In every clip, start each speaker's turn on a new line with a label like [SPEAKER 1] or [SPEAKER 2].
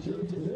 [SPEAKER 1] today.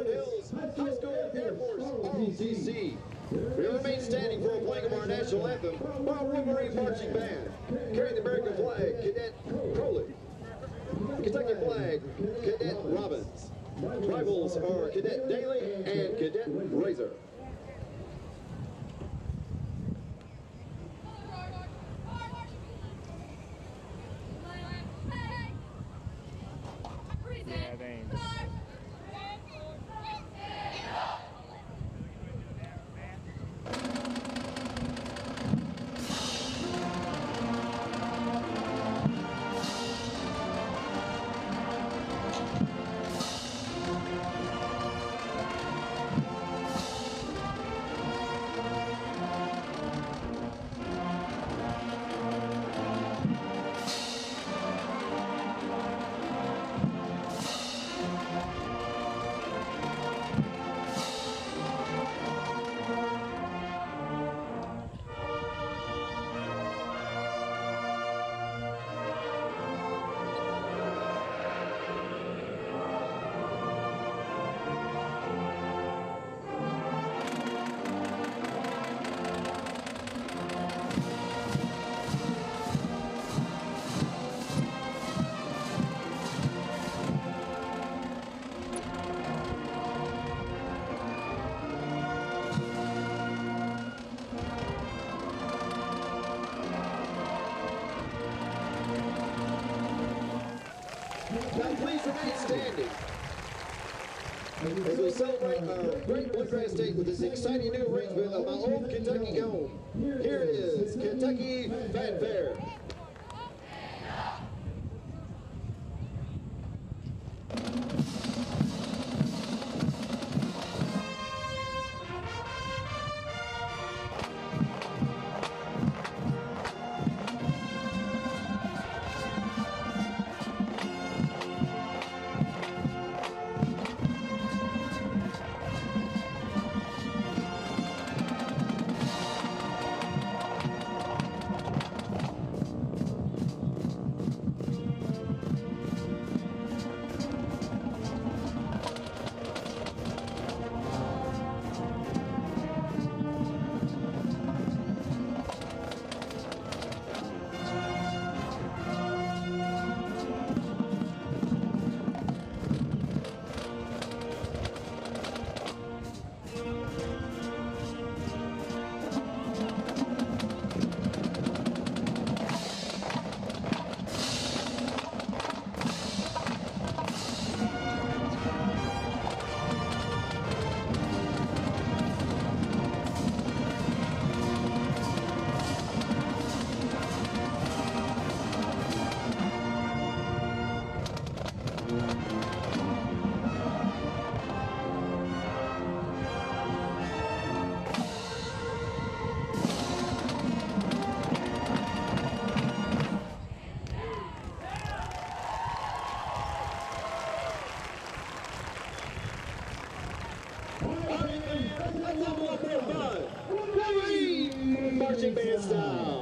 [SPEAKER 1] Southern Hills High School Air Force ROTC. We remain standing for a playing of our national anthem while Wolverine Marching Band. Carrying the American flag, Cadet Crowley. Kentucky flag, Cadet Robbins. Rivals are Cadet Daly and Cadet Razor. Now please remain standing as we celebrate our great Bluegrass State with this exciting new arrangement of my old Kentucky home. Here is Kentucky Fanfare. Marching band style.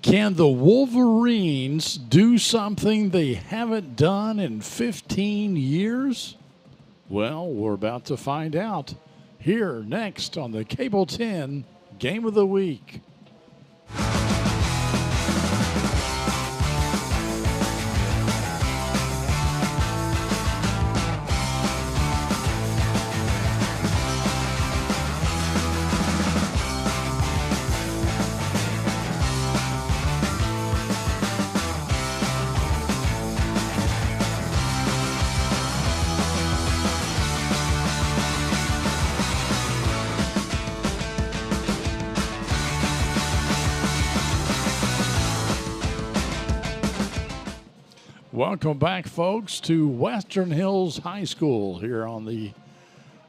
[SPEAKER 2] Can the Wolverines do something they haven't done in 15 years? Well, we're about to find out here next on the Cable 10 Game of the Week. Welcome back, folks, to Western Hills High School here on the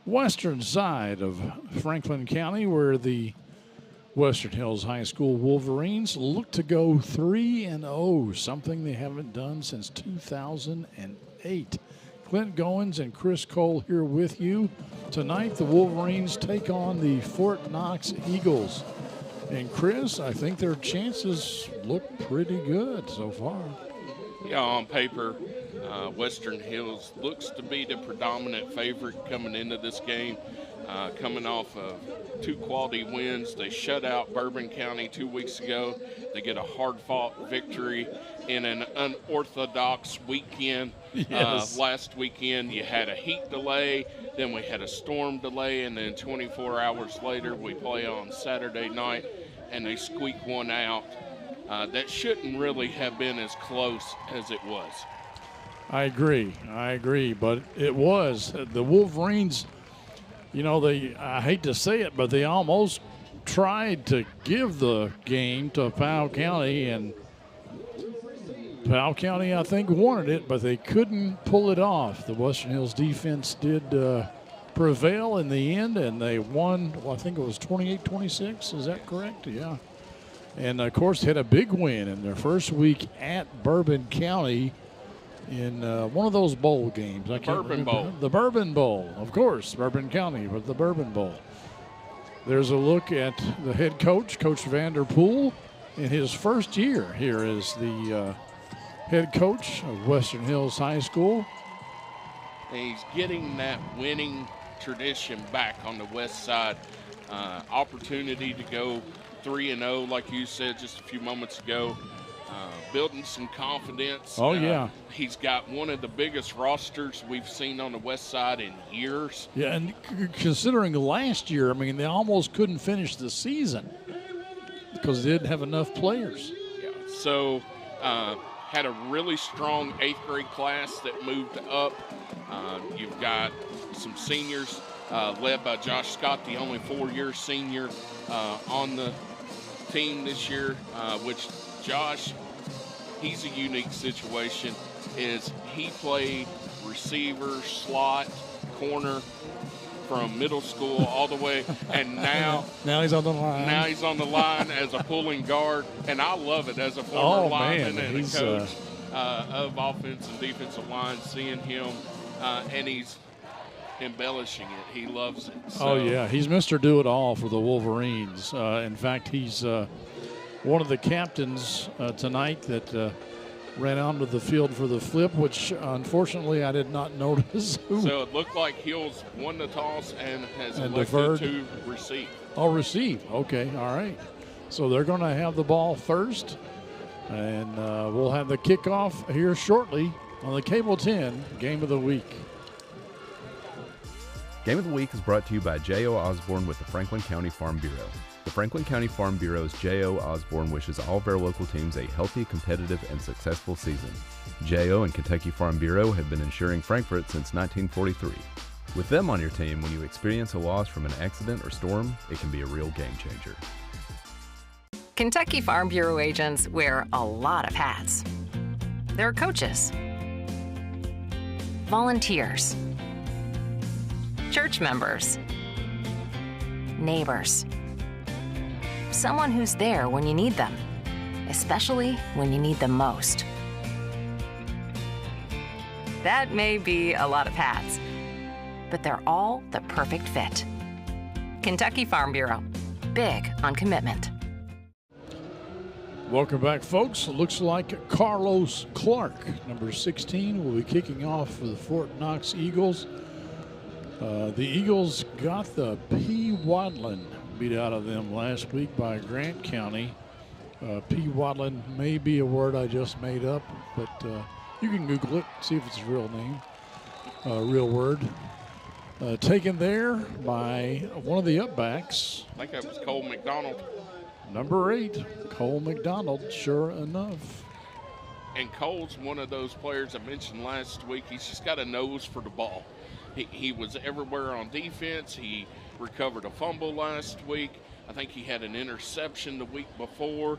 [SPEAKER 2] western side of Franklin County, where the Western Hills High School Wolverines look to go 3-0, something they haven't done since 2008. Clint Goins and Chris Cole here with you. Tonight, the Wolverines take on the Fort Knox Eagles. And Chris, I think their chances look pretty good so far.
[SPEAKER 3] Yeah, on paper, Western Hills looks to be the predominant favorite coming into this game, coming off of 2 quality wins. They shut out Bourbon County 2 weeks ago. They get a hard-fought victory in an unorthodox weekend.
[SPEAKER 2] Yes.
[SPEAKER 3] Last weekend, you had a heat delay, then we had a storm delay, and then 24 hours later, we play on Saturday night, and they squeak one out. That shouldn't really have been as close as it was.
[SPEAKER 2] I agree, but it was. The Wolverines, you know, I hate to say it, but they almost tried to give the game to Powell County, and Powell County, I think, wanted it, but they couldn't pull it off. The Western Hills defense did prevail in the end, and they won, well, I think it was 28-26. Is that correct? Yeah. And, of course, had a big win in their first week at Bourbon County in one of those bowl games. I can't remember.
[SPEAKER 3] Bowl.
[SPEAKER 2] The Bourbon Bowl, of course, Bourbon County, but the Bourbon Bowl. There's a look at the head coach, Coach Vanderpool, in his first year here as the head coach of Western Hills High School.
[SPEAKER 3] And he's getting that winning tradition back on the west side. Opportunity to go 3-0, like you said just a few moments ago, building some confidence.
[SPEAKER 2] Oh, yeah.
[SPEAKER 3] He's got one of the biggest rosters we've seen on the west side in years.
[SPEAKER 2] Yeah, and considering last year, I mean, they almost couldn't finish the season because they didn't have enough players.
[SPEAKER 3] Yeah, so had a really strong 8th grade class that moved up. You've got some seniors led by Josh Scott, the only 4-year senior on the team this year, which Josh, he's a unique situation, is he played receiver, slot, corner from middle school all the way, and now
[SPEAKER 2] he's on the line.
[SPEAKER 3] Now he's on the line as a pulling guard, and I love it as a former lineman and a coach of offensive and defensive line, seeing him, and he's embellishing it. He loves it. So.
[SPEAKER 2] Oh, yeah. He's Mr. Do-It-All for the Wolverines. In fact, he's one of the captains tonight that ran onto the field for the flip, which unfortunately I did not notice.
[SPEAKER 3] So it looked like Hills won the toss and has elected
[SPEAKER 2] deferred
[SPEAKER 3] to receive.
[SPEAKER 2] Oh, receive. Okay, all right. So they're going to have the ball first, and we'll have the kickoff here shortly on the Cable 10 Game of the Week.
[SPEAKER 4] Game of the Week is brought to you by J.O. Osborne with the Franklin County Farm Bureau. The Franklin County Farm Bureau's J.O. Osborne wishes all of our local teams a healthy, competitive, and successful season. J.O. and Kentucky Farm Bureau have been insuring Frankfort since 1943. With them on your team, when you experience a loss from an accident or storm, it can be a real game changer.
[SPEAKER 5] Kentucky Farm Bureau agents wear a lot of hats. They're coaches, volunteers, church members, neighbors, someone who's there when you need them, especially when you need them most. That may be a lot of hats, but they're all the perfect fit. Kentucky Farm Bureau, big on commitment.
[SPEAKER 2] Welcome back, folks. It looks like Carlos Clark, number 16, will be kicking off for the Fort Knox Eagles. The Eagles got the Pewadlin beat out of them last week by Grant County. Pewadlin may be a word I just made up, but you can Google it, see if it's a real name, real word. Taken there by one of the upbacks.
[SPEAKER 3] I think that was Cole McDonald.
[SPEAKER 2] Number 8, Cole McDonald, sure enough.
[SPEAKER 3] And Cole's one of those players I mentioned last week. He's just got a nose for the ball. He was everywhere on defense. He recovered a fumble last week. I think he had an interception the week before.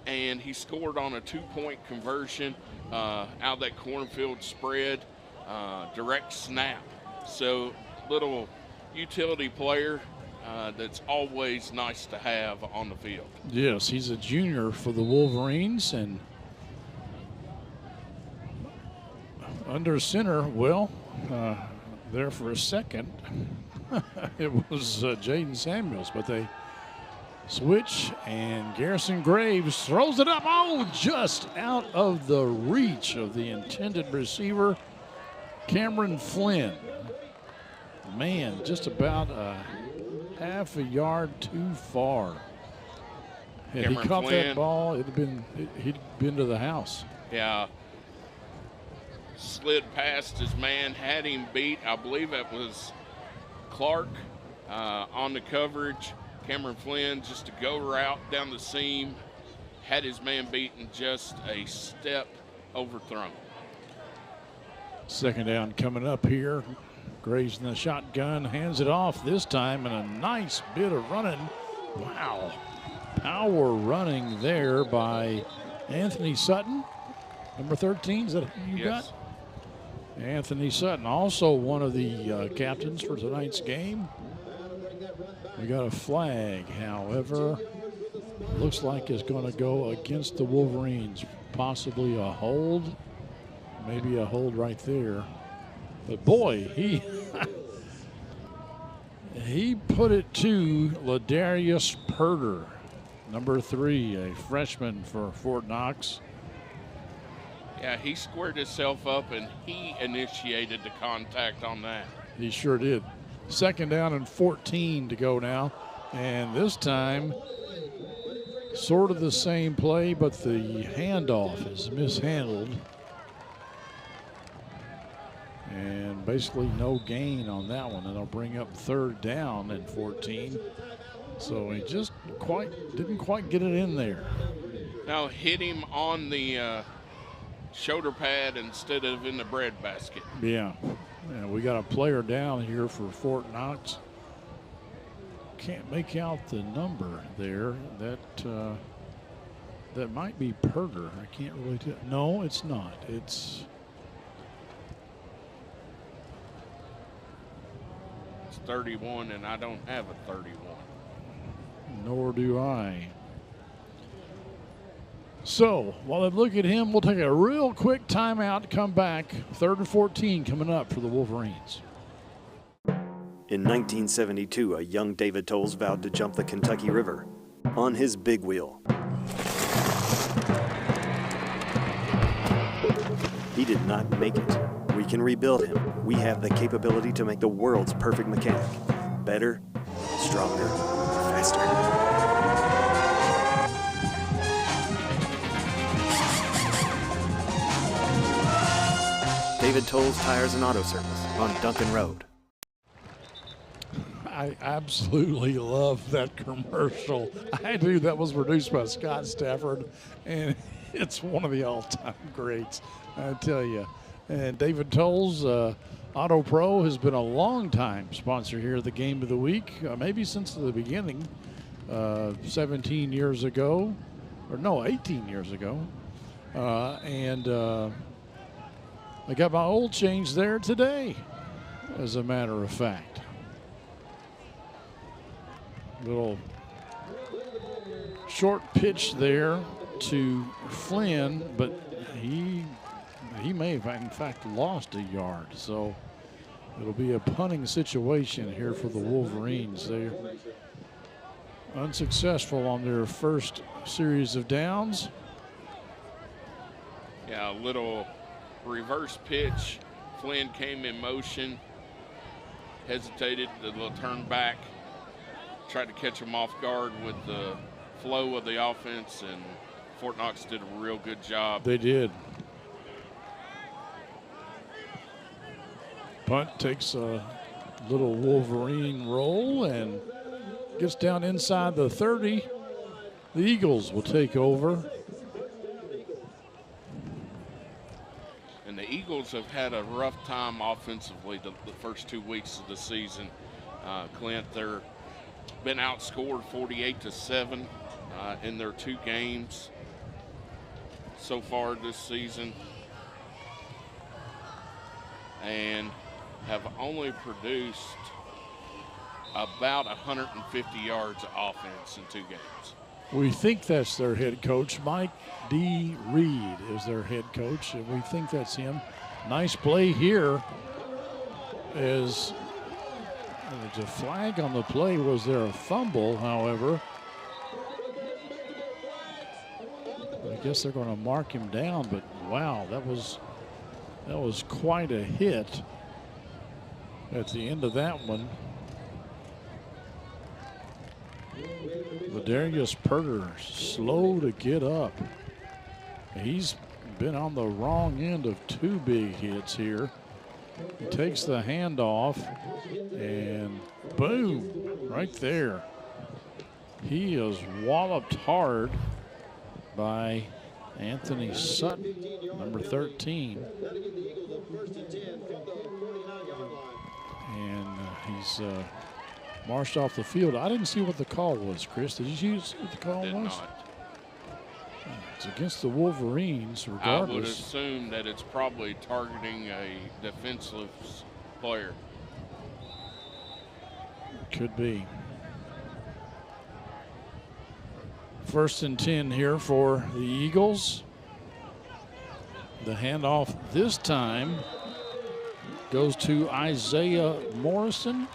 [SPEAKER 3] And he scored on a 2-point conversion out of that cornfield spread, direct snap. So, little utility player that's always nice to have on the field.
[SPEAKER 2] Yes, he's a junior for the Wolverines, and under center, well, there for a second, it was Jaden Samuels, but they switch, and Garrison Graves throws it up, just out of the reach of the intended receiver, Cameron Flynn. Man, just about half a yard too far. Had he caught that ball, he'd been to the house.
[SPEAKER 3] Yeah. Slid past his man, had him beat. I believe it was Clark on the coverage. Cameron Flynn just a go route down the seam, had his man beaten, just a step overthrown.
[SPEAKER 2] Second down coming up here. Graves in the shotgun, hands it off this time, and a nice bit of running. Wow. Power running there by Anthony Sutton. Number 13, is that who you got? Anthony Sutton, also one of the captains for tonight's game. We got a flag, however, looks like it's going to go against the Wolverines. Possibly a hold, maybe a hold right there. But boy, he put it to Ladarius Perder, number 3, a freshman for Fort Knox.
[SPEAKER 3] Yeah, he squared himself up, and he initiated the contact on that.
[SPEAKER 2] He sure did. Second down and 14 to go now. And this time, sort of the same play, but the handoff is mishandled. And basically no gain on that one. It'll bring up third down and 14. So he just didn't quite get it in there.
[SPEAKER 3] Now hit him on the shoulder pad instead of in the bread basket.
[SPEAKER 2] Yeah. We got a player down here for Fort Knox. Can't make out the number there. That might be Perder. I can't really tell. No, it's not. It's
[SPEAKER 3] 31, and I don't have a 31.
[SPEAKER 2] Nor do I. So, while they look at him, we'll take a real quick timeout, come back. 3rd and 14 coming up for the Wolverines.
[SPEAKER 6] In 1972, a young David Tolles vowed to jump the Kentucky River on his big wheel. He did not make it. We can rebuild him. We have the capability to make the world's perfect mechanic. Better, stronger, faster. David Tolles Tires and Auto Service on Duncan Road.
[SPEAKER 2] I absolutely love that commercial. I do. That was produced by Scott Stafford, and it's one of the all-time greats, I tell you. And David Tolles, Auto Pro, has been a long-time sponsor here at the Game of the Week, maybe since the beginning, 17 years ago, or no, 18 years ago. I got my oil change there today, as a matter of fact. Little short pitch there to Flynn, but he may have in fact lost a yard. So it'll be a punting situation here for the Wolverines. They're unsuccessful on their first series of downs.
[SPEAKER 3] Yeah, a little reverse pitch. Flynn came in motion, hesitated, a little turn back, tried to catch him off guard with the flow of the offense, and Fort Knox did a real good job.
[SPEAKER 2] They did. Punt takes a little Wolverine roll and gets down inside the 30. The Eagles will take over.
[SPEAKER 3] And the Eagles have had a rough time offensively the first 2 weeks of the season. Clint, they're been outscored 48-7 in their 2 games so far this season, and have only produced about 150 yards of offense in 2 games.
[SPEAKER 2] We think that's their head coach. Mike D. Reed is their head coach, and we think that's him. Nice play here. There's a flag on the play. Was there a fumble, however? I guess they're going to mark him down, but wow, that was quite a hit at the end of that one. Ladarius Perter, slow to get up. He's been on the wrong end of 2 big hits here. He takes the handoff, and boom, right there. He is walloped hard by Anthony Sutton, number 13. And he's marched off the field. I didn't see what the call was, Chris. Did you see what the call was?
[SPEAKER 3] Not.
[SPEAKER 2] It's against the Wolverines, regardless.
[SPEAKER 3] I would assume that it's probably targeting a defensive player.
[SPEAKER 2] Could be. 1st and 10 here for the Eagles. The handoff this time goes to Isaiah Morrison.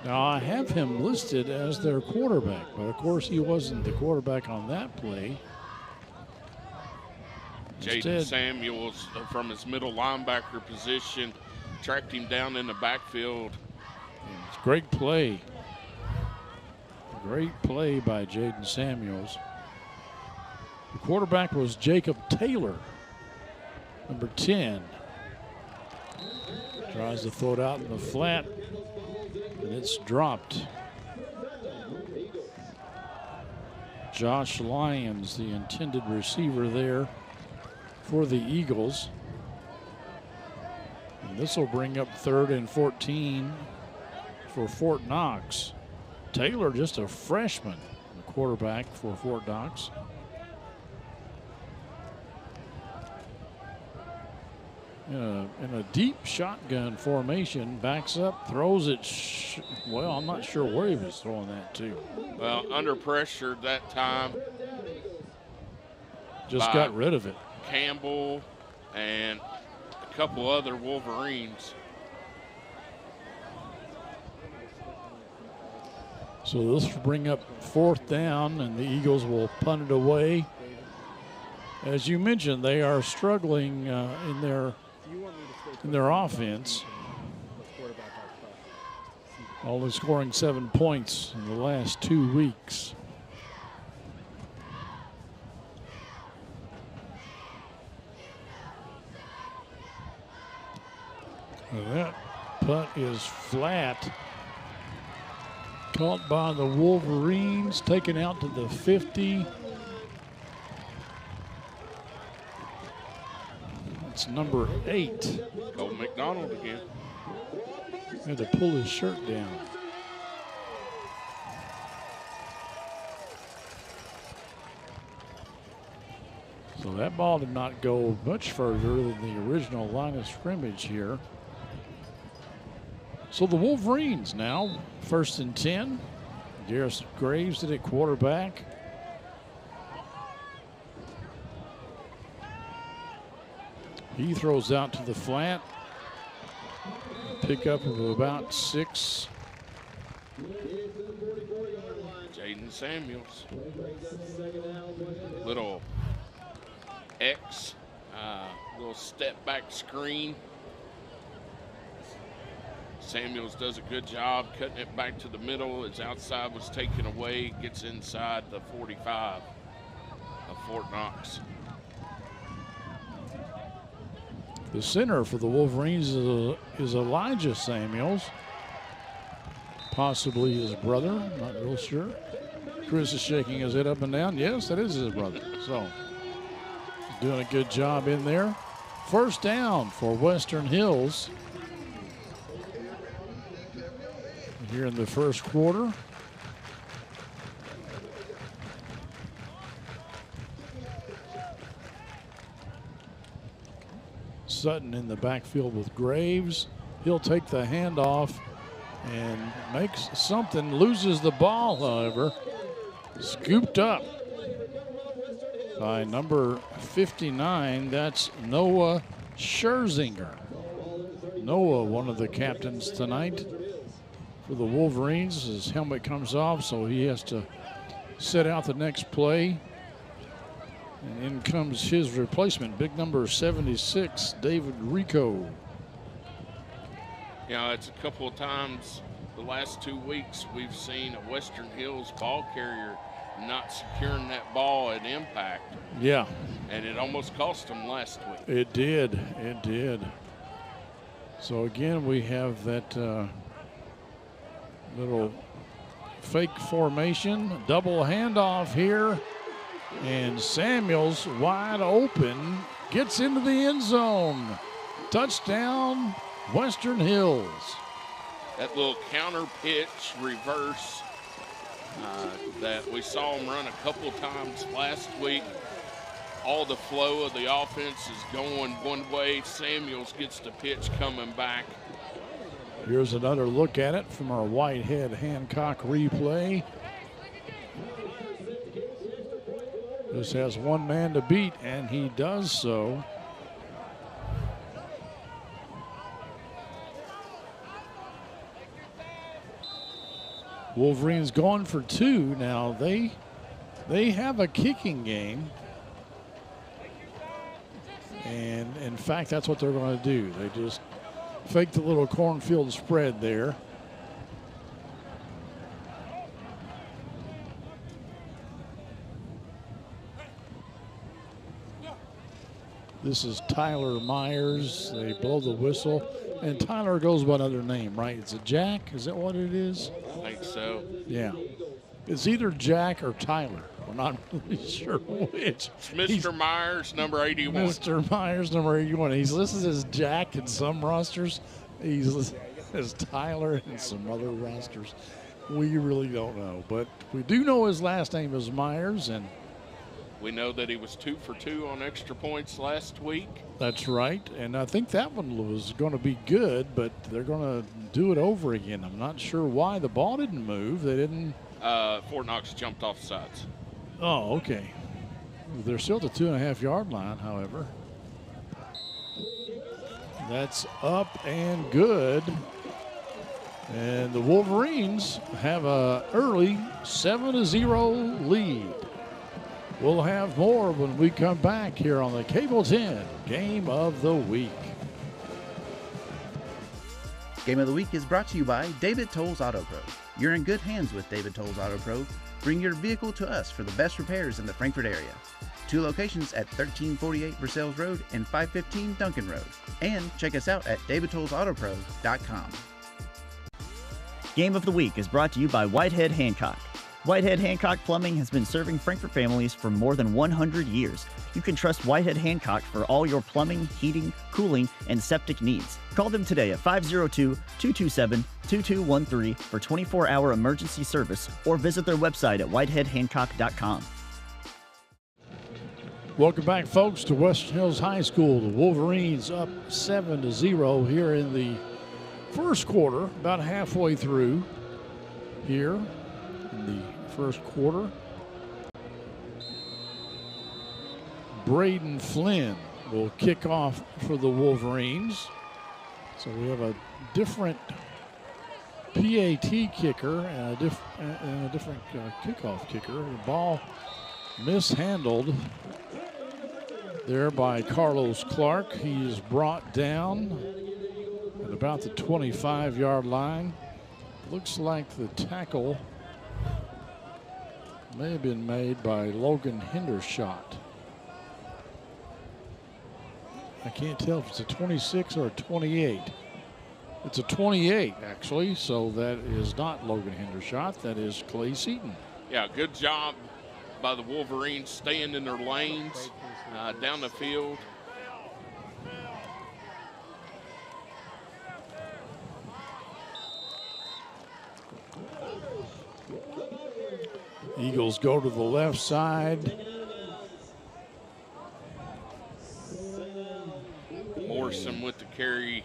[SPEAKER 2] Now, I have him listed as their quarterback, but of course he wasn't the quarterback on that play.
[SPEAKER 3] Jaden Samuels from his middle linebacker position tracked him down in the backfield.
[SPEAKER 2] It's a great play. Great play by Jaden Samuels. The quarterback was Jacob Taylor, number 10. Tries to throw it out in the flat, and it's dropped. Josh Lyons, the intended receiver there for the Eagles. And this will bring up 3rd and 14 for Fort Knox. Taylor, just a freshman, the quarterback for Fort Knox. In a deep shotgun formation, backs up, throws it. Well, I'm not sure where he was throwing that to.
[SPEAKER 3] Well, under pressure that time.
[SPEAKER 2] Just got rid of it.
[SPEAKER 3] Campbell and a couple other Wolverines.
[SPEAKER 2] So this will bring up 4th down, and the Eagles will punt it away. As you mentioned, they are struggling in their offense. Only scoring 7 points in the last 2 weeks. Now that punt is flat. Caught by the Wolverines, taken out to the 50. It's number 8.
[SPEAKER 3] Cole McDonald again.
[SPEAKER 2] Had to pull his shirt down. So that ball did not go much further than the original line of scrimmage here. So the Wolverines now 1st and 10. Garrison Graves at quarterback. He throws out to the flat. Pickup of about 6.
[SPEAKER 3] Hayden Samuels. Little X, little step back screen. Samuels does a good job cutting it back to the middle. His outside was taken away, gets inside the 45 of Fort Knox.
[SPEAKER 2] The center for the Wolverines is Elijah Samuels, possibly his brother, not real sure. Chris is shaking his head up and down. Yes, that is his brother. So, doing a good job in there. First down for Western Hills here in the first quarter. Sutton in the backfield with Graves. He'll take the handoff and makes something, loses the ball, however. Scooped up by number 59. That's Noah Scherzinger. Noah, one of the captains tonight for the Wolverines. His helmet comes off, so he has to set out the next play. And in comes his replacement, big number 76, David Rico.
[SPEAKER 3] You know, it's a couple of times the last 2 weeks we've seen a Western Hills ball carrier not securing that ball at impact.
[SPEAKER 2] Yeah.
[SPEAKER 3] And it almost cost them last week.
[SPEAKER 2] It did. It did. So again, we have that little fake formation, double handoff here. And Samuels wide open, gets into the end zone. Touchdown, Western Hills.
[SPEAKER 3] That little counter pitch reverse that we saw him run a couple times last week. All the flow of the offense is going one way. Samuels gets the pitch coming back.
[SPEAKER 2] Here's another look at it from our Whitehead Hancock replay. This has one man to beat, and he does so. Wolverines going for two. Now they have a kicking game. And in fact, that's what they're going to do. They just fake the little cornfield spread there. This is Tyler Myers. They blow the whistle. And Tyler goes by another name, right? It's a Jack? Is that what it is?
[SPEAKER 3] I think so.
[SPEAKER 2] Yeah. It's either Jack or Tyler. We're not really sure which.
[SPEAKER 3] It's Mr. Myers, number 81.
[SPEAKER 2] Mr. Myers, number 81. He's listed as Jack in some rosters. He's listed as Tyler in some other rosters. We really don't know. But we do know his last name is Myers, and
[SPEAKER 3] we know that he was 2 for 2 on extra points last week.
[SPEAKER 2] That's right. And I think that one was going to be good, but they're going to do it over again. I'm not sure why. The ball didn't move. They didn't.
[SPEAKER 3] Fort Knox jumped off the sides.
[SPEAKER 2] Oh, okay. They're still at the 2.5-yard line, however. That's up and good. And the Wolverines have a early 7-0 lead. We'll have more when we come back here on the Cable 10 Game of the Week.
[SPEAKER 7] Game of the Week is brought to you by David Tolles Auto Pro. You're in good hands with David Tolles Auto Pro. Bring your vehicle to us for the best repairs in the Frankfort area. 2 locations at 1348 Versailles Road and 515 Duncan Road. And check us out at davidtollsautopro.com.
[SPEAKER 8] Game of the Week is brought to you by Whitehead Hancock. Whitehead Hancock Plumbing has been serving Frankfort families for more than 100 years. You can trust Whitehead Hancock for all your plumbing, heating, cooling, and septic needs. Call them today at 502-227-2213 for 24-hour emergency service or visit their website at whiteheadhancock.com.
[SPEAKER 2] Welcome back, folks, to Western Hills High School. The Wolverines up 7-0 here in the first quarter, about halfway through here in the first quarter. Braden Flynn will kick off for the Wolverines. So we have a different PAT kicker and a different kickoff kicker. The ball mishandled there by Carlos Clark. He is brought down at about the 25-yard line. Looks like the tackle may have been made by Logan Hendershot. I can't tell if it's a 26 or a 28. It's a 28, actually, so that is not Logan Hendershot. That is Clay Seaton.
[SPEAKER 3] Yeah, good job by the Wolverines staying in their lanes down the field.
[SPEAKER 2] Eagles go to the left side.
[SPEAKER 3] Morrison with the carry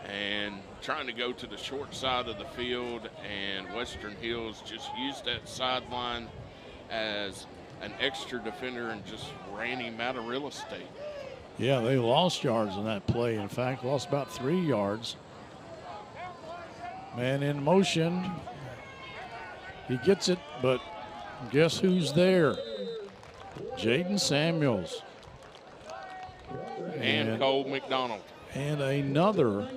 [SPEAKER 3] and trying to go to the short side of the field, and Western Hills just used that sideline as an extra defender and just ran him out of real estate.
[SPEAKER 2] Yeah, they lost yards on that play. In fact, lost about 3 yards. Man in motion. He gets it, but guess who's there? Jaden Samuels.
[SPEAKER 3] And Cole McDonald.
[SPEAKER 2] And another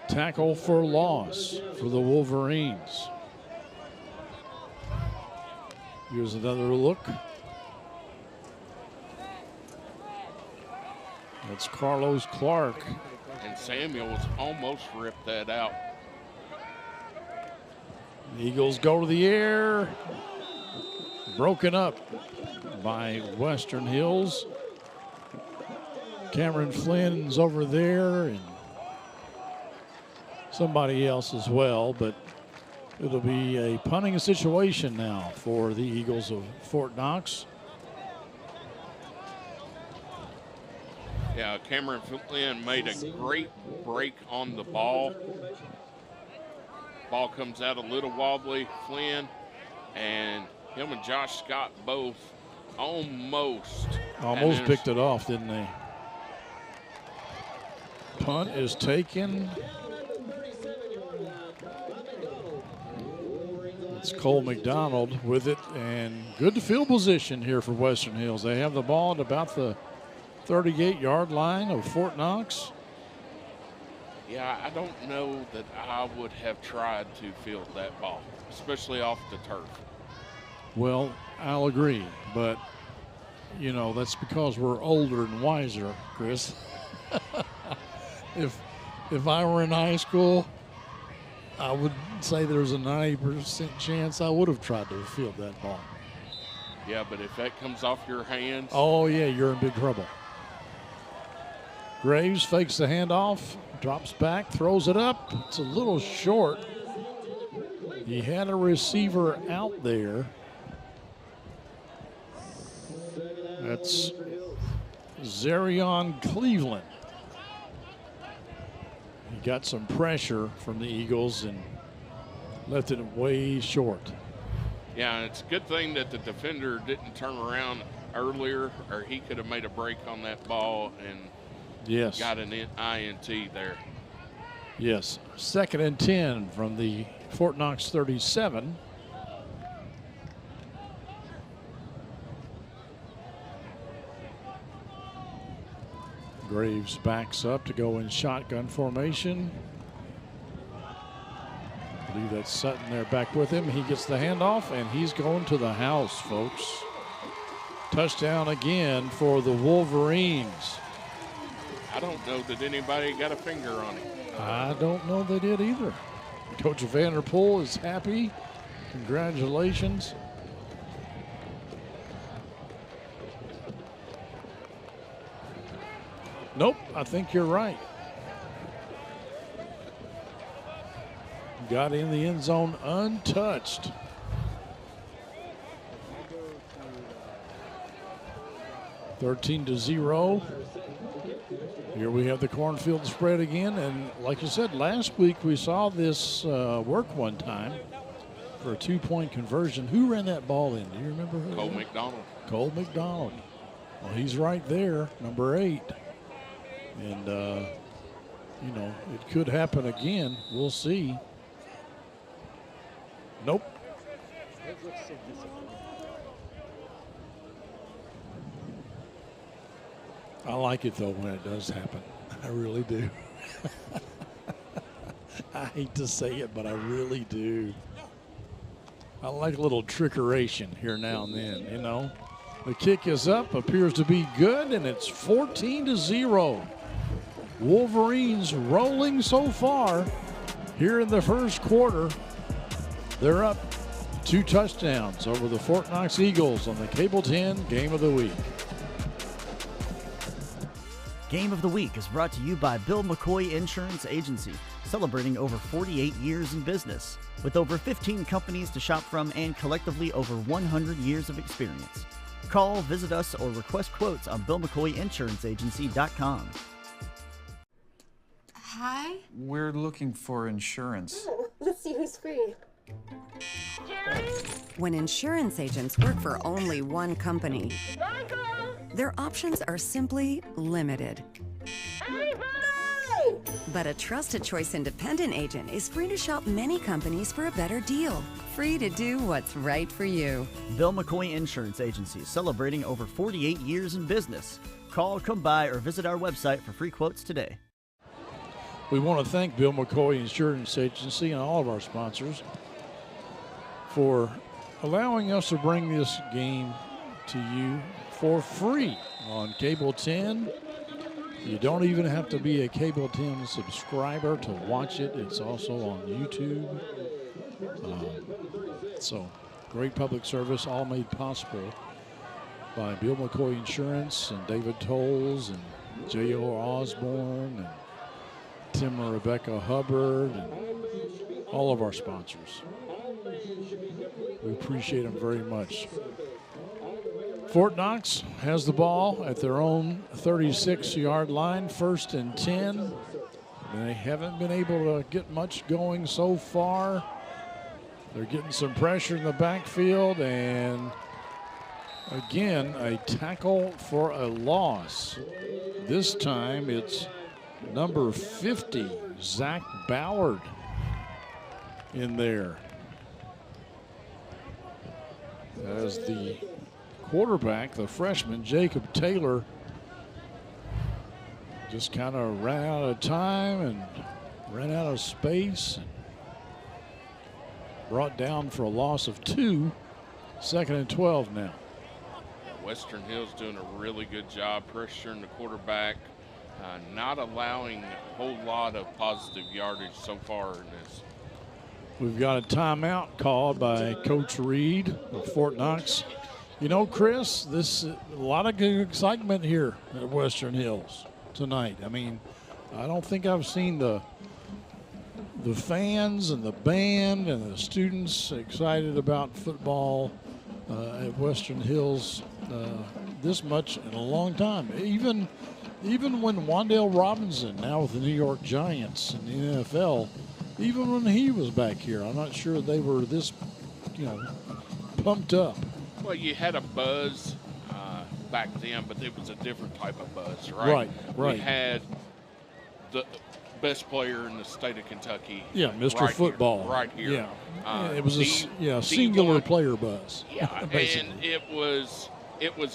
[SPEAKER 2] tackle for loss for the Wolverines. Here's another look. That's Carlos Clark.
[SPEAKER 3] And Samuels almost ripped that out.
[SPEAKER 2] The Eagles go to the air. Broken up by Western Hills. Cameron Flynn's over there and somebody else as well, but it'll be a punting situation now for the Eagles of Fort Knox.
[SPEAKER 3] Yeah, Cameron Flynn made a great break on the ball. Ball comes out a little wobbly. Flynn and him and Josh Scott both almost
[SPEAKER 2] picked it off, didn't they? Punt is taken. It's Cole McDonald with it, and good field position here for Western Hills. They have the ball at about the 38-yard line of Fort Knox.
[SPEAKER 3] Yeah, I don't know that I would have tried to field that ball, especially off the turf.
[SPEAKER 2] Well, I'll agree, but, you know, that's because we're older and wiser, Chris. If I were in high school, I would say there's a 90% chance I would have tried to field that ball.
[SPEAKER 3] Yeah, but if that comes off your hands.
[SPEAKER 2] Oh, yeah, you're in big trouble. Graves fakes the handoff, drops back, throws it up. It's a little short. He had a receiver out there. That's Zarion Cleveland. He got some pressure from the Eagles and left it way short.
[SPEAKER 3] Yeah, it's a good thing that the defender didn't turn around earlier, or he could have made a break on that ball and got an INT there.
[SPEAKER 2] Yes, 2nd and 10 from the Fort Knox 37. Graves backs up to go in shotgun formation. I believe that's Sutton there back with him. He gets the handoff, and he's going to the house, folks. Touchdown again for the Wolverines.
[SPEAKER 3] I don't know that anybody got a finger on him.
[SPEAKER 2] I don't know they did either. Coach Vanderpool is happy. Congratulations. Nope, I think you're right. Got in the end zone untouched. (13-0). Here we have the cornfield spread again, and like you said, last week we saw this work one time for a 2-point conversion. Who ran that ball in? Do you remember who?
[SPEAKER 3] Cole McDonald.
[SPEAKER 2] Cole McDonald. Well, he's right there, number 8. And, you know, it could happen again. We'll see. Nope. I like it, though, when it does happen. I really do. I hate to say it, but I really do. I like a little trickeration here now and then, you know. The kick is up, appears to be good, and it's 14-0. Wolverines rolling so far here in the first quarter. They're up 2 touchdowns over the Fort Knox Eagles on the Cable 10 Game of the Week.
[SPEAKER 8] Game of the Week is brought to you by Bill McCoy Insurance Agency, celebrating over 48 years in business. With over 15 companies to shop from and collectively over 100 years of experience. Call, visit us, or request quotes on BillMcCoyInsuranceAgency.com.
[SPEAKER 9] Hi.
[SPEAKER 10] We're looking for insurance.
[SPEAKER 9] Oh, let's see who's free.
[SPEAKER 11] When insurance agents work for only one company, their options are simply limited. But a trusted choice independent agent is free to shop many companies for a better deal. Free to do what's right for you.
[SPEAKER 8] Bill McCoy Insurance Agency, celebrating over 48 years in business. Call, come by, or visit our website for free quotes today.
[SPEAKER 2] We want to thank Bill McCoy Insurance Agency and all of our sponsors for allowing us to bring this game to you for free on Cable 10. You don't even have to be a Cable 10 subscriber to watch it. It's also on YouTube. So great public service, all made possible by Bill McCoy Insurance and David Tolles and J.O. Osborne and Tim and Rebecca Hubbard and all of our sponsors. We appreciate them very much. Fort Knox has the ball at their own 36-yard line, 1st and 10. They haven't been able to get much going so far. They're getting some pressure in the backfield, and again, a tackle for a loss. This time it's number 50, Zach Ballard, in there as the quarterback, the freshman, Jacob Taylor, just kind of ran out of time and ran out of space. Brought down for a loss of 2, 2nd and 12 now.
[SPEAKER 3] Western Hill's doing a really good job pressuring the quarterback, not allowing a whole lot of positive yardage so far in this.
[SPEAKER 2] We've got a timeout called by Coach Reed of Fort Knox. You know, Chris, this a lot of good excitement here at Western Hills tonight. I mean, I don't think I've seen the fans and the band and the students excited about football at Western Hills this much in a long time. Even when Wandale Robinson, now with the New York Giants in the NFL, even when he was back here, I'm not sure they were this, pumped up.
[SPEAKER 3] Well, you had a buzz back then, but it was a different type of buzz, right?
[SPEAKER 2] Right.
[SPEAKER 3] We had the best player in the state of Kentucky.
[SPEAKER 2] Yeah, Mr.
[SPEAKER 3] Right
[SPEAKER 2] Football.
[SPEAKER 3] Here, right here.
[SPEAKER 2] Yeah, it was a singular player buzz.
[SPEAKER 3] Yeah, and it was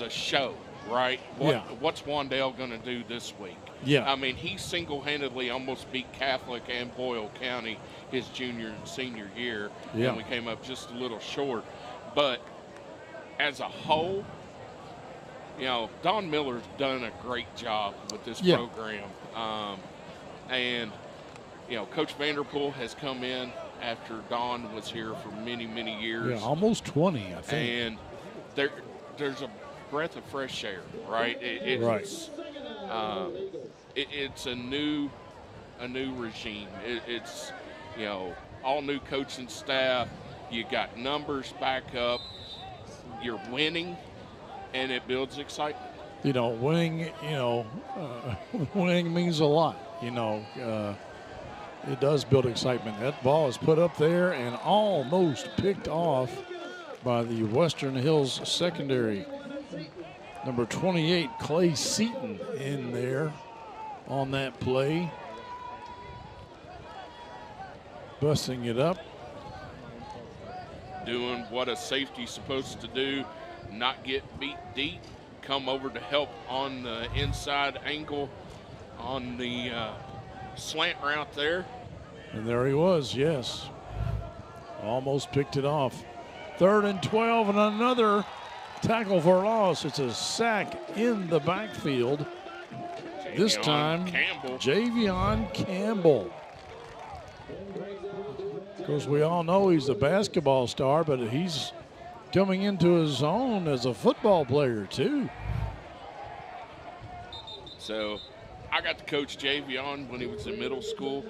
[SPEAKER 3] a show, right? What's Wandale going to do this week?
[SPEAKER 2] Yeah.
[SPEAKER 3] I mean, he single-handedly almost beat Catholic and Boyle County his junior and senior year, and we came up just a little short. But as a whole, Don Miller's done a great job with this program. And, Coach Vanderpool has come in after Don was here for many, many years.
[SPEAKER 2] Yeah, almost 20, I think.
[SPEAKER 3] And there's a breath of fresh air, right? It's a new regime. It's all new coaching staff. You got numbers back up. You're winning, and it builds excitement.
[SPEAKER 2] Winning. Winning means a lot. It does build excitement. That ball is put up there and almost picked off by the Western Hills secondary. Number 28, Clay Seaton, in there on that play. Busting it up.
[SPEAKER 3] doing what a safety's supposed to do, not get beat deep, come over to help on the inside angle on the slant route there.
[SPEAKER 2] And there he was, yes. Almost picked it off. 3rd and 12 and another tackle for loss. It's a sack in the backfield. This time, Javion Campbell. Of course, we all know he's a basketball star, but he's coming into his own as a football player, too.
[SPEAKER 3] So I got to coach Javion when he was in middle school,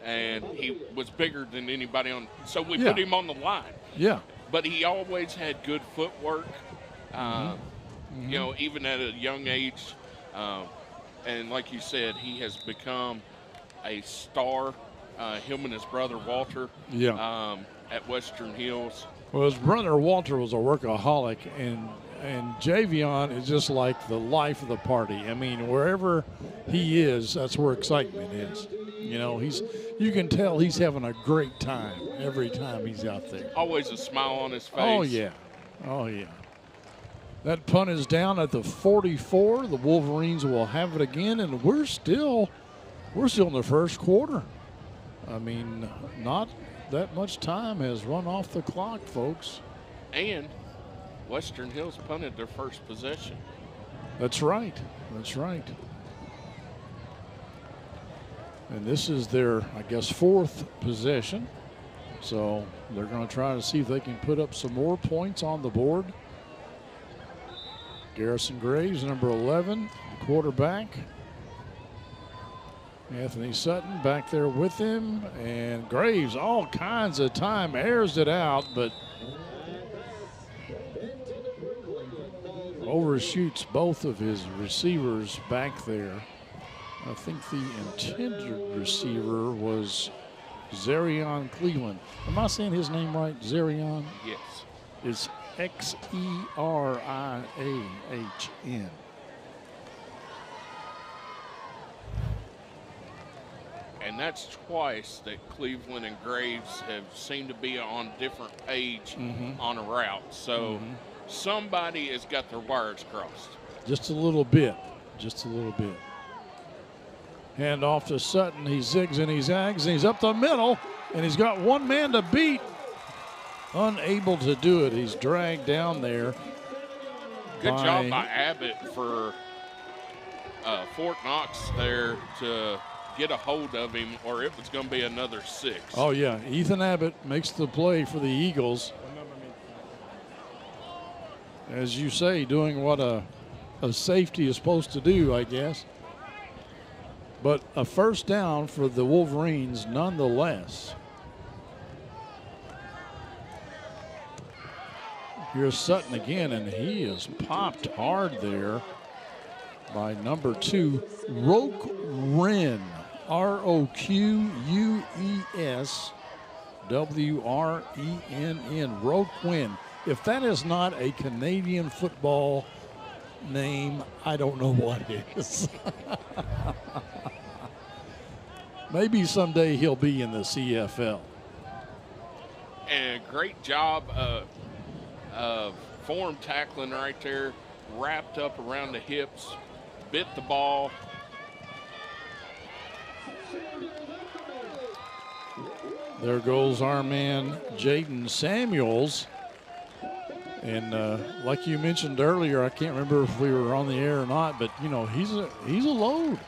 [SPEAKER 3] and he was bigger than anybody on. So we put him on the line.
[SPEAKER 2] Yeah.
[SPEAKER 3] But he always had good footwork, you know, even at a young age. And like you said, he has become a star, him and his brother Walter at Western Hills.
[SPEAKER 2] Well, his brother Walter was a workaholic, and Javion is just like the life of the party. I mean, wherever he is, that's where excitement is. You know, you can tell he's having a great time every time he's out there.
[SPEAKER 3] Always a smile on his face.
[SPEAKER 2] Oh, yeah. Oh, yeah. That punt is down at the 44. The Wolverines will have it again, and we're still in the first quarter. I mean, not that much time has run off the clock, folks.
[SPEAKER 3] And Western Hills punted their first possession.
[SPEAKER 2] That's right. That's right. And this is their, I guess, 4th possession. So they're going to try to see if they can put up some more points on the board. Garrison Graves, number 11, the quarterback. Anthony Sutton back there with him. And Graves, all kinds of time, airs it out, but overshoots both of his receivers back there. I think the intended receiver was Zerion Cleveland. Am I saying his name right? Zerion?
[SPEAKER 3] Yes.
[SPEAKER 2] It's Xeriahn.
[SPEAKER 3] And that's twice that Cleveland and Graves have seemed to be on different page on a route. So somebody has got their wires crossed.
[SPEAKER 2] Just a little bit. Just a little bit. Hand off to Sutton. He zigs and he zags, and he's up the middle, and he's got one man to beat. Unable to do it. He's dragged down there.
[SPEAKER 3] Good job by Abbott for Fort Knox there to get a hold of him, or it was going to be another 6.
[SPEAKER 2] Oh, yeah. Ethan Abbott makes the play for the Eagles. As you say, doing what a safety is supposed to do, I guess. But a first down for the Wolverines nonetheless. Here's Sutton again, and he is popped hard there by number 2, Roque Wren. ROQUESWRENN. Roque Wren. If that is not a Canadian football name, I don't know what is. Maybe someday he'll be in the CFL.
[SPEAKER 3] And great job of form tackling right there, wrapped up around the hips, bit the ball.
[SPEAKER 2] There goes our man, Jaden Samuels. And like you mentioned earlier, I can't remember if we were on the air or not, but, you know, he's a load.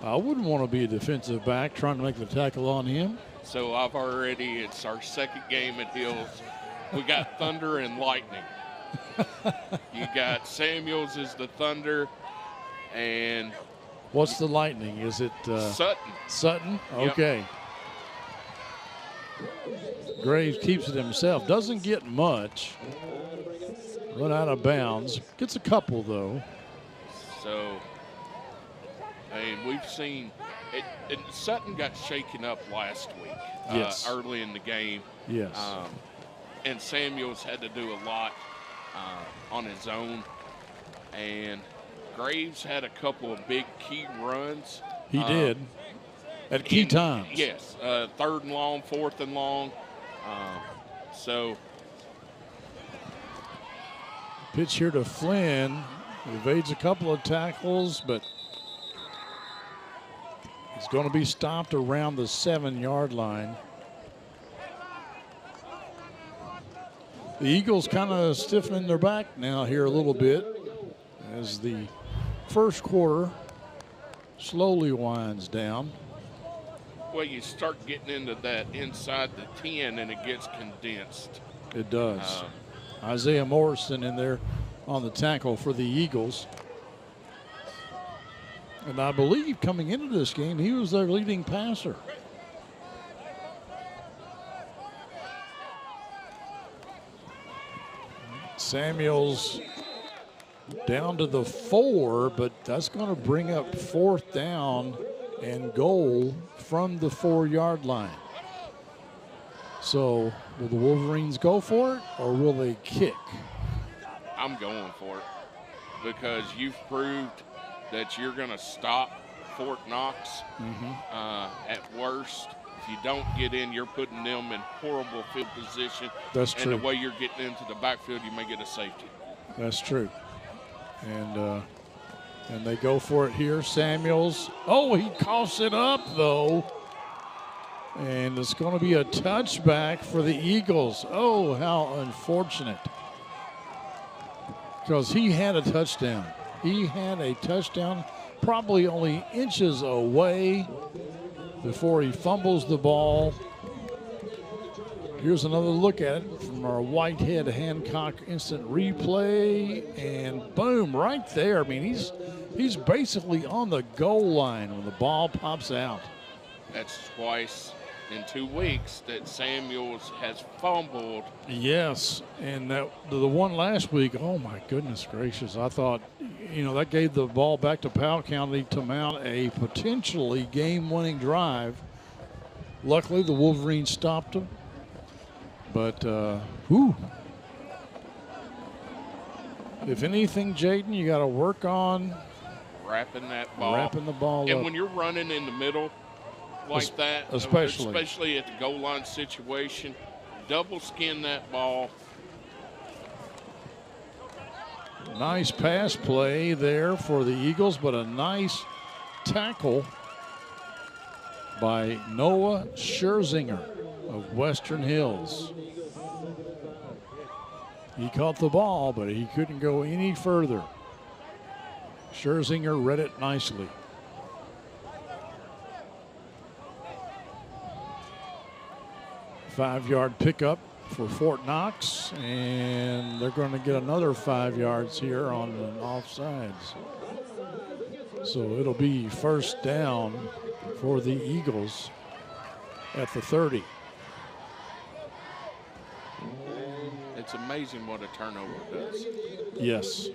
[SPEAKER 2] I wouldn't want to be a defensive back trying to make the tackle on him.
[SPEAKER 3] So it's our second game at Hills. We got Thunder and Lightning. You got Samuels as the Thunder, and
[SPEAKER 2] what's the Lightning? Is it
[SPEAKER 3] Sutton?
[SPEAKER 2] Sutton? Okay. Yep. Graves keeps it himself. Doesn't get much. Run out of bounds. Gets a couple, though.
[SPEAKER 3] So, I mean, we've seen it. Sutton got shaken up last week, early in the game.
[SPEAKER 2] Yes.
[SPEAKER 3] And Samuels had to do a lot on his own. And Graves had a couple of big key runs.
[SPEAKER 2] He did. At key times.
[SPEAKER 3] Yes. 3rd and long, 4th and long. So
[SPEAKER 2] pitch here to Flynn. Evades a couple of tackles, but he's going to be stopped around the 7-yard line. The Eagles kind of stiffening their back now here a little bit as the first quarter slowly winds down.
[SPEAKER 3] Well, you start getting into that inside the 10 and it gets condensed.
[SPEAKER 2] It does. Isaiah Morrison in there on the tackle for the Eagles. And I believe coming into this game, he was their leading passer. Samuels down to the 4, but that's going to bring up 4th down and goal from the 4-yard line. So will the Wolverines go for it or will they kick?
[SPEAKER 3] I'm going for it because you've proved that you're going to stop Fort Knox. At worst, if you don't get in, you're putting them in horrible field position.
[SPEAKER 2] That's true.
[SPEAKER 3] And the way you're getting into the backfield, you may get a safety.
[SPEAKER 2] That's true. And they go for it here. Samuels. Oh, he coughs it up, though. And it's going to be a touchback for the Eagles. Oh, how unfortunate. Because he had a touchdown. He had a touchdown probably only inches away before he fumbles the ball. Here's another look at it from our Whitehead Hancock instant replay. And boom, right there. I mean, he's basically on the goal line when the ball pops out.
[SPEAKER 3] That's twice in 2 weeks that Samuels has fumbled.
[SPEAKER 2] Yes, and the one last week, oh my goodness gracious, I thought, that gave the ball back to Powell County to mount a potentially game-winning drive. Luckily, the Wolverines stopped him. But, if anything, Jaden, you got to work on
[SPEAKER 3] wrapping that ball.
[SPEAKER 2] Wrapping the ball up.
[SPEAKER 3] And when you're running in the middle like that, especially at the goal line situation, double skin that ball.
[SPEAKER 2] Nice pass play there for the Eagles, but a nice tackle by Noah Scherzinger of Western Hills. He caught the ball, but he couldn't go any further. Scherzinger read it nicely. Five-yard pickup for Fort Knox, and they're going to get another 5 yards here on the offsides. So it'll be first down for the Eagles at the 30.
[SPEAKER 3] It's amazing what a turnover does.
[SPEAKER 2] Yes.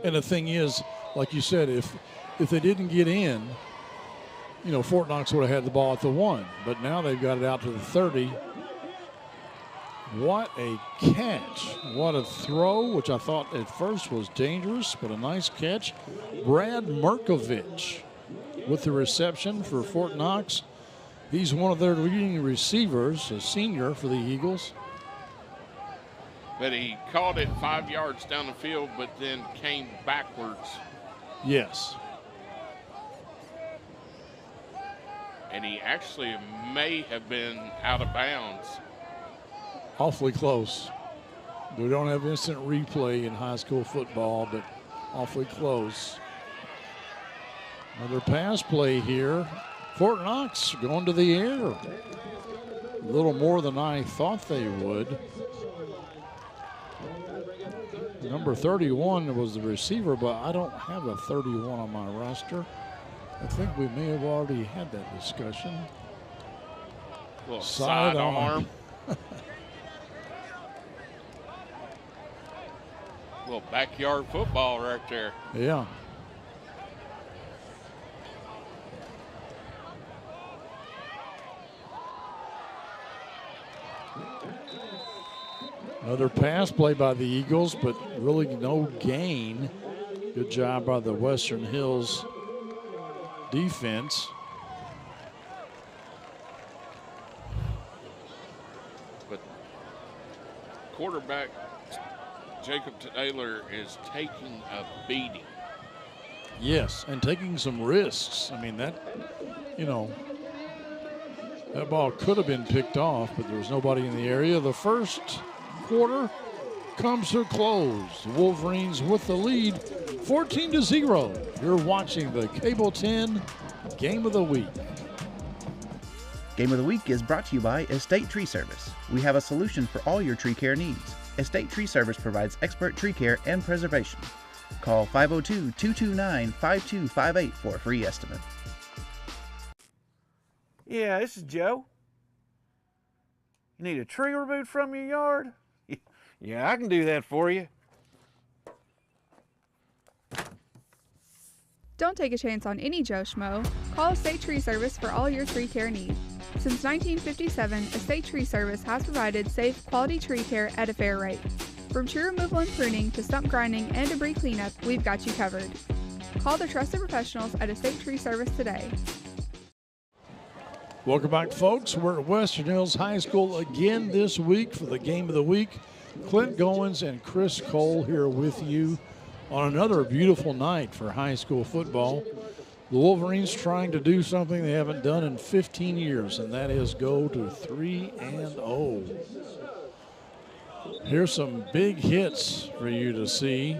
[SPEAKER 2] And the thing is, like you said, if they didn't get in, Fort Knox would have had the ball at the 1. But now they've got it out to the 30. What a catch. What a throw, which I thought at first was dangerous, but a nice catch. Brad Merkovich with the reception for Fort Knox. He's one of their leading receivers, a senior for the Eagles.
[SPEAKER 3] But he caught it 5 yards down the field, but then came backwards.
[SPEAKER 2] Yes.
[SPEAKER 3] And he actually may have been out of bounds.
[SPEAKER 2] Awfully close. We don't have instant replay in high school football, but awfully close. Another pass play here. Fort Knox going to the air. A little more than I thought they would. Number 31 was the receiver, but I don't have a 31 on my roster. I think we may have already had that discussion.
[SPEAKER 3] Little sidearm. Little backyard football right there.
[SPEAKER 2] Yeah. Another pass play by the Eagles, but really no gain. Good job by the Western Hills defense.
[SPEAKER 3] But quarterback, Jacob Taylor, is taking a beating.
[SPEAKER 2] Yes, and taking some risks. I mean, that, you know, that ball could have been picked off, but there was nobody in the area. The first quarter comes to a close. The Wolverines with the lead, 14-0. You're watching the Cable 10 Game of the Week.
[SPEAKER 7] Game of the Week is brought to you by Estate Tree Service. We have a solution for all your tree care needs. Estate Tree Service provides expert tree care and preservation. Call 502-229-5258 for a free estimate.
[SPEAKER 9] Yeah, this is Joe. You need a tree removed from your yard? Yeah, I can do that for you.
[SPEAKER 12] Don't take a chance on any Joe Schmo. Call Estate Tree Service for all your tree care needs. Since 1957, Estate Tree Service has provided safe, quality tree care at a fair rate. From tree removal and pruning to stump grinding and debris cleanup, we've got you covered. Call the trusted professionals at Estate Tree Service today.
[SPEAKER 2] Welcome back, folks. We're at Western Hills High School again this week for the Game of the Week. Clint Goins and Chris Cole here with you on another beautiful night for high school football. The Wolverines trying to do something they haven't done in 15 years, and that is go to 3-0. Here's some big hits for you to see.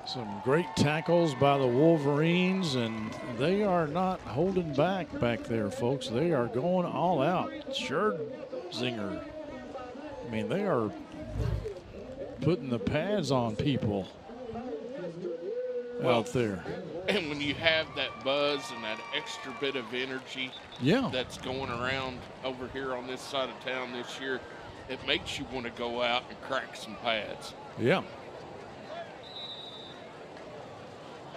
[SPEAKER 2] Some great tackles by the Wolverines, and they are not holding back there, folks. They are going all out. Scherzinger. I mean, they are putting the pads on people out there.
[SPEAKER 3] And when you have that buzz and that extra bit of energy that's going around over here on this side of town this year, it makes you want to go out and crack some pads.
[SPEAKER 2] Yeah.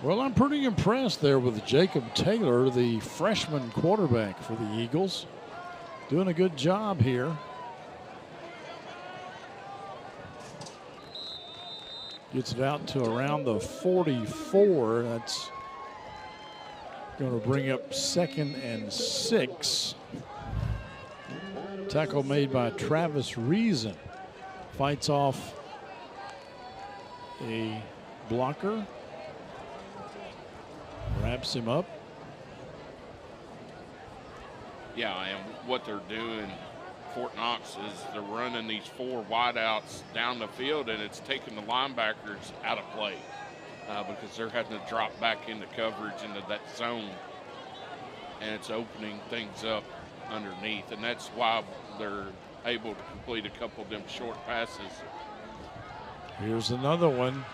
[SPEAKER 2] Well, I'm pretty impressed there with Jacob Taylor, the freshman quarterback for the Eagles. Doing a good job here. Gets it out to around the 44. That's going to bring up 2nd and 6. Tackle made by Travis Reason. Fights off a blocker. Wraps him up.
[SPEAKER 3] Yeah, and what they're doing, Fort Knox, is they're running these 4 wideouts down the field, and it's taking the linebackers out of play because they're having to drop back into coverage into that zone, and it's opening things up underneath, and that's why they're able to complete a couple of them short passes.
[SPEAKER 2] Here's another one.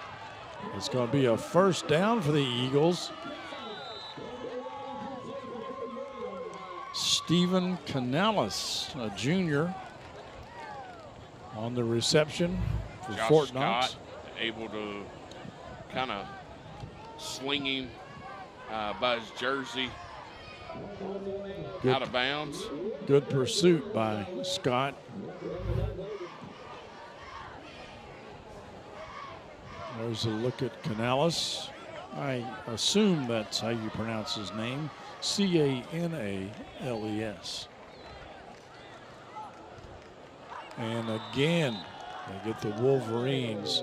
[SPEAKER 2] It's going to be a first down for the Eagles. Stephen Canales, a junior, on the reception for
[SPEAKER 3] Josh
[SPEAKER 2] Fort
[SPEAKER 3] Scott,
[SPEAKER 2] Knox.
[SPEAKER 3] Able to kind of sling him by his jersey out of bounds.
[SPEAKER 2] Good pursuit by Scott. There's a look at Canales. I assume that's how you pronounce his name. Canales. And again, they get the Wolverines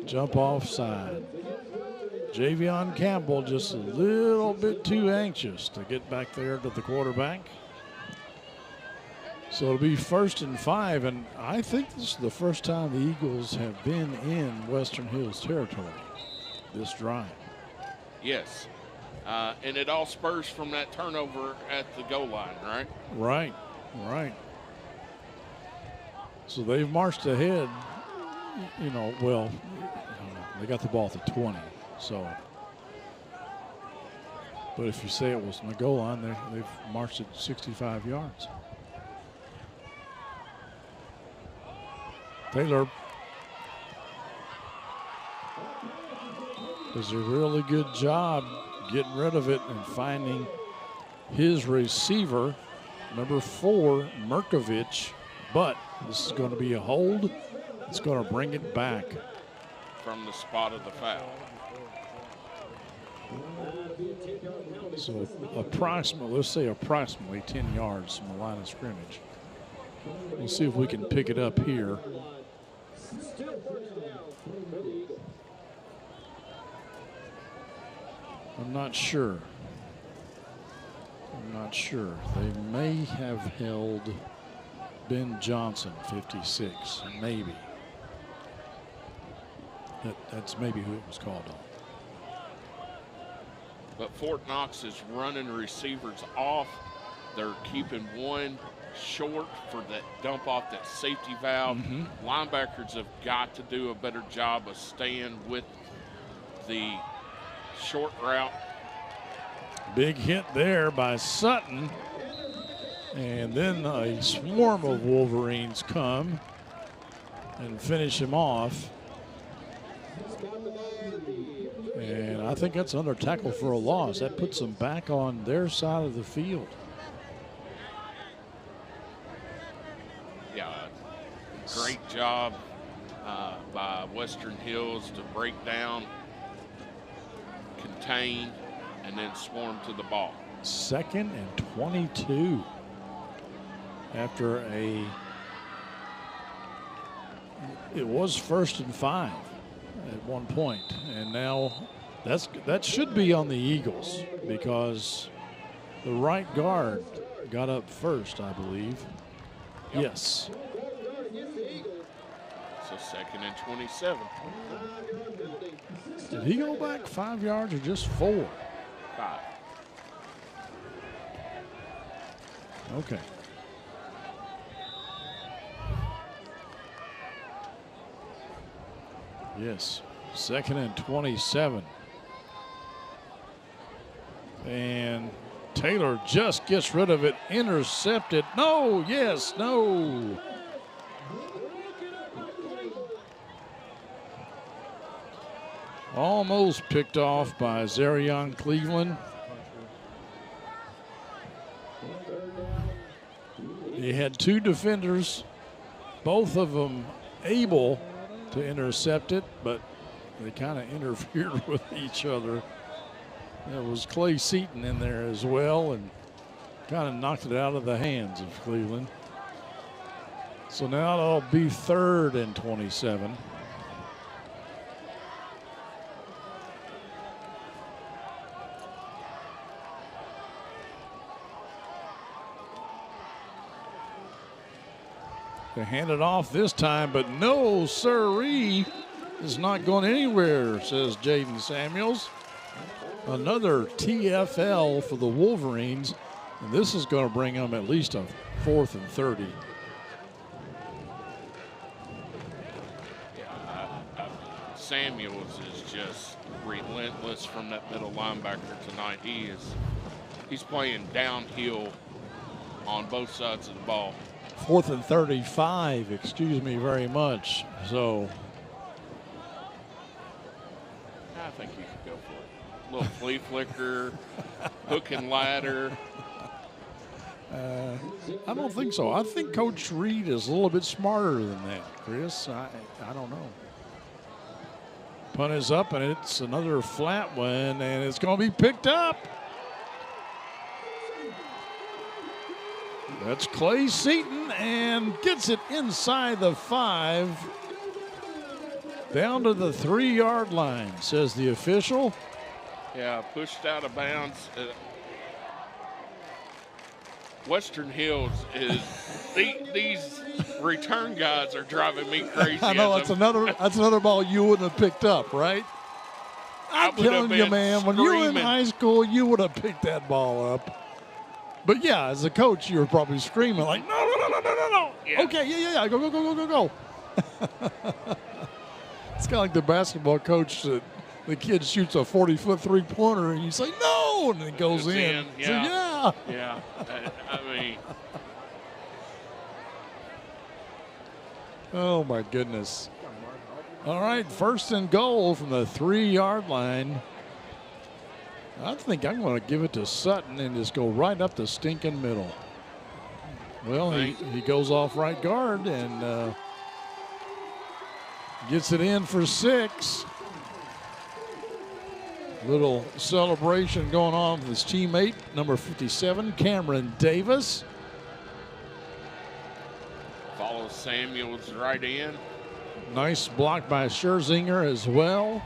[SPEAKER 2] jump offside. Javion Campbell just a little bit too anxious to get back there to the quarterback. So it'll be 1st and 5, and I think this is the first time the Eagles have been in Western Hills territory this drive.
[SPEAKER 3] Yes. And it all spurs from that turnover at the goal line, right?
[SPEAKER 2] Right. So they've marched ahead, well, they got the ball at the 20. So, but if you say it was on the goal line, they've marched it 65 yards. Taylor does a really good job getting rid of it and finding his receiver, number 4, Merkovich. But this is going to be a hold. It's going to bring it back
[SPEAKER 3] from the spot of the foul.
[SPEAKER 2] So approximately 10 yards from the line of scrimmage. We'll see if we can pick it up here. I'm not sure. They may have held Ben Johnson, 56, maybe. That's maybe who it was called on.
[SPEAKER 3] But Fort Knox is running receivers off. They're keeping one short for that dump off that safety valve. Linebackers have got to do a better job of staying with the short route.
[SPEAKER 2] Big hit there by Sutton. And then a swarm of Wolverines come and finish him off. And I think that's another tackle for a loss. That puts them back on their side of the field.
[SPEAKER 3] Yeah, great job by Western Hills to break down, contain, and then swarm to the ball.
[SPEAKER 2] 2nd and 22 after it was 1st and 5 at one point, and now that should be on the Eagles because the right guard got up first, I believe.
[SPEAKER 3] Yep.
[SPEAKER 2] Yes.
[SPEAKER 3] So 2nd and 27.
[SPEAKER 2] Did he go back 5 yards or just 4?
[SPEAKER 3] 5.
[SPEAKER 2] Okay. Yes, 2nd and 27. And Taylor just gets rid of it, intercepted. No, yes, no. Almost picked off by Zarion Cleveland. He had 2 defenders, both of them able to intercept it, but they kind of interfered with each other. There was Clay Seaton in there as well and kind of knocked it out of the hands of Cleveland. So now it'll be 3rd and 27. They hand it off this time, but no, sirree, is not going anywhere, says Jaden Samuels. Another TFL for the Wolverines, and this is going to bring them at least a 4th and 30.
[SPEAKER 3] Samuels is just relentless from that middle linebacker tonight. He's playing downhill on both sides of the ball.
[SPEAKER 2] 4th and 35, excuse me very much. So
[SPEAKER 3] I think you could go for it. A little flea flicker, hook and ladder.
[SPEAKER 2] I don't think so. I think Coach Reed is a little bit smarter than that, Chris. I don't know. Punt is up, and it's another flat one, and it's going to be picked up. That's Clay Seaton, and gets it inside the 5. Down to the 3-yard line, says the official.
[SPEAKER 3] Yeah, pushed out of bounds. Western Hills is these return guys are driving me crazy.
[SPEAKER 2] I know that's another ball you wouldn't have picked up, right? I'm telling you, man, when you were in high school, you would have picked that ball up. But yeah, as a coach, you were probably screaming like, no.
[SPEAKER 3] Yeah.
[SPEAKER 2] Okay, yeah, go. It's kind of like the basketball coach that the kid shoots a 40-foot three-pointer and you say, no, and it goes in.
[SPEAKER 3] Yeah.
[SPEAKER 2] So, yeah.
[SPEAKER 3] Yeah. I mean.
[SPEAKER 2] Oh, my goodness. All right, 1st and goal from the 3-yard line. I think I'm going to give it to Sutton and just go right up the stinking middle. Well, he goes off right guard and gets it in for 6. Little celebration going on with his teammate, number 57, Cameron Davis.
[SPEAKER 3] Follows Samuels right in.
[SPEAKER 2] Nice block by Scherzinger as well.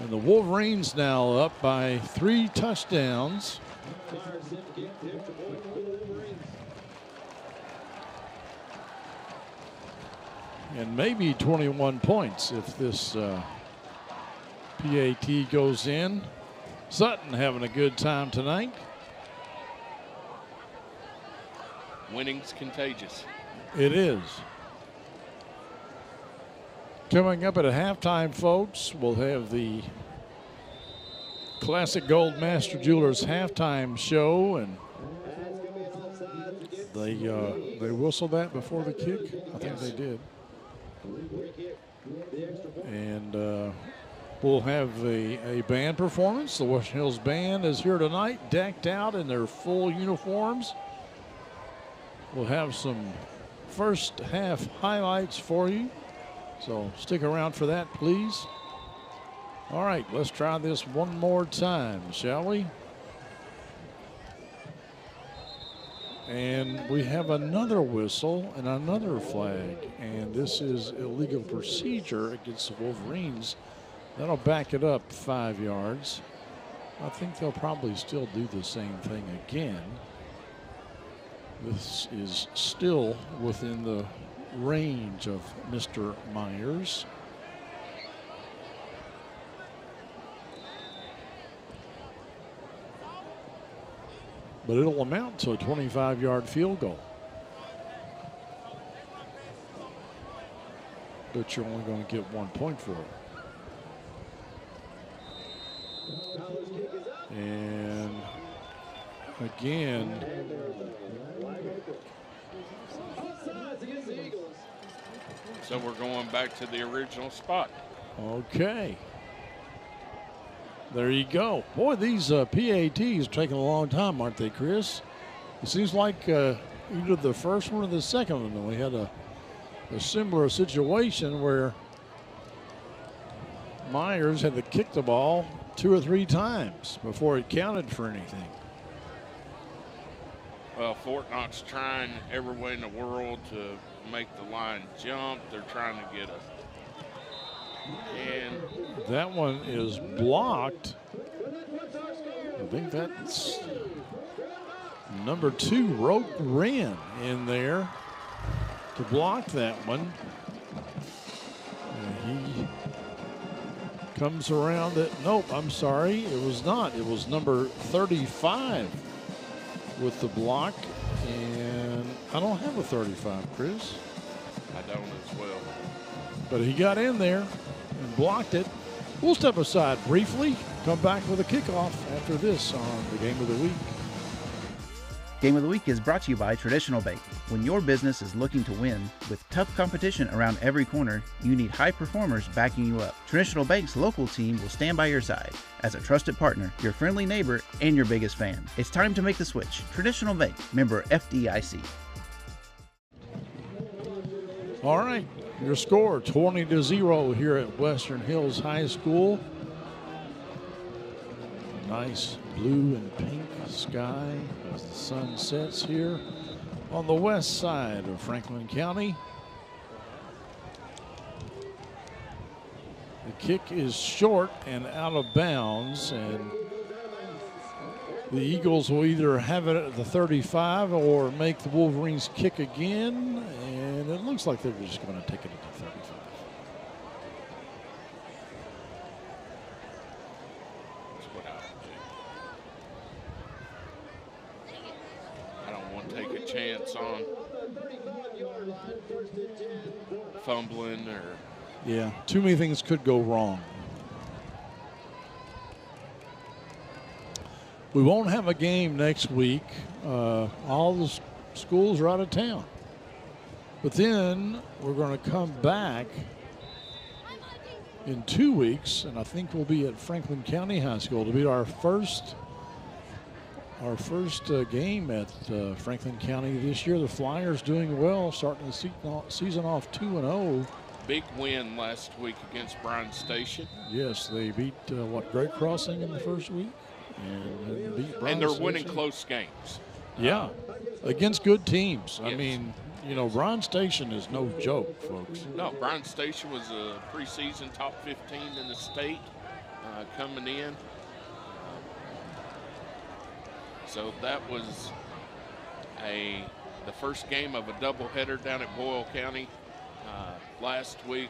[SPEAKER 2] And the Wolverines now up by 3 touchdowns. And maybe 21 points if this PAT goes in. Sutton having a good time tonight.
[SPEAKER 3] Winning's contagious.
[SPEAKER 2] It is. Coming up at a halftime, folks, we'll have the Classic Gold Master Jewelers halftime show, and they whistled that before the kick. I think they did. And we'll have a band performance. The Western Hills Band is here tonight, decked out in their full uniforms. We'll have some first half highlights for you, so stick around for that, please. All right, let's try this one more time, shall we? And we have another whistle and another flag, and this is illegal procedure against the Wolverines. That'll back it up 5 yards. I think they'll probably still do the same thing again. This is still within the range of Mr. Myers. But it'll amount to a 25-yard field goal. But you're only going to get 1 point for it. And again,
[SPEAKER 3] so we're going back to the original spot.
[SPEAKER 2] Okay. There you go. Boy, these PATs are taking a long time, aren't they, Chris? It seems like either the first one or the second one, we had a similar situation where Myers had to kick the ball 2 or 3 times before it counted for anything.
[SPEAKER 3] Well, Fort Knox trying every way in the world to make the line jump. They're trying to get and
[SPEAKER 2] that one is blocked. I think that's number 2, Roke Wren, in there to block that one. And he comes around it. Nope, I'm sorry. It was not. It was number 35 with the block. And I don't have a 35, Chris.
[SPEAKER 3] I don't as well.
[SPEAKER 2] But he got in there and blocked it. We'll step aside briefly, come back with a kickoff after this on the Game of the Week.
[SPEAKER 7] Game of the Week is brought to you by Traditional Bank. When your business is looking to win, with tough competition around every corner, you need high performers backing you up. Traditional Bank's local team will stand by your side as a trusted partner, your friendly neighbor, and your biggest fan. It's time to make the switch. Traditional Bank, member FDIC.
[SPEAKER 2] All right, your score 20-0 here at Western Hills High School. Nice blue and pink sky as the sun sets here on the west side of Franklin County. The kick is short and out of bounds, and the Eagles will either have it at the 35 or make the Wolverines kick again, and it looks like they're just going to take it at the 35.
[SPEAKER 3] I don't want to take a chance on fumbling or...
[SPEAKER 2] Yeah, too many things could go wrong. We won't have a game next week. All the schools are out of town. But then we're going to come back in 2 weeks, and I think we'll be at Franklin County High School to be our first game at Franklin County this year. The Flyers doing well, starting the season off 2-0.
[SPEAKER 3] Big win last week against Bryan Station.
[SPEAKER 2] Yes, they beat Great Crossing in the first week, and beat Bryan
[SPEAKER 3] and they're
[SPEAKER 2] Station.
[SPEAKER 3] winning close games.
[SPEAKER 2] Yeah, against good teams.
[SPEAKER 3] Yes.
[SPEAKER 2] I mean, you know, Bryan Station is no joke, folks.
[SPEAKER 3] No, Bryan Station was a preseason top 15 in the state coming in. So that was the first game of a doubleheader down at Boyle County last week.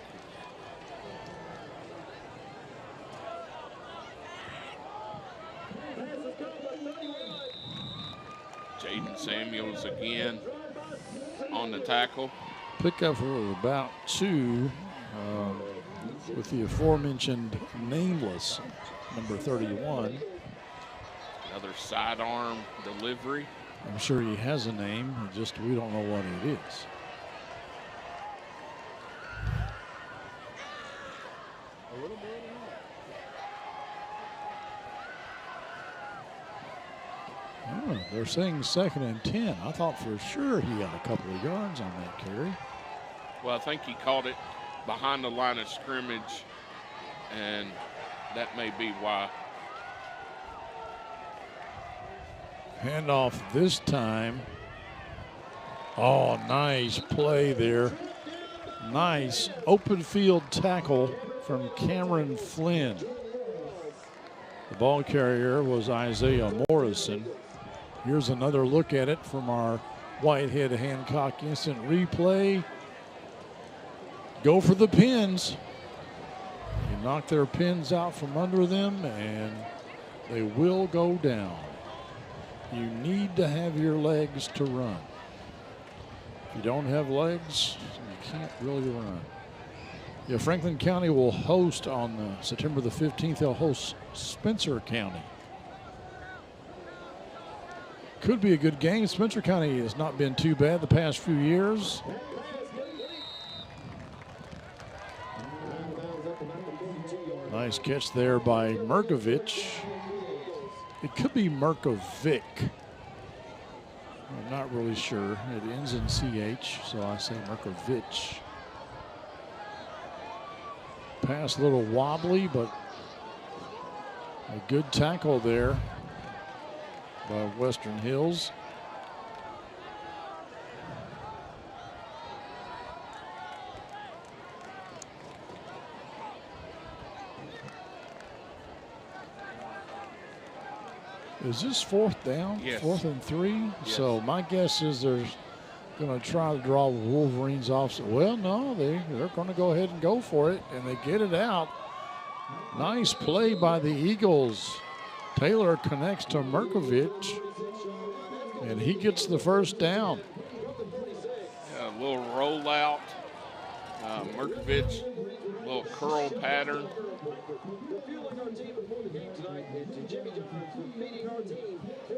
[SPEAKER 3] Jaden Samuels again on the tackle.
[SPEAKER 2] Pickup of about 2 with the aforementioned nameless number 31.
[SPEAKER 3] Another sidearm delivery.
[SPEAKER 2] I'm sure he has a name, just we don't know what it is. Oh, they're saying 2nd and 10. I thought for sure he had a couple of yards on that carry.
[SPEAKER 3] Well, I think he caught it behind the line of scrimmage, and that may be why.
[SPEAKER 2] Handoff this time. Oh, nice play there. Nice open field tackle from Cameron Flynn. The ball carrier was Isaiah Morrison. Here's another look at it from our Whitehead Hancock instant replay. Go for the pins. You knock their pins out from under them and they will go down. You need to have your legs to run. If you don't have legs, you can't really run. Yeah, Franklin County will host on September the 15th. They'll host Spencer County. Could be a good game. Spencer County has not been too bad the past few years. Nice catch there by Merkovich. It could be Merkovic. I'm not really sure. It ends in CH, so I say Merkovich. Pass a little wobbly, but a good tackle there by Western Hills. Is this 4th down?
[SPEAKER 3] Yes.
[SPEAKER 2] 4th and 3?
[SPEAKER 3] Yes.
[SPEAKER 2] So my guess is they're going to try to draw the Wolverines off. Well, no, they're going to go ahead and go for it, and they get it out. Nice play by the Eagles. Taylor connects to Merkovich, and he gets the first down.
[SPEAKER 3] A little rollout. Merkovich, little curl pattern.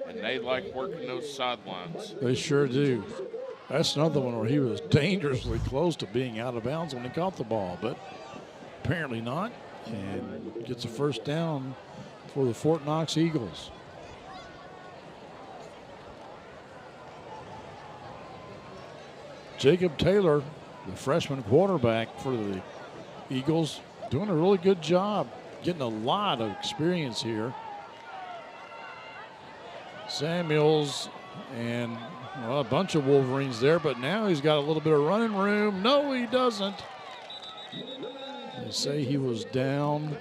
[SPEAKER 3] And they like working those sidelines.
[SPEAKER 2] They sure do. That's another one where he was dangerously close to being out of bounds when he caught the ball, but apparently not, and gets a first down for the Fort Knox Eagles. Jacob Taylor, the freshman quarterback for the Eagles, doing a really good job, getting a lot of experience here. Samuels and well, a bunch of Wolverines there, but now he's got a little bit of running room. No, he doesn't. They say he was down.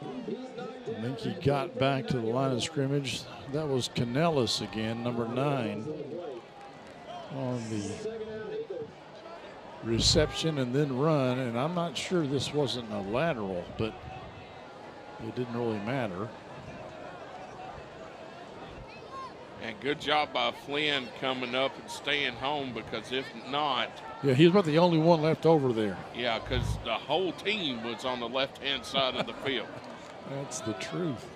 [SPEAKER 2] I think he got back to the line of scrimmage. That was Canellis again, number 9, on the reception and then run. And I'm not sure this wasn't a lateral, but it didn't really matter.
[SPEAKER 3] And good job by Flynn coming up and staying home, because if not.
[SPEAKER 2] Yeah, he's about the only one left over there.
[SPEAKER 3] Yeah, because the whole team was on the left-hand side of the field.
[SPEAKER 2] That's the truth.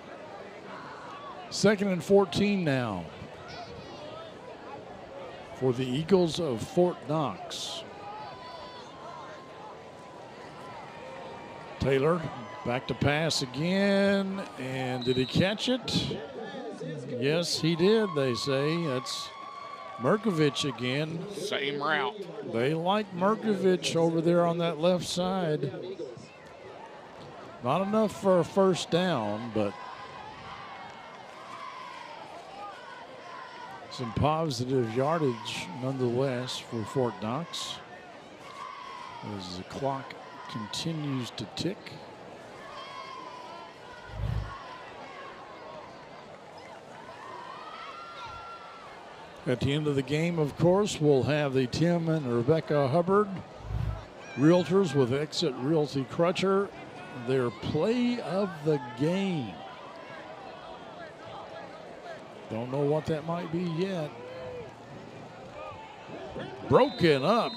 [SPEAKER 2] 2nd and 14 now for the Eagles of Fort Knox. Taylor back to pass again, and did he catch it? Yes, he did, they say. That's Merkovich again.
[SPEAKER 3] Same route.
[SPEAKER 2] They like Merkovich over there on that left side. Not enough for a first down, but Some positive yardage nonetheless for Fort Knox as the clock continues to tick. At the end of the game, of course, we'll have the Tim and Rebecca Hubbard Realtors with Exit Realty Crutcher, their play of the game. Don't know what that might be yet. Broken up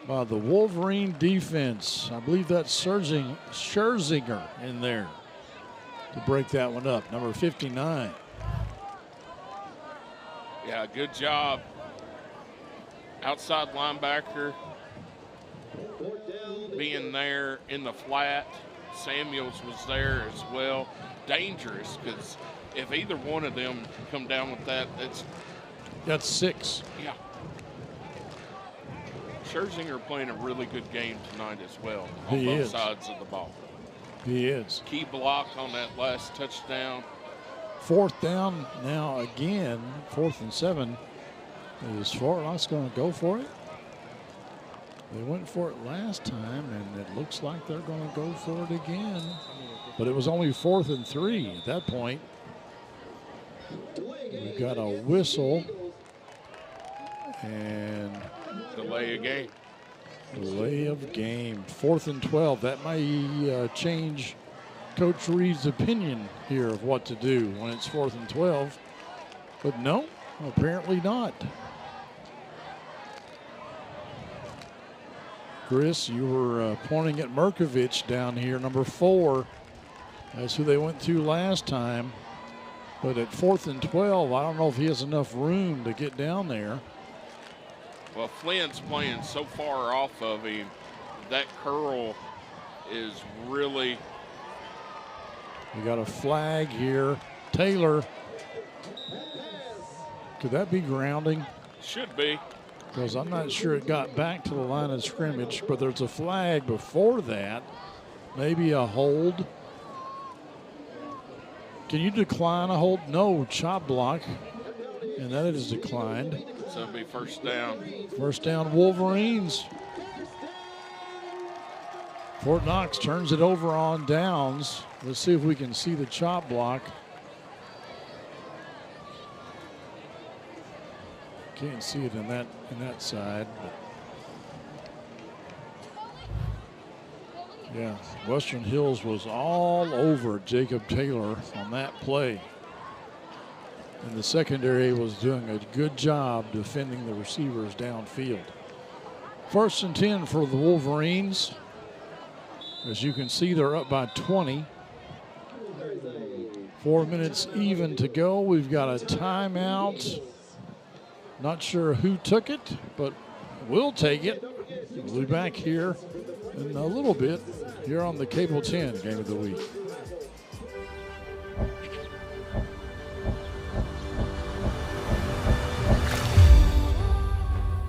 [SPEAKER 2] by the Wolverine defense. I believe that's Scherzinger in there to break that one up, number 59.
[SPEAKER 3] Yeah, good job. Outside linebacker being there in the flat. Samuels was there as well. Dangerous, because if either one of them come down with that,
[SPEAKER 2] that's 6.
[SPEAKER 3] Yeah. Scherzinger playing a really good game tonight as well on both sides of the ball.
[SPEAKER 2] He is.
[SPEAKER 3] Key block on that last touchdown.
[SPEAKER 2] 4th down now again, 4th and 7. Is Fort Knox going to go for it? They went for it last time, and it looks like they're going to go for it again. But it was only 4th and 3 at that point. We've got a whistle and
[SPEAKER 3] delay of game.
[SPEAKER 2] Delay of game. 4th and 12. That may change Coach Reed's opinion here of what to do when it's 4th and 12. But no, apparently not. Chris, you were pointing at Merkovich down here, number 4. That's who they went to last time. But at 4th and 12, I don't know if he has enough room to get down there.
[SPEAKER 3] Well, Flynn's playing so far off of him. That curl is really...
[SPEAKER 2] We got a flag here. Taylor. Could that be grounding?
[SPEAKER 3] Should be.
[SPEAKER 2] Because I'm not sure it got back to the line of scrimmage, but there's a flag before that. Maybe a hold. Can you decline a hold? No, chop block. And that is declined.
[SPEAKER 3] So it'll be 1st down.
[SPEAKER 2] 1st down, Wolverines. Fort Knox turns it over on downs. Let's see if we can see the chop block. Can't see it in that side. Yeah, Western Hills was all over Jacob Taylor on that play. And the secondary was doing a good job defending the receivers downfield. 1st and 10 for the Wolverines. As you can see, they're up by 20. 4 minutes even to go. We've got a timeout. Not sure who took it, but we'll take it. We'll be back here in a little bit here on the Cable 10 Game of the Week.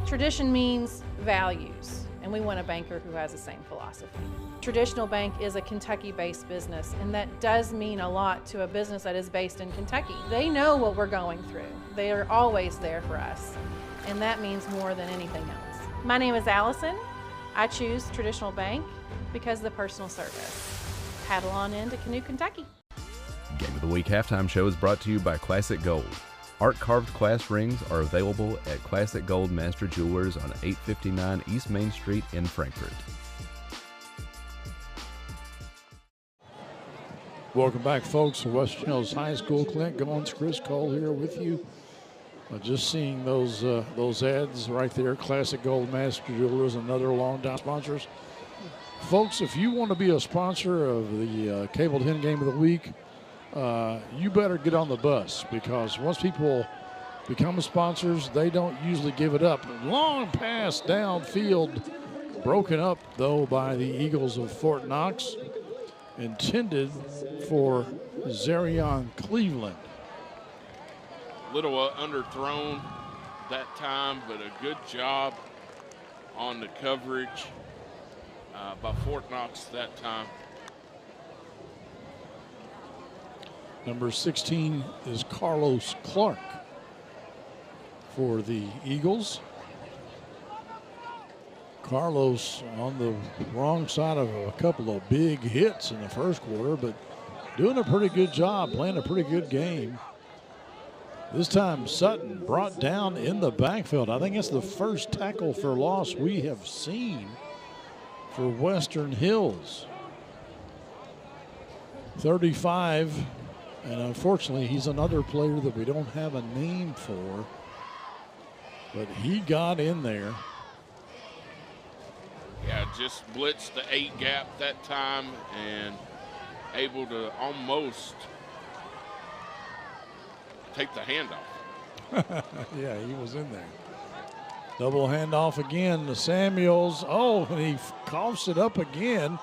[SPEAKER 13] Tradition means values, and we want a banker who has the same philosophy. Traditional Bank is a Kentucky-based business, and that does mean a lot to a business that is based in Kentucky. They know what we're going through. They are always there for us, and that means more than anything else. My name is Allison. I choose Traditional Bank because of the personal service. Paddle on into Canoe, Kentucky.
[SPEAKER 4] Game of the Week halftime show is brought to you by Classic Gold. Art-carved class rings are available at Classic Gold Master Jewelers on 859 East Main Street in Frankfort.
[SPEAKER 2] Welcome back, folks, to Western Hills High School. Clint Goins, Chris Cole here with you. Just seeing those ads right there, Classic Gold Master Jewelers, another long-time sponsors. Folks, if you want to be a sponsor of the Cable 10 Game of the Week, you better get on the bus, because once people become sponsors, they don't usually give it up. Long pass downfield, broken up, though, by the Eagles of Fort Knox, intended for Zarion Cleveland.
[SPEAKER 3] Little underthrown that time, but a good job on the coverage by Fort Knox that time.
[SPEAKER 2] Number 16 is Carlos Clark. for the Eagles. Carlos on the wrong side of a couple of big hits in the first quarter, but doing a pretty good job, playing a pretty good game. This time Sutton brought down in the backfield. I think it's the first tackle for loss we have seen for Western Hills. 35, and unfortunately he's another player that we don't have a name for, but he got in there.
[SPEAKER 3] Yeah, just blitzed the 8 gap that time and able to almost take the handoff.
[SPEAKER 2] Yeah, he was in there. Double handoff again to Samuels. Oh, and he coughs it up again.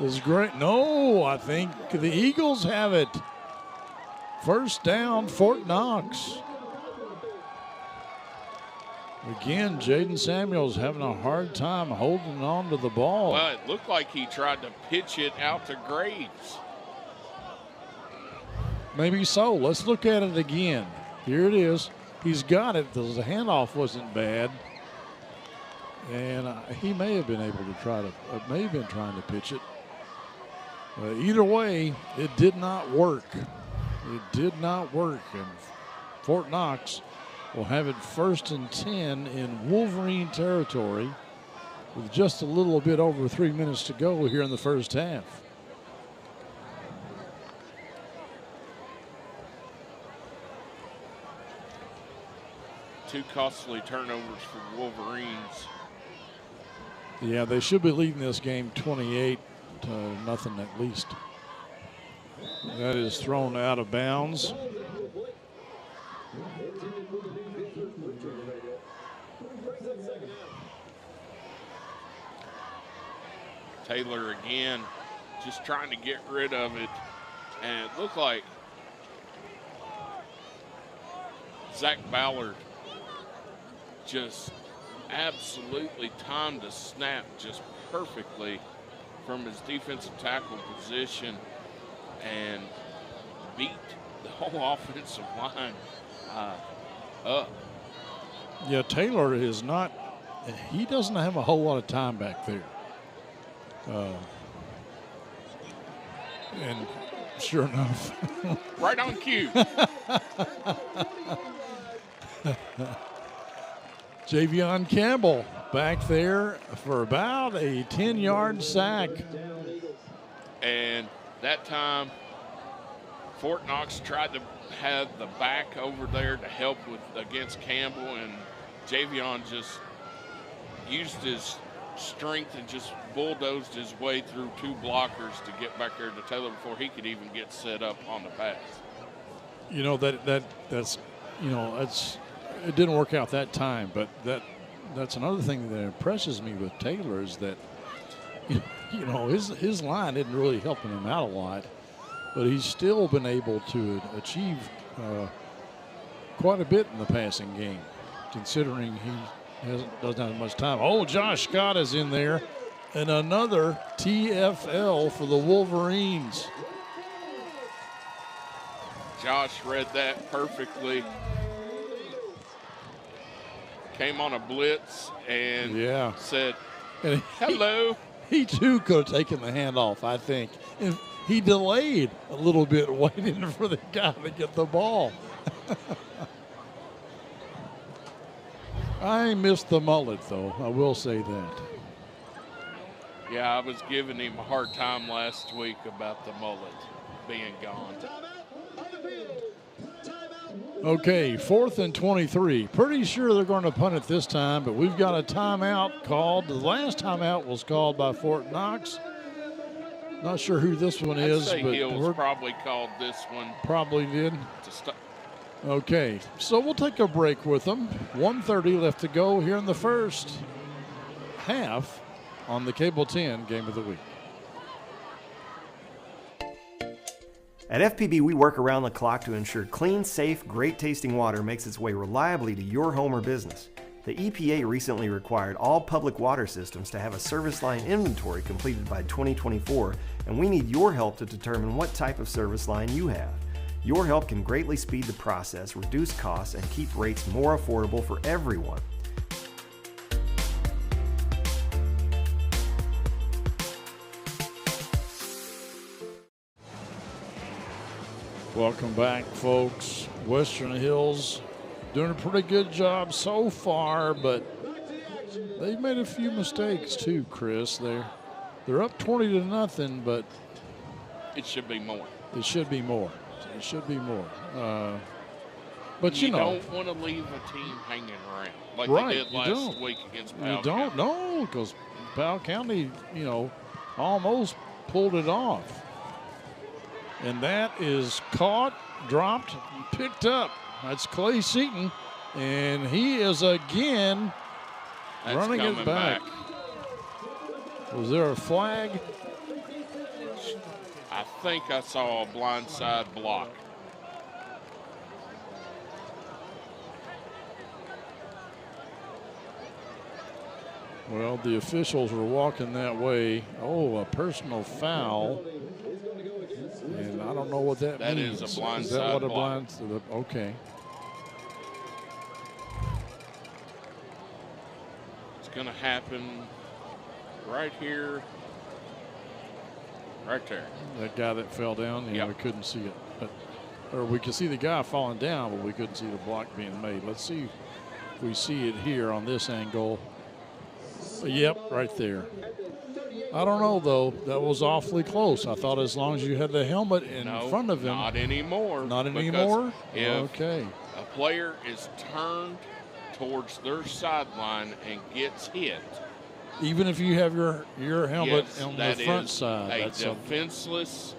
[SPEAKER 2] This is great. No, I think the Eagles have it. First down, Fort Knox. Again, Jaden Samuels having a hard time holding on to the ball.
[SPEAKER 3] Well, it looked like he tried to pitch it out to Graves.
[SPEAKER 2] Maybe so. Let's look at it again. Here it is. He's got it. The handoff wasn't bad. And he may have been able to may have been trying to pitch it. Either way, it did not work. It did not work. And Fort Knox will have it 1st and 10 in Wolverine territory with just a little bit over 3 minutes to go here in the first half.
[SPEAKER 3] Two costly turnovers for Wolverines.
[SPEAKER 2] Yeah, they should be leading this game 28-0 at least. That is thrown out of bounds.
[SPEAKER 3] Taylor again, just trying to get rid of it. And it looked like Zach Ballard just absolutely timed the snap just perfectly from his defensive tackle position and beat the whole offensive line up.
[SPEAKER 2] Yeah, Taylor is not, he doesn't have a whole lot of time back there. And sure enough.
[SPEAKER 3] Right on cue.
[SPEAKER 2] Javion Campbell back there for about a 10-yard sack.
[SPEAKER 3] And that time, Fort Knox tried to have the back over there to help against Campbell, and Javion just used his strength and just bulldozed his way through 2 blockers to get back there to Taylor before he could even get set up on the pass.
[SPEAKER 2] You know, that's it didn't work out that time, but that's another thing that impresses me with Taylor is that his line isn't really helping him out a lot, but he's still been able to achieve quite a bit in the passing game, considering he doesn't have much time. Oh, Josh Scott is in there, and another TFL for the Wolverines.
[SPEAKER 3] Josh read that perfectly. Came on a blitz and said, hello.
[SPEAKER 2] He too could have taken the handoff, I think. And he delayed a little bit waiting for the guy to get the ball. I missed the mullet, though. I will say that.
[SPEAKER 3] Yeah, I was giving him a hard time last week about the mullet being gone.
[SPEAKER 2] Okay, 4th and 23. Pretty sure they're going to punt it this time, but we've got a timeout called. The last timeout was called by Fort Knox. Not sure who this one is,
[SPEAKER 3] but
[SPEAKER 2] Hills
[SPEAKER 3] probably called this one.
[SPEAKER 2] Probably did. Okay, so we'll take a break with them. 1:30 left to go here in the first half on the Cable 10 Game of the Week.
[SPEAKER 6] At FPB, we work around the clock to ensure clean, safe, great-tasting water makes its way reliably to your home or business. The EPA recently required all public water systems to have a service line inventory completed by 2024, and we need your help to determine what type of service line you have. Your help can greatly speed the process, reduce costs, and keep rates more affordable for everyone.
[SPEAKER 2] Welcome back, folks. Western Hills doing a pretty good job so far, but they've made a few mistakes too, Chris. They're up 20-0, but
[SPEAKER 3] it should be more.
[SPEAKER 2] It should be more. It should be more. But
[SPEAKER 3] you
[SPEAKER 2] know,
[SPEAKER 3] don't want to leave a team hanging around like
[SPEAKER 2] right,
[SPEAKER 3] they did last week against Powell County.
[SPEAKER 2] You don't know, because Powell County, almost pulled it off. And that is caught, dropped, picked up. That's Clay Seaton, and he is again running it back. Was there a flag?
[SPEAKER 3] I think I saw a blindside block.
[SPEAKER 2] Well, the officials were walking that way. Oh, a personal foul. And I don't know what that means.
[SPEAKER 3] That is a blindside
[SPEAKER 2] Is that what a
[SPEAKER 3] block.
[SPEAKER 2] Okay.
[SPEAKER 3] It's going to happen right here, right there.
[SPEAKER 2] That guy that fell down,
[SPEAKER 3] Yep.
[SPEAKER 2] we couldn't see it. Or we could see the guy falling down, but we couldn't see the block being made. Let's see if we see it here on this angle. Yep, right there. I don't know, though. That was awfully close. I thought as long as you had the helmet in front of him.
[SPEAKER 3] Not anymore.
[SPEAKER 2] Not anymore?
[SPEAKER 3] If
[SPEAKER 2] okay.
[SPEAKER 3] a player is turned towards their sideline and gets hit.
[SPEAKER 2] Even if you have your helmet
[SPEAKER 3] Yes,
[SPEAKER 2] on the
[SPEAKER 3] that
[SPEAKER 2] front
[SPEAKER 3] is
[SPEAKER 2] side.
[SPEAKER 3] a defenseless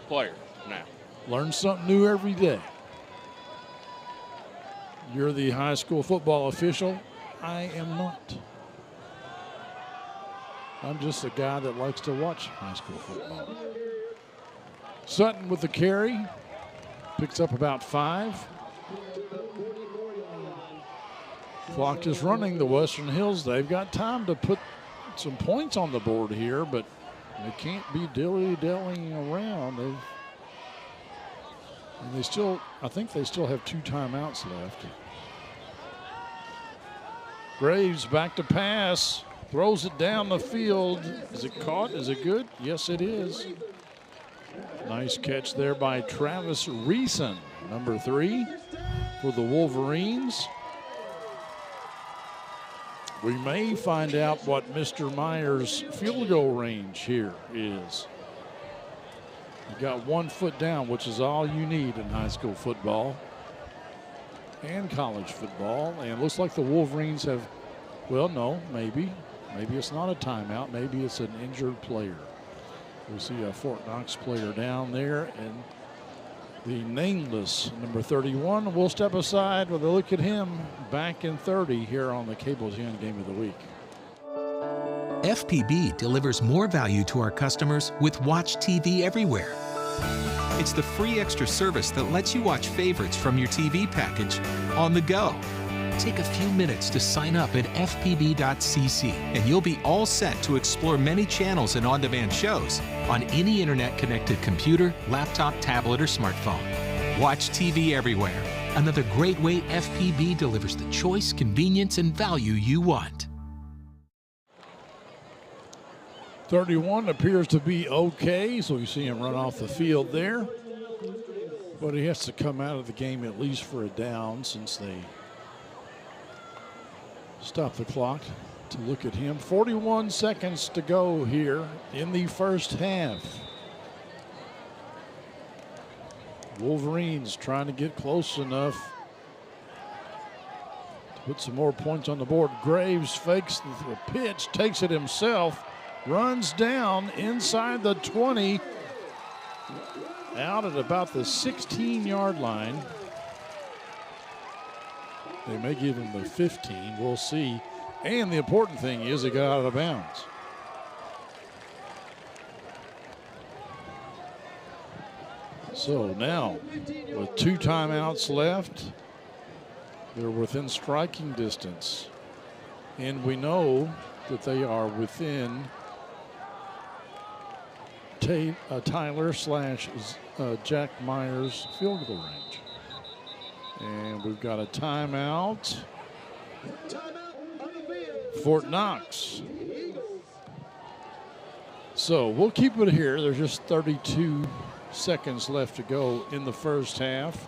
[SPEAKER 3] player now.
[SPEAKER 2] Learn something new every day. You're the high school football official. I am not. I'm just a guy that likes to watch high school football. Sutton with the carry. Picks up about 5. Clock is running. The Western Hills, they've got time to put some points on the board here, but they can't be dilly-dallying around. I think they still have 2 timeouts left. Graves back to pass. Throws it down the field. Is it caught? Is it good? Yes, it is. Nice catch there by Travis Reeson, number 3 for the Wolverines. We may find out what Mr. Myers' field goal range here is. You got 1 foot down, which is all you need in high school football and college football. And it looks like the Wolverines have, well, no, maybe it's not a timeout. Maybe it's an injured player. We see a Fort Knox player down there, and the nameless number 31 will step aside with a look at him back in 30 here on the Cable 10 Game of the Week.
[SPEAKER 14] FPB delivers more value to our customers with Watch TV Everywhere. It's the free extra service that lets you watch favorites from your TV package on the go. Take a few minutes to sign up at fpb.cc and you'll be all set to explore many channels and on-demand shows on any internet-connected computer, laptop, tablet, or smartphone. Watch TV Everywhere. Another great way FPB delivers the choice, convenience, and value you want.
[SPEAKER 2] 31 appears to be okay, so you see him run off the field there. But he has to come out of the game at least for a down, since they stop the clock to look at him. 41 seconds to go here in the first half. Wolverines trying to get close enough to put some more points on the board. Graves fakes the pitch, takes it himself, runs down inside the 20, out at about the 16-yard line. They may give him the 15. We'll see. And the important thing is he got out of bounds. So now, with 2 timeouts left, they're within striking distance. And we know that they are within Tyler / Jack Myers field goal range. And we've got a timeout. Fort Knox. So we'll keep it here. There's just 32 seconds left to go in the first half.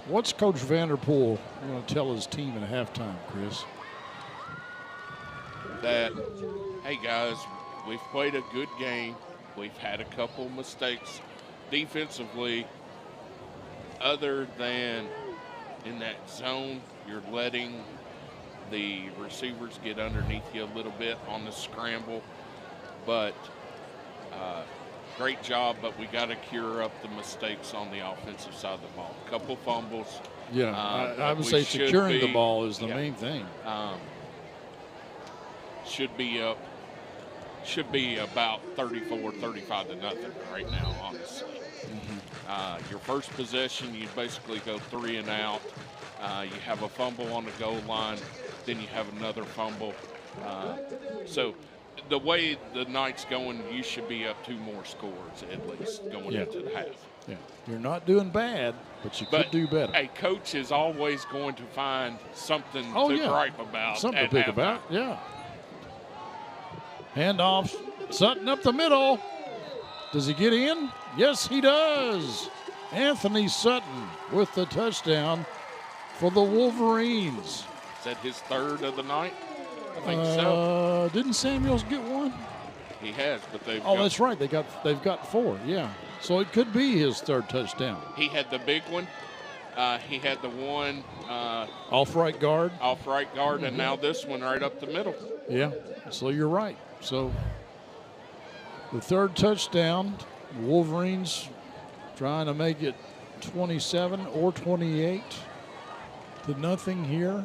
[SPEAKER 2] What's Coach Vanderpool going to tell his team at halftime, Chris?
[SPEAKER 3] That, hey guys, we've played a good game. We've had a couple mistakes defensively. Other than in that zone, you're letting the receivers get underneath you a little bit on the scramble. But great job, but we got to cure up the mistakes on the offensive side of the ball. A couple fumbles.
[SPEAKER 2] Yeah, I would say securing the ball is the main thing.
[SPEAKER 3] Should be about 34, 35 to nothing right now, honestly. Your first possession, you basically go 3 and out. You have a fumble on the goal line, then you have another fumble. So the way the night's going, you should be up 2 more scores at least going into the half.
[SPEAKER 2] Yeah, you're not doing bad, but you could do better.
[SPEAKER 3] A coach is always going to find something to gripe about.
[SPEAKER 2] Something to pick about, yeah. Handoff, Sutton up the middle. Does he get in? Yes, he does. Anthony Sutton with the touchdown for the Wolverines.
[SPEAKER 3] Is that his 3rd of the night? I think so.
[SPEAKER 2] Didn't Samuels get one?
[SPEAKER 3] He has, but they've
[SPEAKER 2] that's right. They've got 4, yeah. So it could be his 3rd touchdown.
[SPEAKER 3] He had the big one. He had the one
[SPEAKER 2] off right guard.
[SPEAKER 3] And now this one right up the middle.
[SPEAKER 2] Yeah, so you're right. So the 3rd touchdown, Wolverines trying to make it 27 or 28 to nothing here.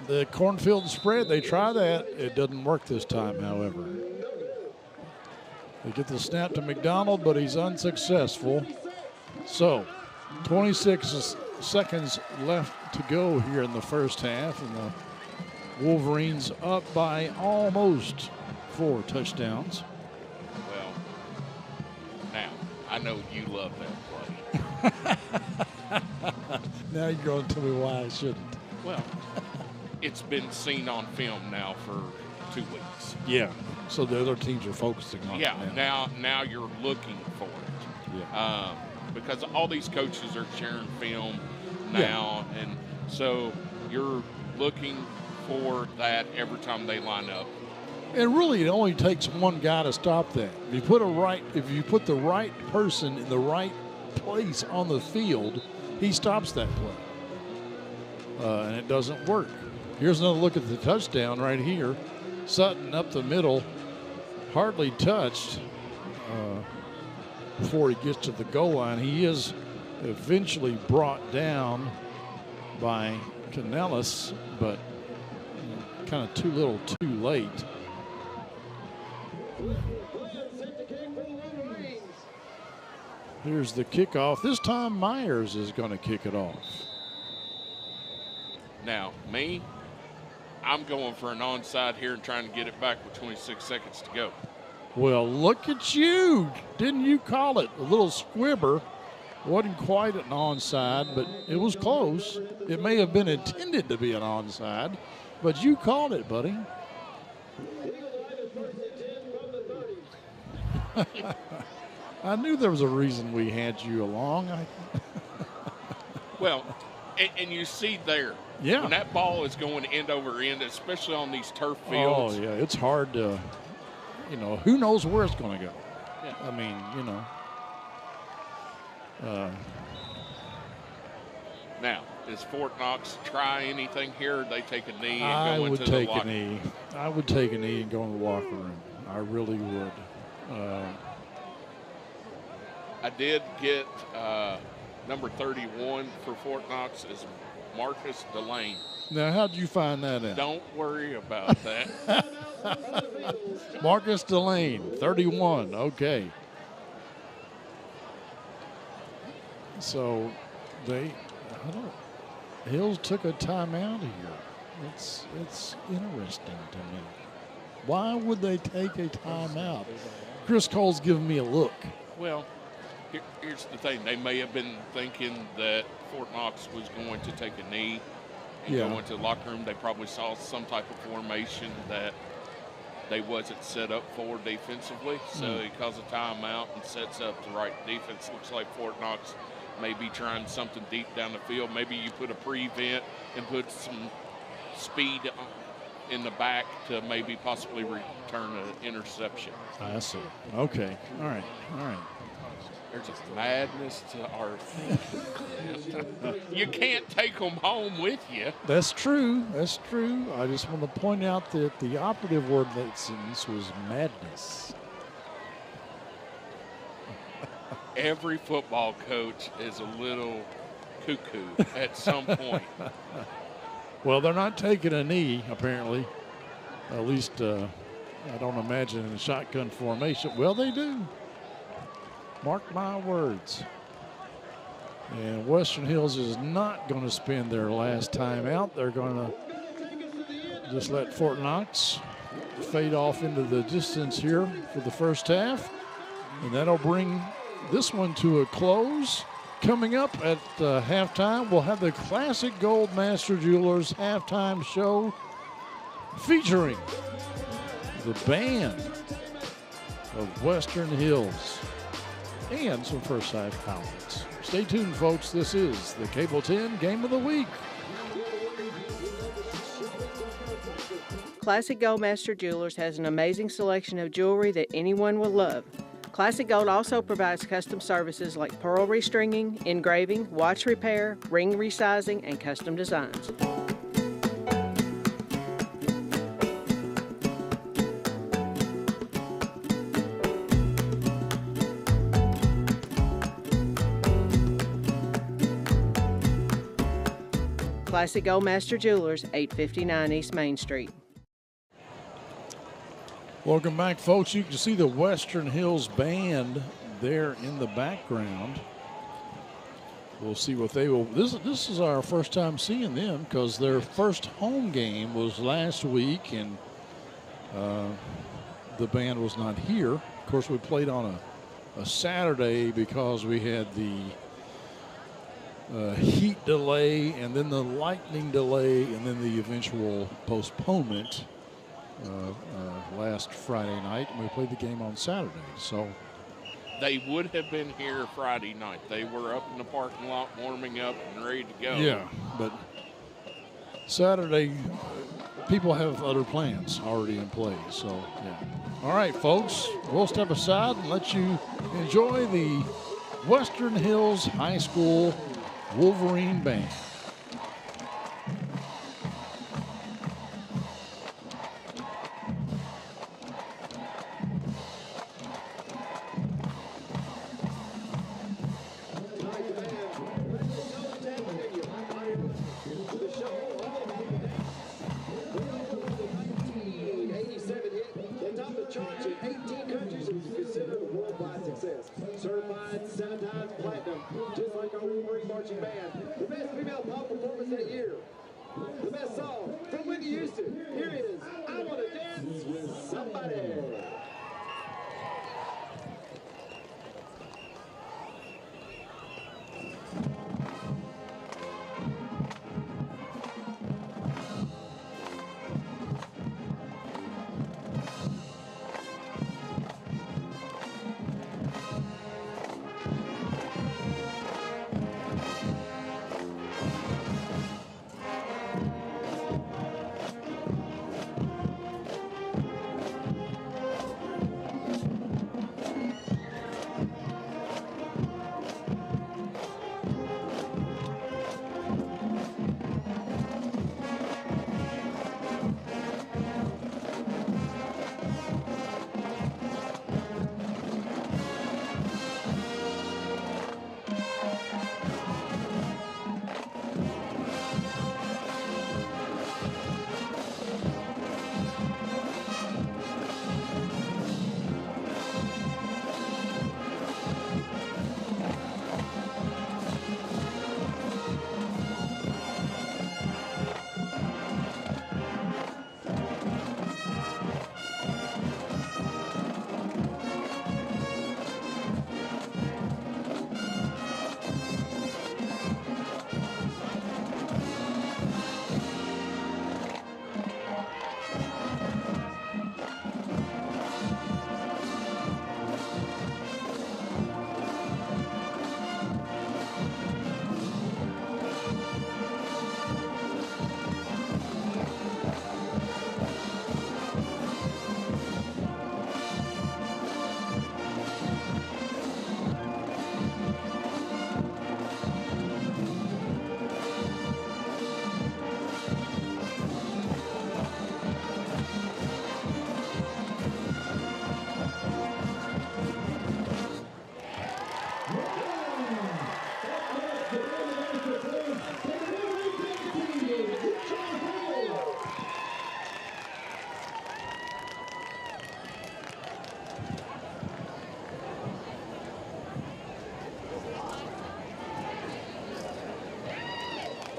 [SPEAKER 2] The cornfield spread, they try that. It doesn't work this time, however. They get the snap to McDonald, but he's unsuccessful. So 26 seconds left to go here in the first half, and the Wolverines up by almost 4 touchdowns.
[SPEAKER 3] Well, now, I know you love that play.
[SPEAKER 2] Now you're going to tell me why I shouldn't.
[SPEAKER 3] Well, it's been seen on film now for 2 weeks.
[SPEAKER 2] Yeah, so the other teams are focusing on it
[SPEAKER 3] now you're looking for it.
[SPEAKER 2] Yeah.
[SPEAKER 3] Because all these coaches are sharing film now, and so you're looking for that every time they line up.
[SPEAKER 2] And really, it only takes one guy to stop that. If you put the right person in the right place on the field, he stops that play. And it doesn't work. Here's another look at the touchdown right here. Sutton up the middle, hardly touched before he gets to the goal line. He is eventually brought down by Canellis, but kind of too little too late. Here's the kickoff. This time Myers is going to kick it off.
[SPEAKER 3] Now, I'm going for an onside here and trying to get it back with 26 seconds to go.
[SPEAKER 2] Well, look at you. Didn't you call it? A little squibber. Wasn't quite an onside, but it was close. It may have been intended to be an onside, but you called it, buddy. I knew there was a reason we had you along.
[SPEAKER 3] Well, and you see there, when that ball is going end over end, especially on these turf fields.
[SPEAKER 2] Oh, yeah, it's hard to, who knows where it's going to go.
[SPEAKER 3] Yeah.
[SPEAKER 2] I mean,
[SPEAKER 3] Now, does Fort Knox try anything here? They take a knee and go into the locker room?
[SPEAKER 2] I would take a knee and go in the locker room. I really would.
[SPEAKER 3] I did get number 31 for Fort Knox is Marcus Delane.
[SPEAKER 2] Now, how did you find that out?
[SPEAKER 3] Don't worry about that.
[SPEAKER 2] Marcus Delane, 31. Okay. So Hills took a timeout here. It's interesting to me. Why would they take a timeout? Chris Cole's giving me a look.
[SPEAKER 3] Well, here's the thing. They may have been thinking that Fort Knox was going to take a knee and go into the locker room. They probably saw some type of formation that they wasn't set up for defensively. So he calls a timeout and sets up the right defense. Looks like Fort Knox may be trying something deep down the field. Maybe you put a prevent and put some speed in the back to maybe possibly return an interception.
[SPEAKER 2] I see. Okay. All right.
[SPEAKER 3] There's a madness to our thing. You can't take them home with you.
[SPEAKER 2] That's true. That's true. I just want to point out that the operative word that's in this was madness.
[SPEAKER 3] Every football coach is a little cuckoo at some point.
[SPEAKER 2] Well, they're not taking a knee, apparently. At least I don't imagine in a shotgun formation. Well, they do. Mark my words. And Western Hills is not going to spend their last time out. They're going to just let Fort Knox fade off into the distance here for the first half. And that'll bring this one to a close. Coming up at halftime, we'll have the Classic Gold Master Jewelers halftime show featuring the band of Western Hills and some first half highlights. Stay tuned, folks. This is the Cable 10 Game of the Week.
[SPEAKER 15] Classic Gold Master Jewelers has an amazing selection of jewelry that anyone will love. Classic Gold also provides custom services like pearl restringing, engraving, watch repair, ring resizing, and custom designs. Classic Gold Master Jewelers, 859 East Main Street.
[SPEAKER 2] Welcome back, folks. You can see the Western Hills Band there in the background. We'll see what they will. This is our first time seeing them because their first home game was last week, and the band was not here. Of course, we played on a Saturday because we had the heat delay and then the lightning delay and then the eventual postponement last Friday night, and we played the game on Saturday. So
[SPEAKER 3] they would have been here Friday night. They were up in the parking lot warming up and ready to go.
[SPEAKER 2] Yeah, but Saturday, people have other plans already in place. So, yeah. All right, folks, we'll step aside and let you enjoy the Western Hills High School Wolverine Band.
[SPEAKER 1] Certified 7 times platinum, just like our Wolverine marching band. The best female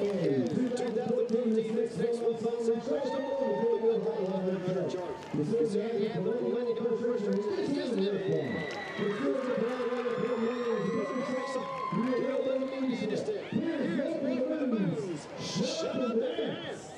[SPEAKER 1] In 2013 next football season, first of all, the Will Hall of Charge. You see the anthem for Lenny Doe's first race is yesterday. Here's Brother Moons. Shut up and dance.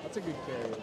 [SPEAKER 16] That's a good carry.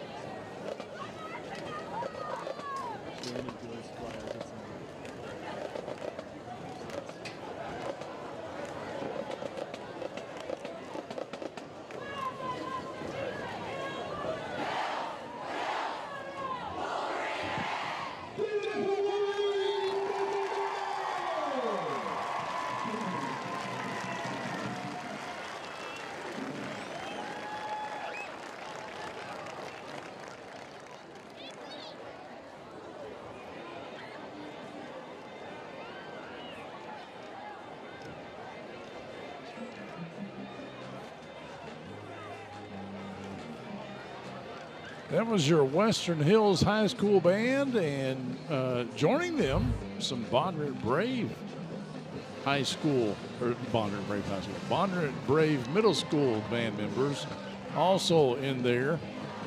[SPEAKER 2] That was your Western Hills High School band, and joining them, some Bondurant Brave High School, or Bondurant Brave High School, Bondurant Brave Middle School band members also in there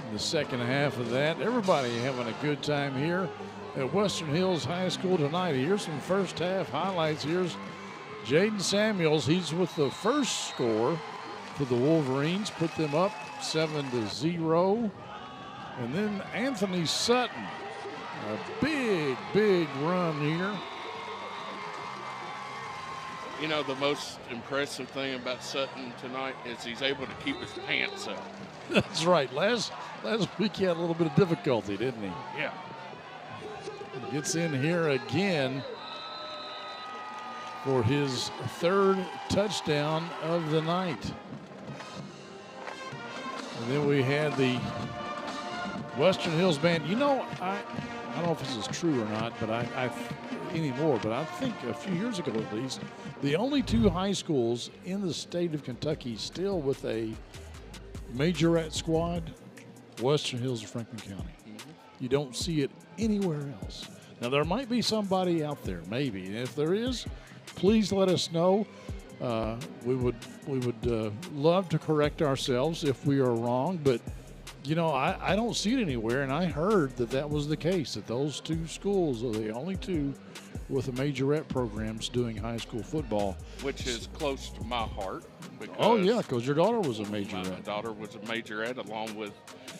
[SPEAKER 2] in the second half of that. Everybody having a good time here at Western Hills High School tonight. Here's some first half highlights. Here's Jaden Samuels. He's with the first score for the Wolverines, put them up 7-0. And then Anthony Sutton, a big run here.
[SPEAKER 3] You know, the most impressive thing about Sutton tonight is he's able to keep his pants up.
[SPEAKER 2] That's right. Last week he had a little bit of difficulty, didn't he?
[SPEAKER 3] Yeah.
[SPEAKER 2] He gets in here again for his third touchdown of the night. And then we had the Western Hills band. You know, I don't know if this is true or not, but I anymore, but I think a few years ago at least, the only two high schools in the state of Kentucky still with a majorette squad, Western Hills and Franklin County.
[SPEAKER 3] Mm-hmm.
[SPEAKER 2] You don't see it anywhere else. Now, there might be somebody out there, maybe. And if there is, please let us know. We would love to correct ourselves if we are wrong, but you know, I don't see it anywhere, and I heard that was the case, that those two schools are the only two with the majorette programs doing high school football.
[SPEAKER 3] Which is close to my heart.
[SPEAKER 2] Oh, yeah, because your daughter was a majorette.
[SPEAKER 3] My daughter was a majorette along with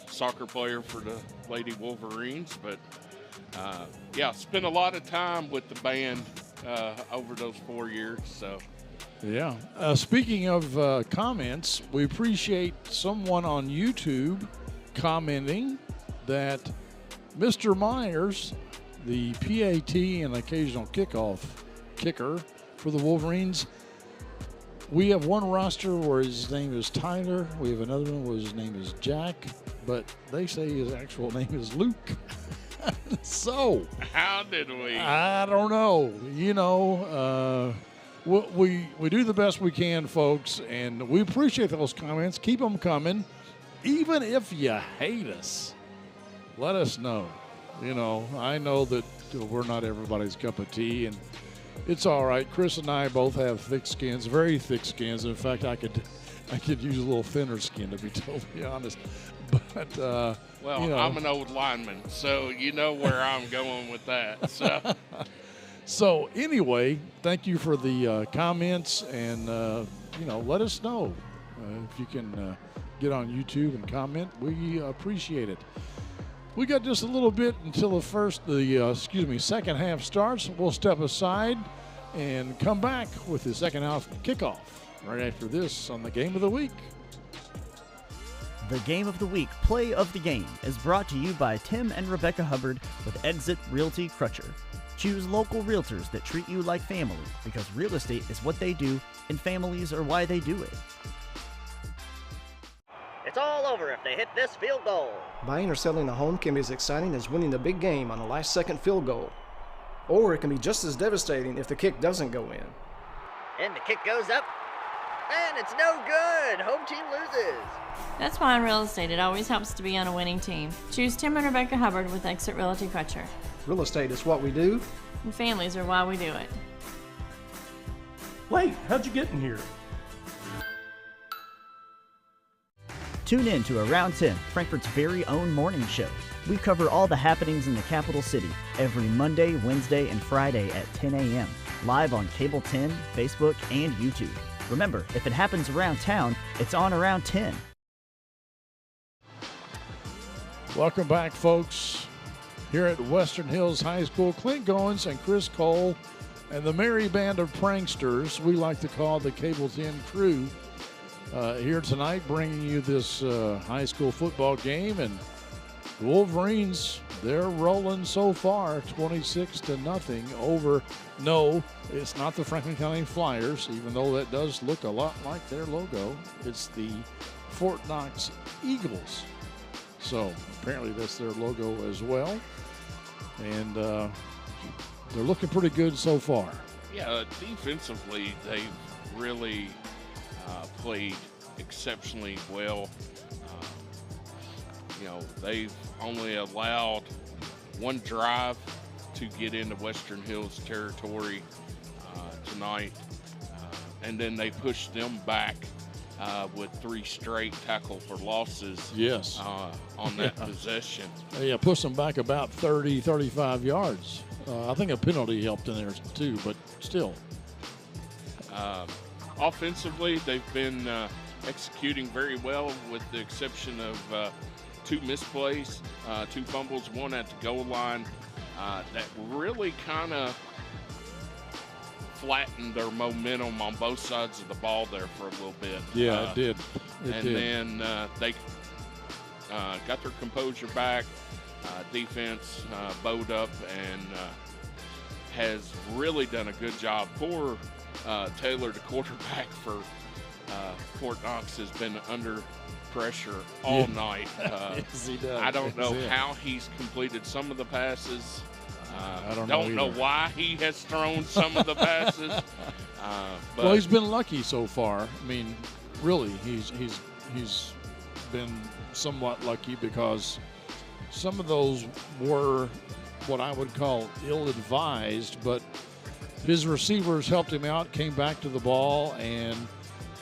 [SPEAKER 3] soccer player for the Lady Wolverines. But, yeah, spent a lot of time with the band over those 4 years. So,
[SPEAKER 2] yeah. Speaking of comments, we appreciate someone on YouTube commenting that Mr. Myers, the PAT and occasional kickoff kicker for the Wolverines, we have one roster where his name is Tyler. We have another one where his name is Jack, but they say his actual name is Luke. So,
[SPEAKER 3] how did we?
[SPEAKER 2] I don't know. You know, we do the best we can, folks, and we appreciate those comments. Keep them coming. Even if you hate us, let us know. You know, I know that we're not everybody's cup of tea, and it's all right. Chris and I both have thick skins, very thick skins. In fact, I could use a little thinner skin, to be totally honest. But
[SPEAKER 3] well,
[SPEAKER 2] you know.
[SPEAKER 3] I'm an old lineman, so you know where I'm going with that. So,
[SPEAKER 2] so anyway, thank you for the comments, and you know, let us know if you can get on YouTube and comment. We appreciate it. We got just a little bit until the second half starts. We'll step aside and come back with the second half kickoff right after this on the Game of the Week.
[SPEAKER 8] The Game of the Week, Play of the Game, is brought to you by Tim and Rebecca Hubbard with Exit Realty Crutcher. Choose local realtors that treat you like family, because real estate is what they do and families are why they do it.
[SPEAKER 16] It's all over if they hit this field goal.
[SPEAKER 17] Buying or selling a home can be as exciting as winning the big game on a last-second field goal. Or it can be just as devastating if the kick doesn't go in.
[SPEAKER 16] And the kick goes up, and it's no good. Home team loses.
[SPEAKER 18] That's why in real estate it always helps to be on a winning team. Choose Tim and Rebecca Hubbard with Exit Realty Crutcher.
[SPEAKER 17] Real estate is what we do.
[SPEAKER 18] And families are why we do it.
[SPEAKER 19] Wait, how'd you get in here?
[SPEAKER 8] Tune in to Around 10, Frankfort's very own morning show. We cover all the happenings in the capital city every Monday, Wednesday, and Friday at 10 a.m. live on Cable 10, Facebook, and YouTube. Remember, if it happens around town, it's on Around 10.
[SPEAKER 2] Welcome back, folks. here at Western Hills High School. Clint Goins and Chris Cole and the merry band of pranksters we like to call the Cable 10 crew here tonight, bringing you this high school football game. And the Wolverines, they're rolling so far, 26-0 over. No, it's not the Franklin County Flyers, even though that does look a lot like their logo. It's the Fort Knox Eagles. So apparently that's their logo as well. And they're looking pretty good so far.
[SPEAKER 3] Yeah, defensively, they've really played exceptionally well. They've only allowed one drive to get into Western Hills territory tonight, and then they pushed them back with 3 straight tackle for losses.
[SPEAKER 2] Yes.
[SPEAKER 3] On that possession.
[SPEAKER 2] Yeah, pushed them back about 30, 35 yards. I think a penalty helped in there too, but still.
[SPEAKER 3] Offensively, they've been executing very well, with the exception of 2 misplays, 2 fumbles, 1 at the goal line. That really kind of flattened their momentum on both sides of the ball there for a little bit.
[SPEAKER 2] Yeah, it did.
[SPEAKER 3] Then they got their composure back. Defense bowed up and has really done a good job. Poor Taylor, the quarterback for Fort Knox, has been under pressure all night.
[SPEAKER 2] Yes, he does.
[SPEAKER 3] I don't know how he's completed some of the passes.
[SPEAKER 2] I don't
[SPEAKER 3] know why he has thrown some of the passes. But
[SPEAKER 2] well, he's been lucky so far. I mean, really, he's been somewhat lucky, because some of those were what I would call ill-advised, but his receivers helped him out, came back to the ball, and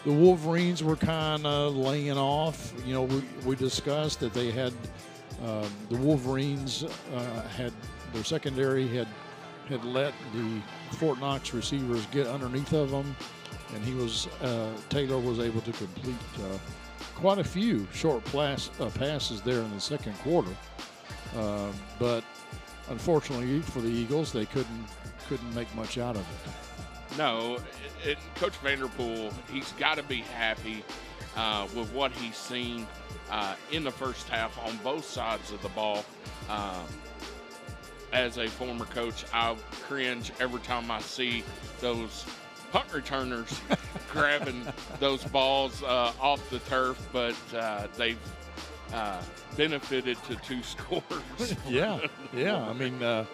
[SPEAKER 2] the Wolverines were kind of laying off. We discussed that they had the Wolverines had their secondary had let the Fort Knox receivers get underneath of them, and Taylor was able to complete quite a few short passes there in the second quarter. But unfortunately for the Eagles, they couldn't make much out of it.
[SPEAKER 3] No, Coach Vanderpool, he's got to be happy with what he's seen in the first half on both sides of the ball. As a former coach, I cringe every time I see those punt returners grabbing those balls off the turf, but they've benefited to 2 scores.
[SPEAKER 2] Yeah. I mean,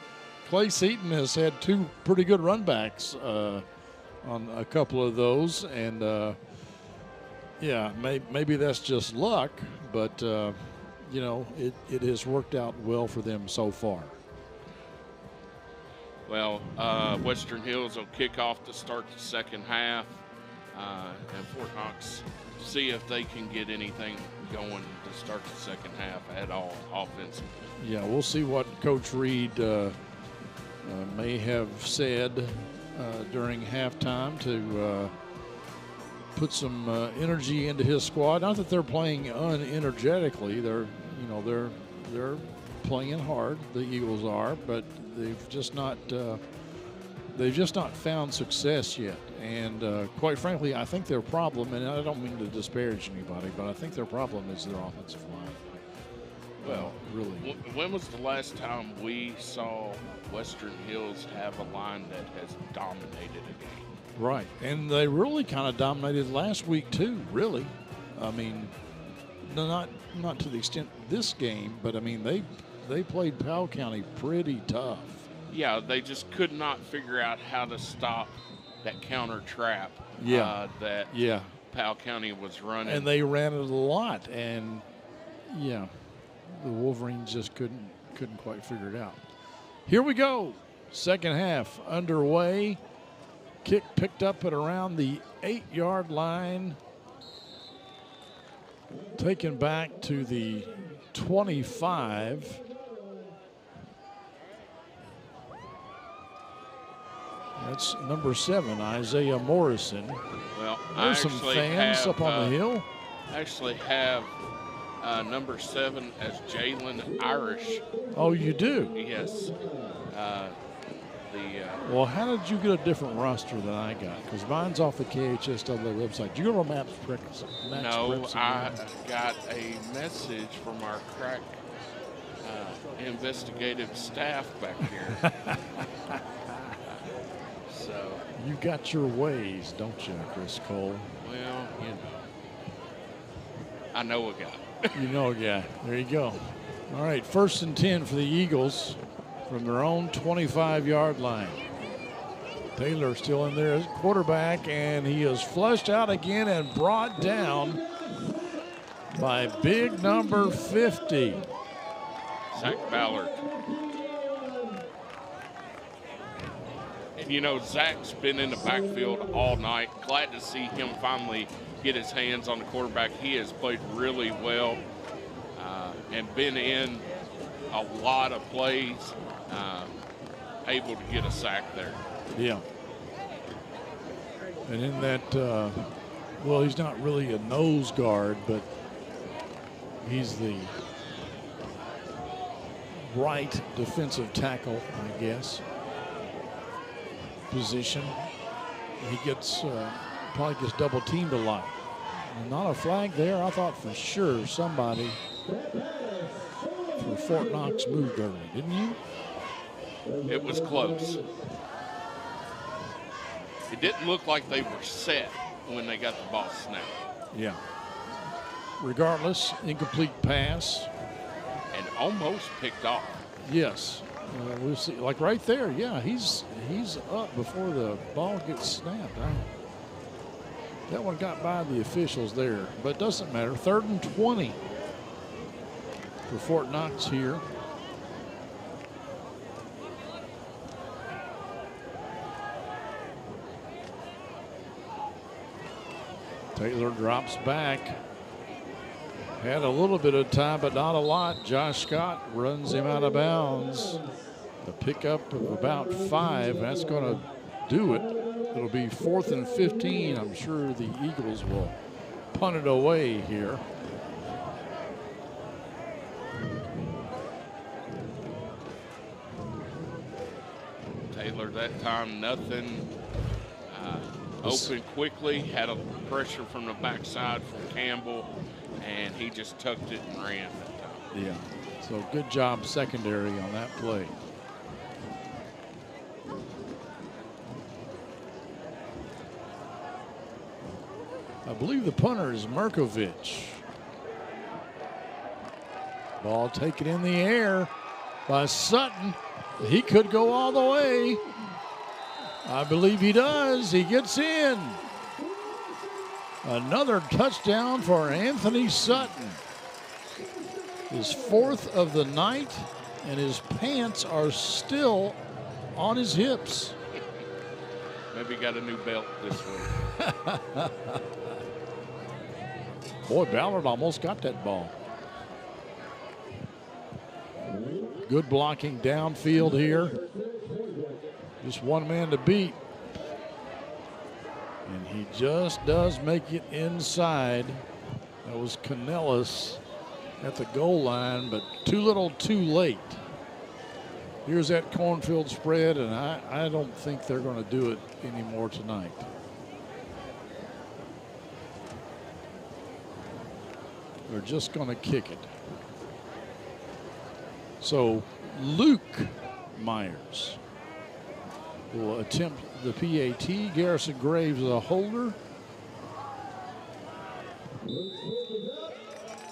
[SPEAKER 2] Clay Seaton has had 2 pretty good run backs on a couple of those, and maybe that's just luck, but it has worked out well for them so far.
[SPEAKER 3] Well, Western Hills will kick off to start the second half, and Fort Knox see if they can get anything going to start the second half at all offensively.
[SPEAKER 2] Yeah, we'll see what Coach Reed may have said during halftime to put some energy into his squad. Not that they're playing unenergetically; they're playing hard. The Eagles are, but they've just not found success yet. And quite frankly, I think their problem, and I don't mean to disparage anybody, but I think their problem is their offensive line.
[SPEAKER 3] Well,
[SPEAKER 2] really.
[SPEAKER 3] When was the last time we saw Western Hills have a line that has dominated a game?
[SPEAKER 2] Right, and they really kind of dominated last week too, really. I mean, not to the extent this game, but I mean, they played Powell County pretty tough.
[SPEAKER 3] Yeah, they just could not figure out how to stop that counter trap that Powell County was running.
[SPEAKER 2] And they ran it a lot, and the Wolverines just couldn't quite figure it out. Here we go. Second half underway. Kick picked up at around the 8-yard line. Taken back to the 25. That's number 7, Isaiah Morrison.
[SPEAKER 3] Well,
[SPEAKER 2] there's some fans up on the hill.
[SPEAKER 3] I actually have number 7 as Jalen Irish.
[SPEAKER 2] Oh, you do?
[SPEAKER 3] Yes.
[SPEAKER 2] Well, how did you get a different roster than I got? Because mine's off the KHSW website. Did you go to Maps Pricks?
[SPEAKER 3] No, I got a message from our crack investigative staff back here. So
[SPEAKER 2] you got your ways, don't you, Chris Cole?
[SPEAKER 3] Well, I know a guy.
[SPEAKER 2] You know a guy. There you go. All right, 1st and 10 for the Eagles from their own 25-yard line. Taylor still in there as quarterback, and he is flushed out again and brought down by big number 50.
[SPEAKER 3] Zach Ballard. And Zach's been in the backfield all night. Glad to see him finally get his hands on the quarterback. He has played really well and been in a lot of plays, able to get a sack there.
[SPEAKER 2] Yeah. And in that, well, he's not really a nose guard, but he's the right defensive tackle, I guess, position. He gets probably gets double teamed a lot. And not a flag there. I thought for sure somebody for Fort Knox moved early, didn't you?
[SPEAKER 3] It was close. It didn't look like they were set when they got the ball snapped.
[SPEAKER 2] Yeah. Regardless, incomplete pass.
[SPEAKER 3] And almost picked off.
[SPEAKER 2] Yes. We'll see. Like right there, yeah, he's up before the ball gets snapped. That one got by the officials there, but it doesn't matter. 3rd and 20 for Fort Knox here. Taylor drops back. Had a little bit of time, but not a lot. Josh Scott runs him out of bounds. A pickup of about 5. That's going to do it. It'll be 4th and 15. I'm sure the Eagles will punt it away here.
[SPEAKER 3] Taylor that time, nothing. Open quickly, had a pressure from the backside from Campbell, and he just tucked it and ran that time.
[SPEAKER 2] Yeah, so good job secondary on that play. I believe the punter is Merkovich. Ball taken in the air by Sutton. He could go all the way. I believe he does. He gets in. Another touchdown for Anthony Sutton. His 4th of the night, and his pants are still on his hips.
[SPEAKER 3] Maybe got a new belt this week.
[SPEAKER 2] Boy, Ballard almost got that ball. Good blocking downfield here. Just one man to beat. And he just does make it inside. That was Canellis at the goal line, but too little too late. Here's that cornfield spread, and I don't think they're going to do it anymore tonight. They're just going to kick it. So Luke Myers will attempt the PAT. Garrison Graves is a holder.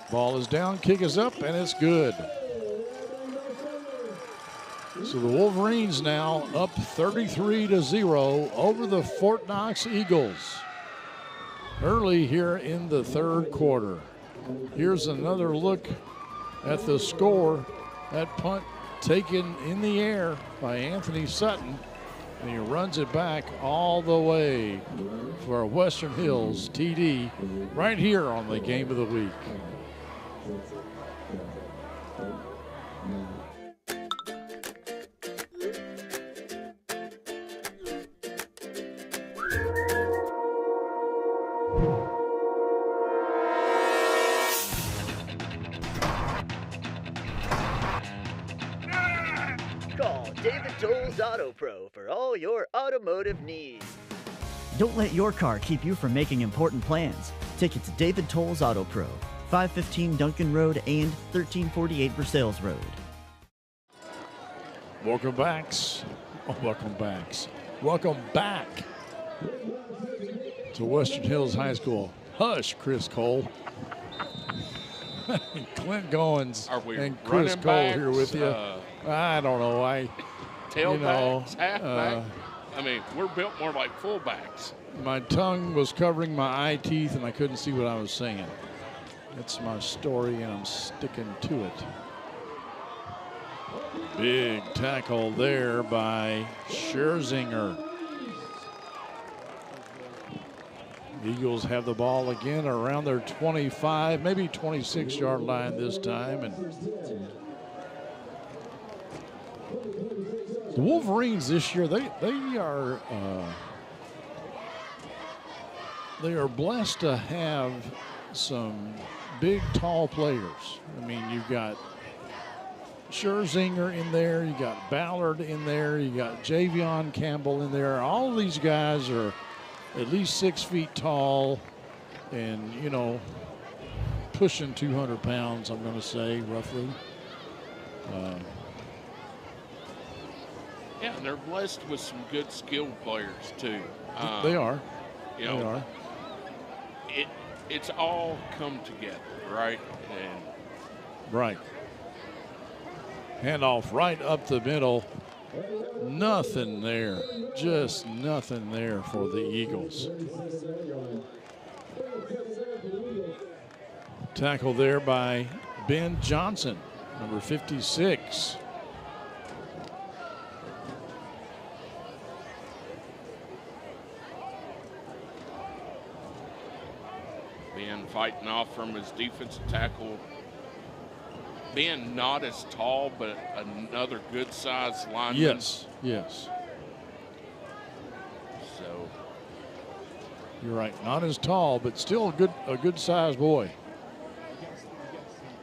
[SPEAKER 2] Ball is down, kick is up, and it's good. So the Wolverines now up 33-0 over the Fort Knox Eagles early here in the 3rd quarter. Here's another look at the score. That punt taken in the air by Anthony Sutton, and he runs it back all the way for Western Hills TD right here on the Game of the Week.
[SPEAKER 16] Call David Toll's Auto Pro for all your automotive needs.
[SPEAKER 8] Don't let your car keep you from making important plans. Take it to David Toll's Auto Pro, 515 Duncan Road and 1348 Versailles Road.
[SPEAKER 2] Welcome back to Western Hills High School. Hush, Chris Cole. Clint Goins and Chris Cole here with you. I don't know.
[SPEAKER 3] Tailbacks, halfback. I mean, we're built more like fullbacks.
[SPEAKER 2] My tongue was covering my eye teeth, and I couldn't see what I was saying. That's my story, and I'm sticking to it. Big tackle there by Scherzinger. The Eagles have the ball again around their 25, maybe 26-yard line this time. And the Wolverines this year, they are blessed to have some big, tall players. I mean, you've got Scherzinger in there, you got Ballard in there, you got Javion Campbell in there. All of these guys are at least 6 feet tall and, you know, pushing 200 pounds, I'm going to say, roughly.
[SPEAKER 3] Yeah, and they're blessed with some good skilled players, too.
[SPEAKER 2] They are.
[SPEAKER 3] You know,
[SPEAKER 2] they are.
[SPEAKER 3] It's all come together, right? And
[SPEAKER 2] right. Handoff right up the middle. Nothing there. Just nothing there for the Eagles. Tackle there by Ben Johnson, number 56.
[SPEAKER 3] Ben fighting off from his defensive tackle. Being not as tall, but another good-sized lineman.
[SPEAKER 2] Yes, yes.
[SPEAKER 3] So
[SPEAKER 2] you're right, not as tall, but still a good-sized boy.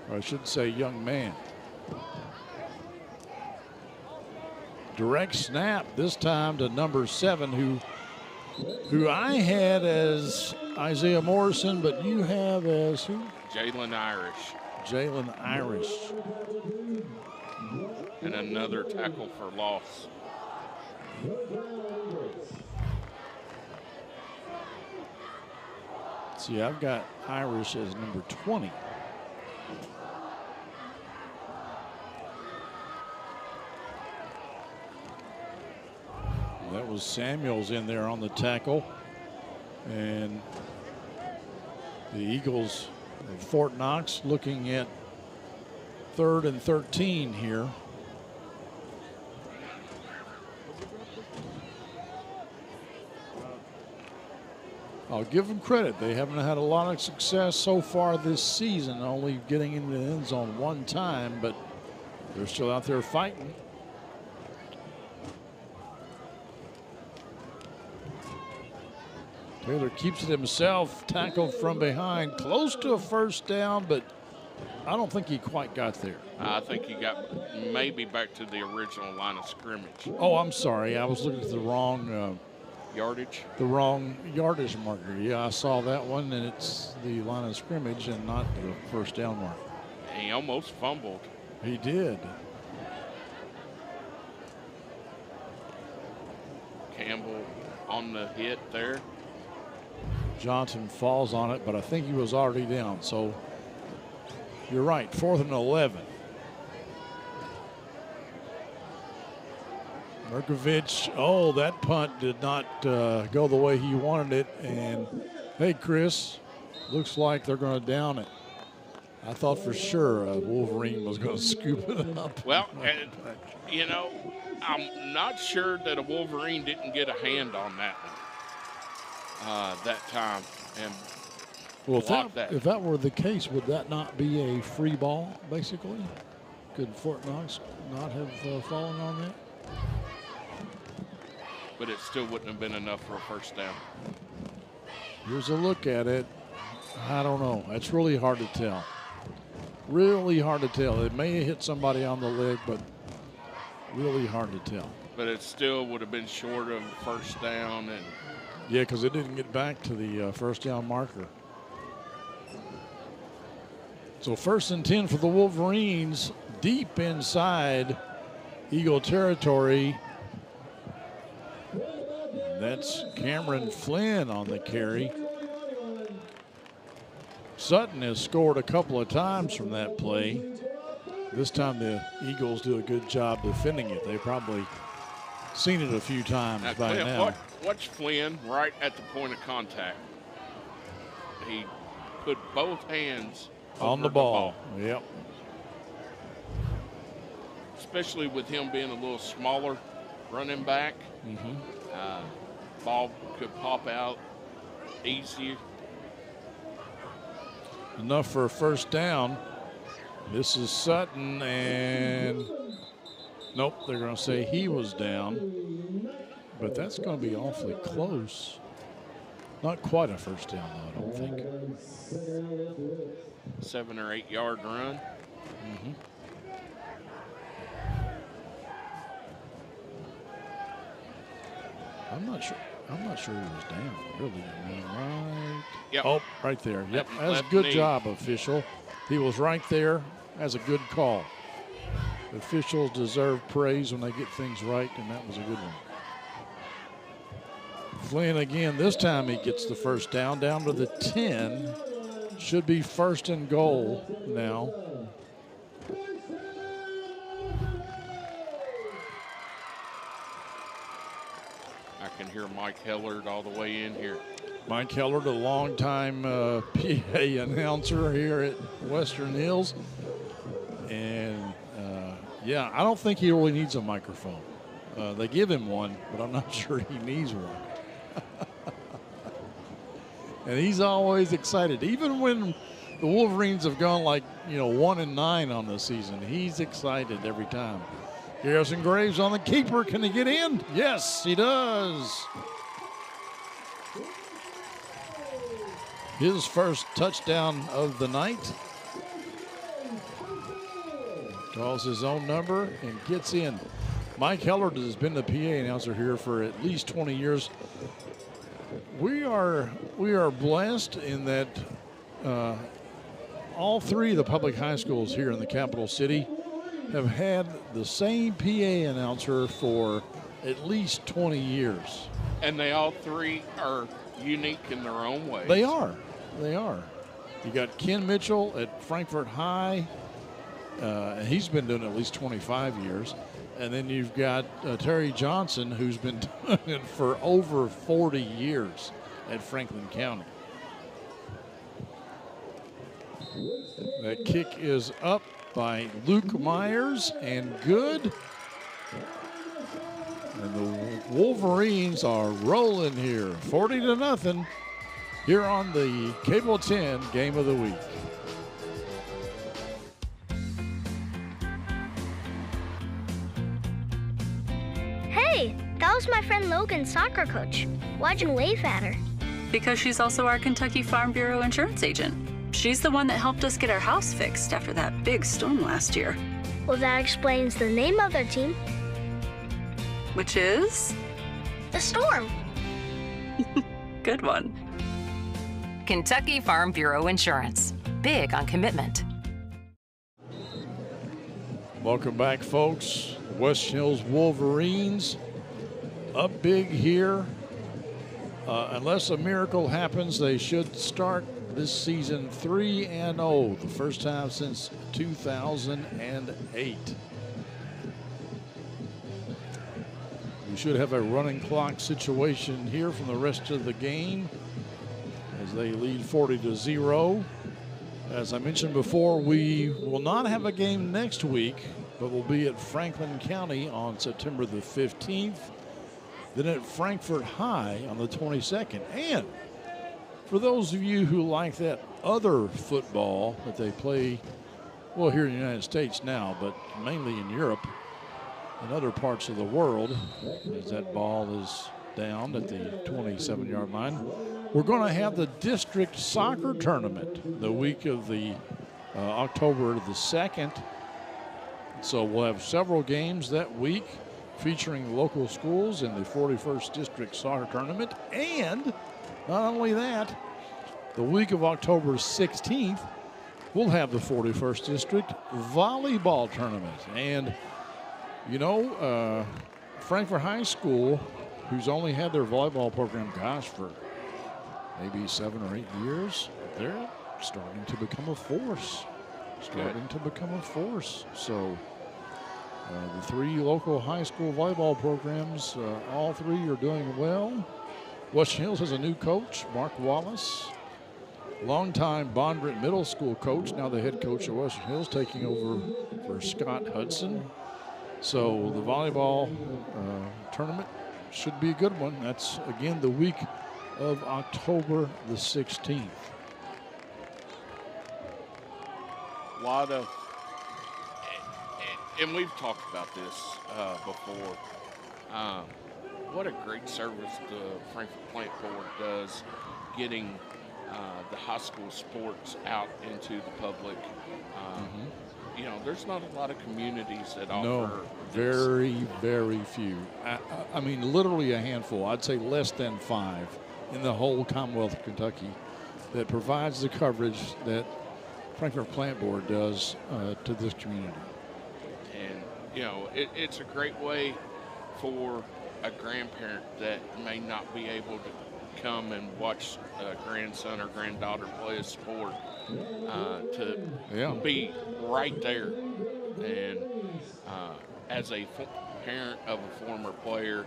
[SPEAKER 2] Or I should say, young man. Direct snap this time to number 7, who I had as Isaiah Morrison, but you have as who?
[SPEAKER 3] Jalen Irish.
[SPEAKER 2] Jalen Irish.
[SPEAKER 3] And another tackle for loss.
[SPEAKER 2] See, I've got Irish as number 20. That was Samuels in there on the tackle. And the Eagles of Fort Knox looking at 3rd and 13 here. I'll give them credit. They haven't had a lot of success so far this season, only getting into the end zone one time, but they're still out there fighting. Taylor keeps it himself, tackled from behind, close to a first down, but I don't think he quite got there.
[SPEAKER 3] I think he got maybe back to the original line of scrimmage.
[SPEAKER 2] Oh, I'm sorry. I was looking at the wrong
[SPEAKER 3] yardage.
[SPEAKER 2] The wrong yardage marker. Yeah, I saw that one, and it's the line of scrimmage and not the first down mark.
[SPEAKER 3] He almost fumbled.
[SPEAKER 2] He did.
[SPEAKER 3] Campbell on the hit there.
[SPEAKER 2] Johnson falls on it, but I think he was already down. So you're right, 4th and 11. Merkovich, oh, that punt did not go the way he wanted it. And hey, Chris, looks like they're going to down it. I thought for sure Wolverine was going to scoop it up.
[SPEAKER 3] Well, and, you know, I'm not sure that a Wolverine didn't get a hand on that one. That time, and
[SPEAKER 2] well, if that were the case, would that not be a free ball, basically? Could Fort Knox not have fallen on that?
[SPEAKER 3] But it still wouldn't have been enough for a first down.
[SPEAKER 2] Here's a look at it. I don't know. It's really hard to tell. Really hard to tell. It may have hit somebody on the leg, but Really hard to tell.
[SPEAKER 3] But it still would have been short of first down. And
[SPEAKER 2] yeah, because it didn't get back to the first down marker. So 1st and 10 for the Wolverines, deep inside Eagle territory. That's Cameron Flynn on the carry. Sutton has scored a couple of times from that play. This time the Eagles do a good job defending it. They've probably seen it a few times by
[SPEAKER 3] Clint,
[SPEAKER 2] now.
[SPEAKER 3] Watch Flynn right at the point of contact. He put both hands
[SPEAKER 2] on the ball. Yep.
[SPEAKER 3] Especially with him being a little smaller running back. Ball could pop out easier.
[SPEAKER 2] Enough for a first down. This is Sutton, and nope, they're going to say he was down. But that's going to be awfully close. Not quite a first down, though, I don't think.
[SPEAKER 3] 7 or 8 yard run.
[SPEAKER 2] I'm not sure he was down, really. I mean, right.
[SPEAKER 3] Yep.
[SPEAKER 2] Oh, right there. Yep. That's a
[SPEAKER 3] Left
[SPEAKER 2] good
[SPEAKER 3] knee.
[SPEAKER 2] job, official. He was right there. That's a good call. The officials deserve praise when they get things right, and that was a good one. Flynn again. This time he gets the first down to the 10. Should be 1st and goal now.
[SPEAKER 3] I can hear Mike Hellard all the way in here.
[SPEAKER 2] Mike Hellard, a longtime PA announcer here at Western Hills. And, yeah, I don't think he really needs a microphone. They give him one, but I'm not sure he needs one. And he's always excited. Even when the Wolverines have gone 1-9 on the season, he's excited every time. Garrison Graves on the keeper. Can he get in? Yes, he does. His first touchdown of the night. Calls his own number and gets in. Mike Hellard has been the PA announcer here for at least 20 years. We are blessed in that all 3 of the public high schools here in the capital city have had the same PA announcer for at least 20 years.
[SPEAKER 3] And they all 3 are unique in their own way.
[SPEAKER 2] They are. You got Ken Mitchell at Frankfort High. He's been doing it at least 25 years. And then you've got Terry Johnson, who's been doing it for over 40 years at Franklin County. That kick is up by Luke Myers and good. And the Wolverines are rolling here, 40-0 here on the Cable 10 Game of the Week.
[SPEAKER 19] Hey, that was my friend Logan's soccer coach. Why'd you wave at her?
[SPEAKER 20] Because she's also our Kentucky Farm Bureau insurance agent. She's the one that helped us get our house fixed after that big storm last year.
[SPEAKER 19] Well, that explains the name of their team.
[SPEAKER 20] Which is?
[SPEAKER 19] The Storm.
[SPEAKER 20] Good one.
[SPEAKER 5] Kentucky Farm Bureau Insurance. Big on commitment.
[SPEAKER 2] Welcome back, folks. West Hills Wolverines up big here. Unless a miracle happens, they should start this season 3-0, the first time since 2008. We should have a running clock situation here from the rest of the game as they lead 40-0. As I mentioned before, we will not have a game next week, but we'll be at Franklin County on September the 15th, then at Frankfort High on the 22nd. And for those of you who like that other football that they play, well, here in the United States now, but mainly in Europe and other parts of the world, as that ball is down at the 27-yard line, we're going to have the district soccer tournament the week of the October the 2nd. So we'll have several games that week featuring local schools in the 41st District Soccer Tournament. And not only that, the week of October 16th, we'll have the 41st District Volleyball Tournament. And, you know, Frankfort High School, who's only had their volleyball program, gosh, for maybe 7 or 8 years, they're starting to become a force. So the 3 local high school volleyball programs, all 3 are doing well. Western Hills has a new coach, Mark Wallace. Longtime Bondurant Middle School coach, now the head coach of Western Hills, taking over for Scott Hudson. So the volleyball tournament should be a good one. That's, again, the week of October the 16th.
[SPEAKER 3] A lot of, and we've talked about this before, what a great service the Frankfort Plant Board does getting the high school sports out into the public. You know, there's not a lot of communities that offer.
[SPEAKER 2] No, very, very few. I mean, literally a handful. I'd say less than 5 in the whole Commonwealth of Kentucky that provides the coverage that Frankfort Plant Board does to this community.
[SPEAKER 3] And, you know, it's a great way for a grandparent that may not be able to come and watch a grandson or granddaughter play a sport to be right there. And as a parent of a former player,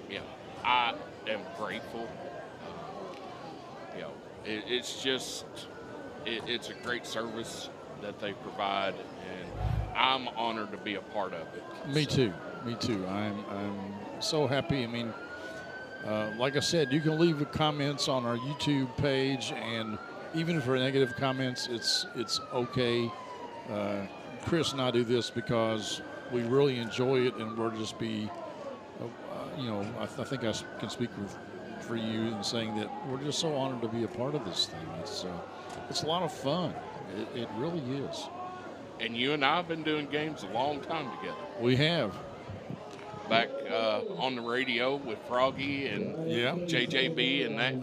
[SPEAKER 3] you know, I am grateful. You know, it's just, it's a great service that they provide, and I'm honored to be a part of it.
[SPEAKER 2] Me too. I'm so happy. I mean, like I said, you can leave comments on our YouTube page, and even for negative comments, it's okay. Chris and I do this because we really enjoy it, and we're just you know, I think I can speak for you in saying that we're just so honored to be a part of this thing. It's a lot of fun. It really is.
[SPEAKER 3] And you and I have been doing games a long time together.
[SPEAKER 2] We have.
[SPEAKER 3] Back on the radio with Froggy and JJB and that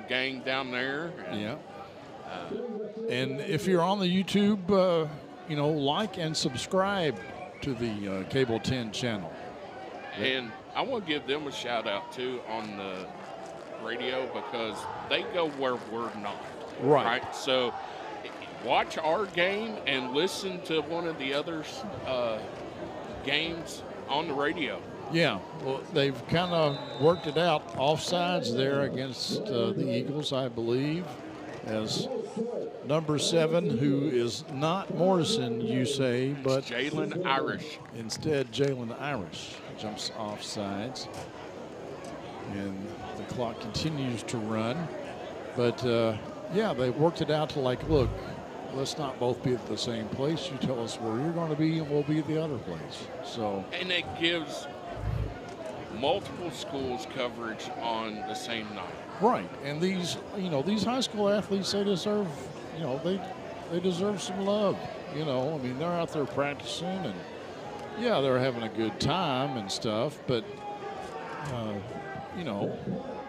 [SPEAKER 3] gang down there. And,
[SPEAKER 2] and if you're on the YouTube, you know, like and subscribe to the Cable 10 channel.
[SPEAKER 3] And I want to give them a shout out too on the radio because they go where we're not. Right. So watch our game and listen to one of the others' games on the radio.
[SPEAKER 2] Yeah, well, they've kind of worked it out offsides there against the Eagles, I believe, as number 7, who is not Morrison, you say, but
[SPEAKER 3] Jalen Irish.
[SPEAKER 2] Instead, Jalen Irish jumps offsides, and the clock continues to run. But yeah, they worked it out to like, look, let's not both be at the same place. You tell us where you're going to be, and we'll be at the other place. So,
[SPEAKER 3] and it gives multiple schools coverage on the same night.
[SPEAKER 2] Right, and these, you know, these high school athletes, they deserve, you know, they deserve some love. You know, I mean, they're out there practicing, and yeah, they're having a good time and stuff, but you know,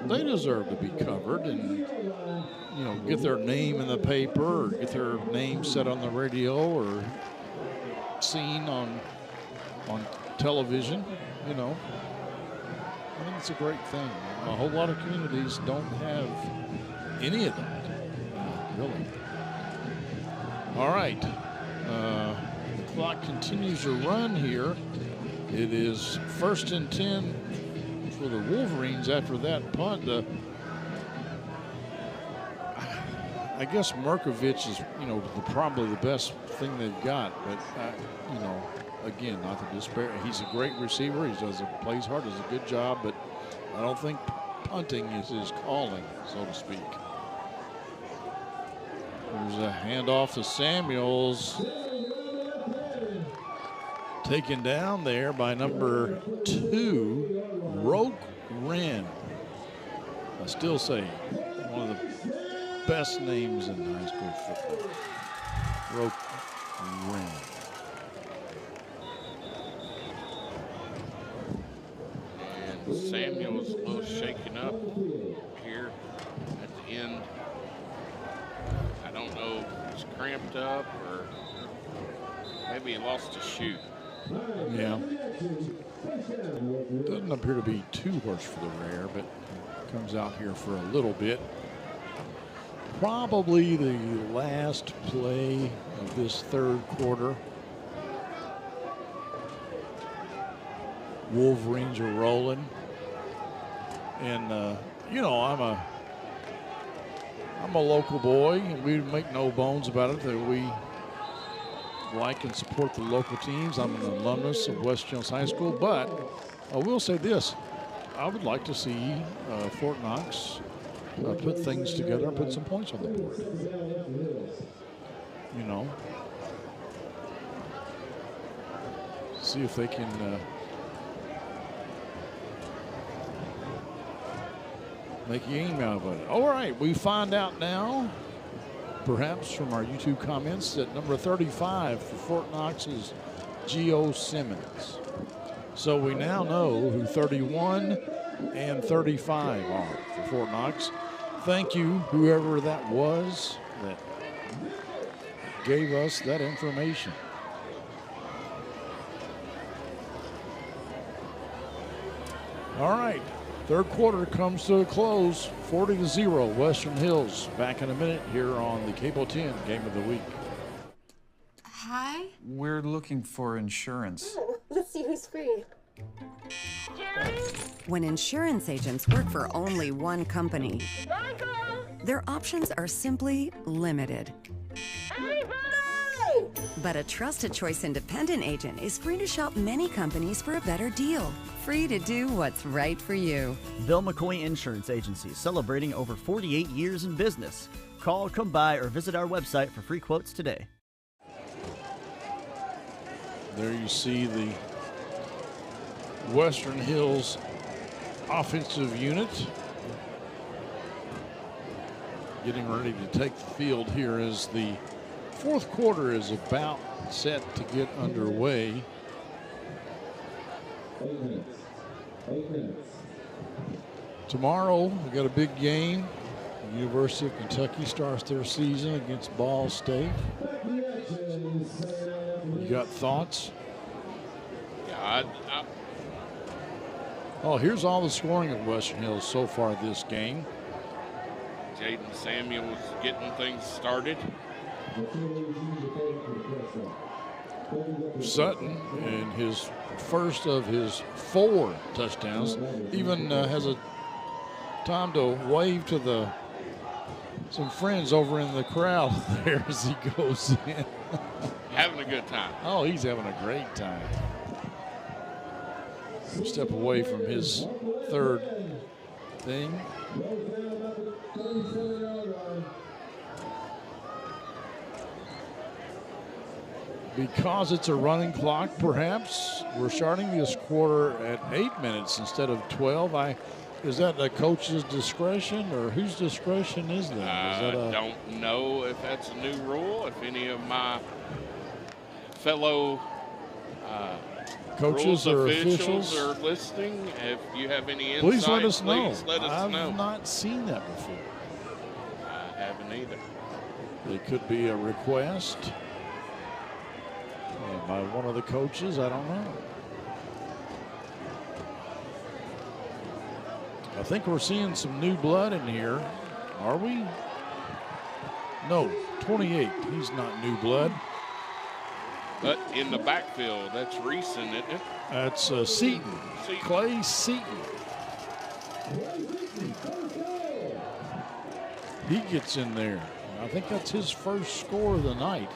[SPEAKER 2] they deserve to be covered and, you know, get their name in the paper or get their name said on the radio or seen on television. You know, I think it's a great thing. A whole lot of communities don't have any of that, really. All right, the clock continues to run here. It is 1st and 10 for the Wolverines after that punt. I guess Merkovich is, you know, probably the best thing they've got, but you know, again, not to despair. He's a great receiver. He plays hard, does a good job, but I don't think punting is his calling, so to speak. There's a handoff to Samuels. Taken down there by number 2, Roke Wren. I still say one of the best names in high school football. Roke Wren.
[SPEAKER 3] Samuel's a little shaken up here at the end. I don't know if he's cramped up or maybe he lost a shoe.
[SPEAKER 2] Yeah. Doesn't appear to be too harsh for the rear, but comes out here for a little bit. Probably the last play of this third quarter. Wolverines are rolling. And, you know, I'm a local boy, and we make no bones about it that we like and support the local teams. I'm an alumnus of West Jones High School, but I will say this. I would like to see Fort Knox put things together and put some points on the board. You know, see if they can make a game out of it. All right, we find out now, perhaps from our YouTube comments, that number 35 for Fort Knox is Gio Simmons. So we now know who 31 and 35 are for Fort Knox. Thank you, whoever that was that gave us that information. All right, third quarter comes to a close, 40-0, Western Hills. Back in a minute here on the Cable 10 Game of the Week.
[SPEAKER 10] Hi. We're looking for insurance.
[SPEAKER 21] Let's see who's free.
[SPEAKER 11] When insurance agents work for only one company, their options are simply limited. But a trusted choice independent agent is free to shop many companies for a better deal. Free to do what's right for you.
[SPEAKER 8] Bill McCoy Insurance Agency, celebrating over 48 years in business. Call, come by, or visit our website for free quotes today.
[SPEAKER 2] There you see the Western Hills offensive unit getting ready to take the field here as the fourth quarter is about set to get underway.
[SPEAKER 1] 8 minutes. 8 minutes.
[SPEAKER 2] Tomorrow we got a big game. The University of Kentucky starts their season against Ball State. You got thoughts?
[SPEAKER 3] Yeah,
[SPEAKER 2] Oh, here's all the scoring at Western Hills so far this game.
[SPEAKER 3] Jaden Samuel's getting things started.
[SPEAKER 2] Sutton, in his first of his 4 touchdowns, even has a time to wave to some friends over in the crowd there as he goes in.
[SPEAKER 3] Having a good time.
[SPEAKER 2] Oh, he's having a great time. Step away from his third thing. Because it's a running clock, perhaps we're starting this quarter at 8 minutes instead of 12. Is that the coach's discretion, or whose discretion is that?
[SPEAKER 3] I don't know if that's a new rule. If any of my fellow
[SPEAKER 2] coaches or officials
[SPEAKER 3] are listening, if you have any insight,
[SPEAKER 2] please let us know.
[SPEAKER 3] I've
[SPEAKER 2] not seen that before.
[SPEAKER 3] I haven't either.
[SPEAKER 2] It could be a request by one of the coaches. I don't know. I think we're seeing some new blood in here. Are we? No, 28. He's not new blood.
[SPEAKER 3] But in the backfield, that's recent, isn't it?
[SPEAKER 2] That's Seaton. Clay Seaton. He gets in there. I think that's his first score of the night.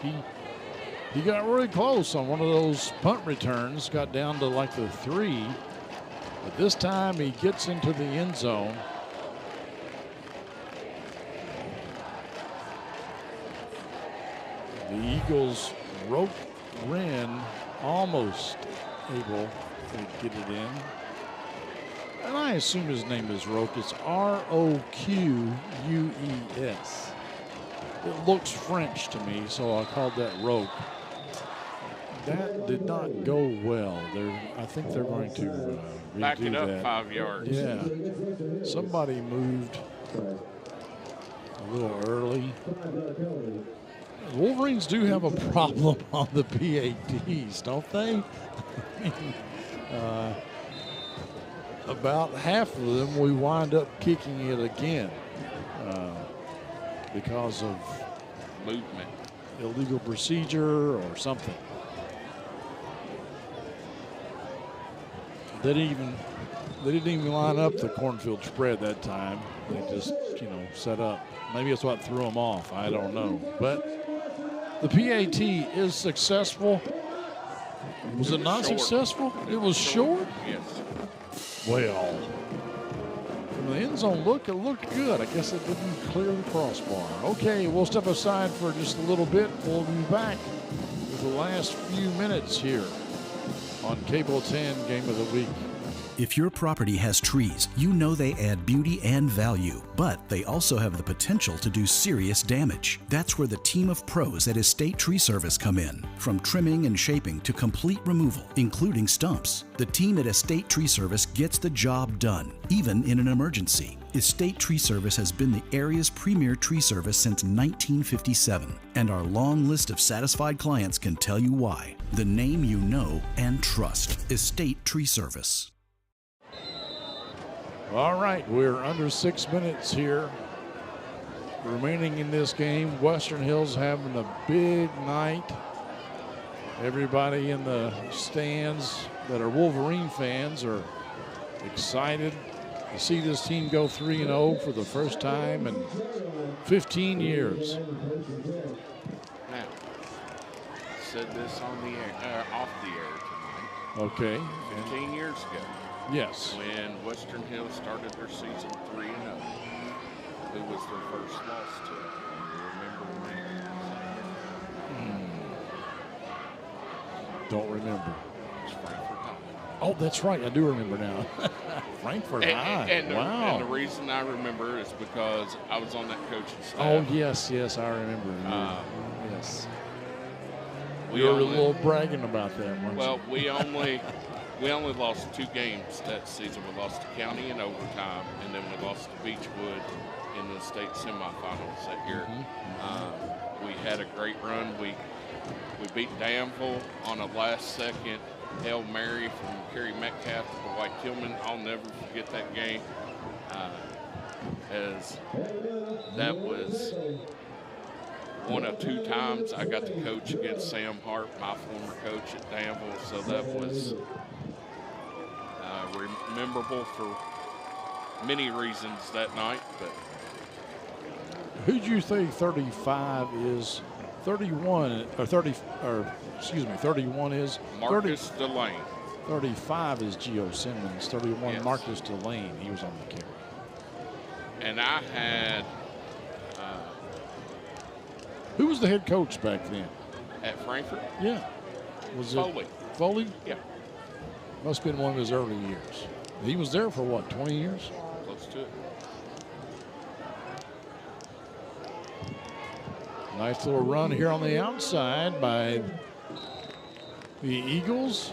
[SPEAKER 2] He got really close on one of those punt returns, got down to like the 3. But this time he gets into the end zone. The Eagles rope Wren almost able to get it in. And I assume his name is Roque. It's R-O-Q-U-E-S. It looks French to me, so I called that Roque. That did not go well. I think they're going to
[SPEAKER 3] back
[SPEAKER 2] redo
[SPEAKER 3] it up
[SPEAKER 2] that.
[SPEAKER 3] 5 yards.
[SPEAKER 2] Yeah. Somebody moved a little early. The Wolverines do have a problem on the PATs, don't they? I mean, about half of them we wind up kicking it again because of
[SPEAKER 3] movement,
[SPEAKER 2] illegal procedure or something. They didn't even line up the cornfield spread that time. They just, set up. Maybe that's what threw them off. I don't know. But the PAT is successful. Was it not successful? It was short?
[SPEAKER 3] Yes.
[SPEAKER 2] Well, from the end zone look, it looked good. I guess it didn't clear the crossbar. Okay, we'll step aside for just a little bit. We'll be back with the last few minutes here on Cable 10 Game of the Week.
[SPEAKER 21] If your property has trees, you know they add beauty and value, but they also have the potential to do serious damage. That's where the team of pros at Estate Tree Service come in. From trimming and shaping to complete removal, including stumps, the team at Estate Tree Service gets the job done, even in an emergency. Estate Tree Service has been the area's premier tree service since 1957, and our long list of satisfied clients can tell you why. The name you know and trust, Estate Tree Service.
[SPEAKER 2] All right, we're under 6 minutes here remaining in this game. Western Hills having a big night. Everybody in the stands that are Wolverine fans are excited to see this team go 3-0 for the first time in 15 years.
[SPEAKER 3] Now, I said this on the air, off the air tonight.
[SPEAKER 2] Okay.
[SPEAKER 3] 15 years ago.
[SPEAKER 2] Yes.
[SPEAKER 3] When Western Hills started their season 3-0, who was their first loss to? You remember the name?
[SPEAKER 2] Don't remember.
[SPEAKER 3] It's Frankfurt High.
[SPEAKER 2] Oh, that's right. I do remember now. Frankfurt High. Wow.
[SPEAKER 3] And the reason I remember is because I was on that coaching staff.
[SPEAKER 2] Oh, yes, I remember. Yes.
[SPEAKER 3] We
[SPEAKER 2] were a little bragging about that one.
[SPEAKER 3] Well, we only lost 2 games that season. We lost to County in overtime, and then we lost to Beechwood in the state semifinals that year. We had a great run. We beat Danville on a last-second Hail Mary from Kerry Metcalf to Dwight Tillman. I'll never forget that game, as that was one of 2 times I got to coach against Sam Hart, my former coach at Danville, so that was memorable for many reasons that night. But
[SPEAKER 2] who do you think 35 is? 31 or 30, or excuse me, 31 is
[SPEAKER 3] Marcus Delane.
[SPEAKER 2] 35 is Geo Simmons. 31
[SPEAKER 3] Yes.
[SPEAKER 2] Marcus Delane. He was on the carry.
[SPEAKER 3] And I had
[SPEAKER 2] who was the head coach back then?
[SPEAKER 3] At Frankfurt?
[SPEAKER 2] Yeah. Was
[SPEAKER 3] Foley.
[SPEAKER 2] it Foley?
[SPEAKER 3] Yeah.
[SPEAKER 2] Must have been one of his early years. He was there for what, 20 years?
[SPEAKER 3] Close to it.
[SPEAKER 2] Nice little run here on the outside by the Eagles.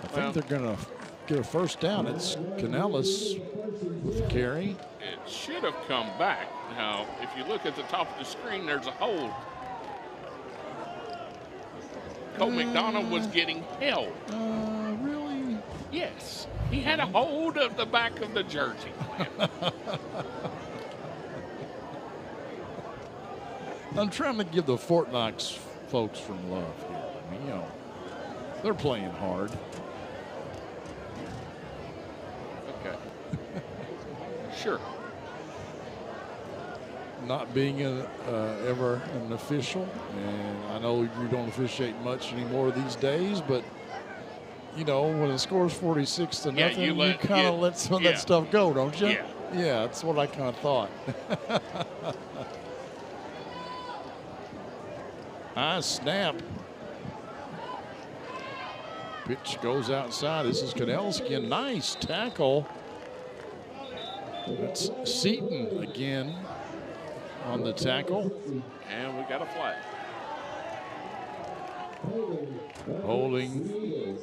[SPEAKER 2] I think they're going to get a first down. It's Canellis with the carry.
[SPEAKER 3] It should have come back. Now, if you look at the top of the screen, there's a hold. Cole McDonough was getting held.
[SPEAKER 2] Really?
[SPEAKER 3] Yes. He had a hold of the back of the jersey.
[SPEAKER 2] I'm trying to give the Fort Knox folks some love here. I mean, they're playing hard.
[SPEAKER 3] Okay. Sure.
[SPEAKER 2] Not being ever an official, and I know you don't officiate much anymore these days, but when the score's 46 to nothing, you kind of let some of that stuff go, don't you? Yeah, that's what I kind of thought. High snap. Pitch goes outside. This is Kanelski. Nice tackle. It's Seaton again on the tackle.
[SPEAKER 3] And we got a flag.
[SPEAKER 2] Holding.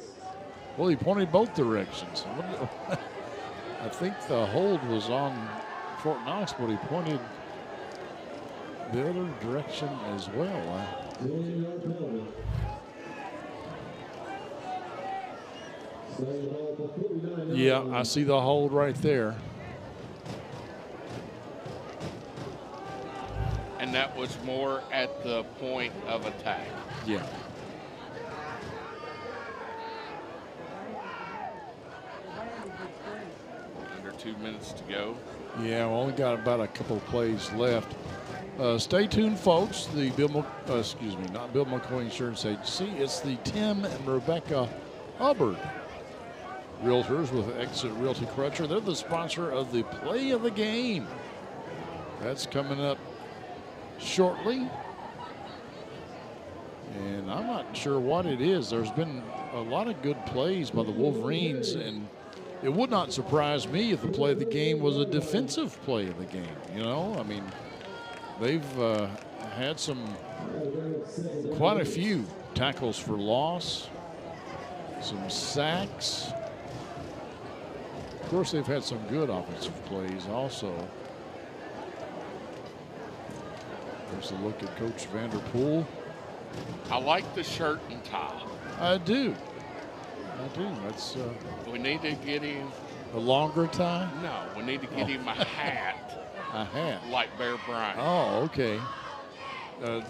[SPEAKER 2] Well, he pointed both directions. I think the hold was on Fort Knox, but he pointed the other direction as well. Yeah, I see the hold right there.
[SPEAKER 3] And that was more at the point of attack.
[SPEAKER 2] Yeah.
[SPEAKER 3] Under 2 minutes to go.
[SPEAKER 2] Yeah, we only got about a couple of plays left. Stay tuned, folks. The not Bill McCoy Insurance Agency. It's the Tim and Rebecca Hubbard Realtors with Exit Realty Crutcher. They're the sponsor of the Play of the Game. That's coming up shortly. And I'm not sure what it is. There's been a lot of good plays by the Wolverines, and it would not surprise me if the play of the game was a defensive play of the game. You know, I mean, they've had quite a few tackles for loss, some sacks. Of course, they've had some good offensive plays also. There's a look at Coach Vanderpool.
[SPEAKER 3] I like the shirt and tie.
[SPEAKER 2] I do. That's.
[SPEAKER 3] We need to get him
[SPEAKER 2] a longer tie.
[SPEAKER 3] No, we need to get him a hat.
[SPEAKER 2] A hat,
[SPEAKER 3] like Bear Bryant.
[SPEAKER 2] Oh, okay.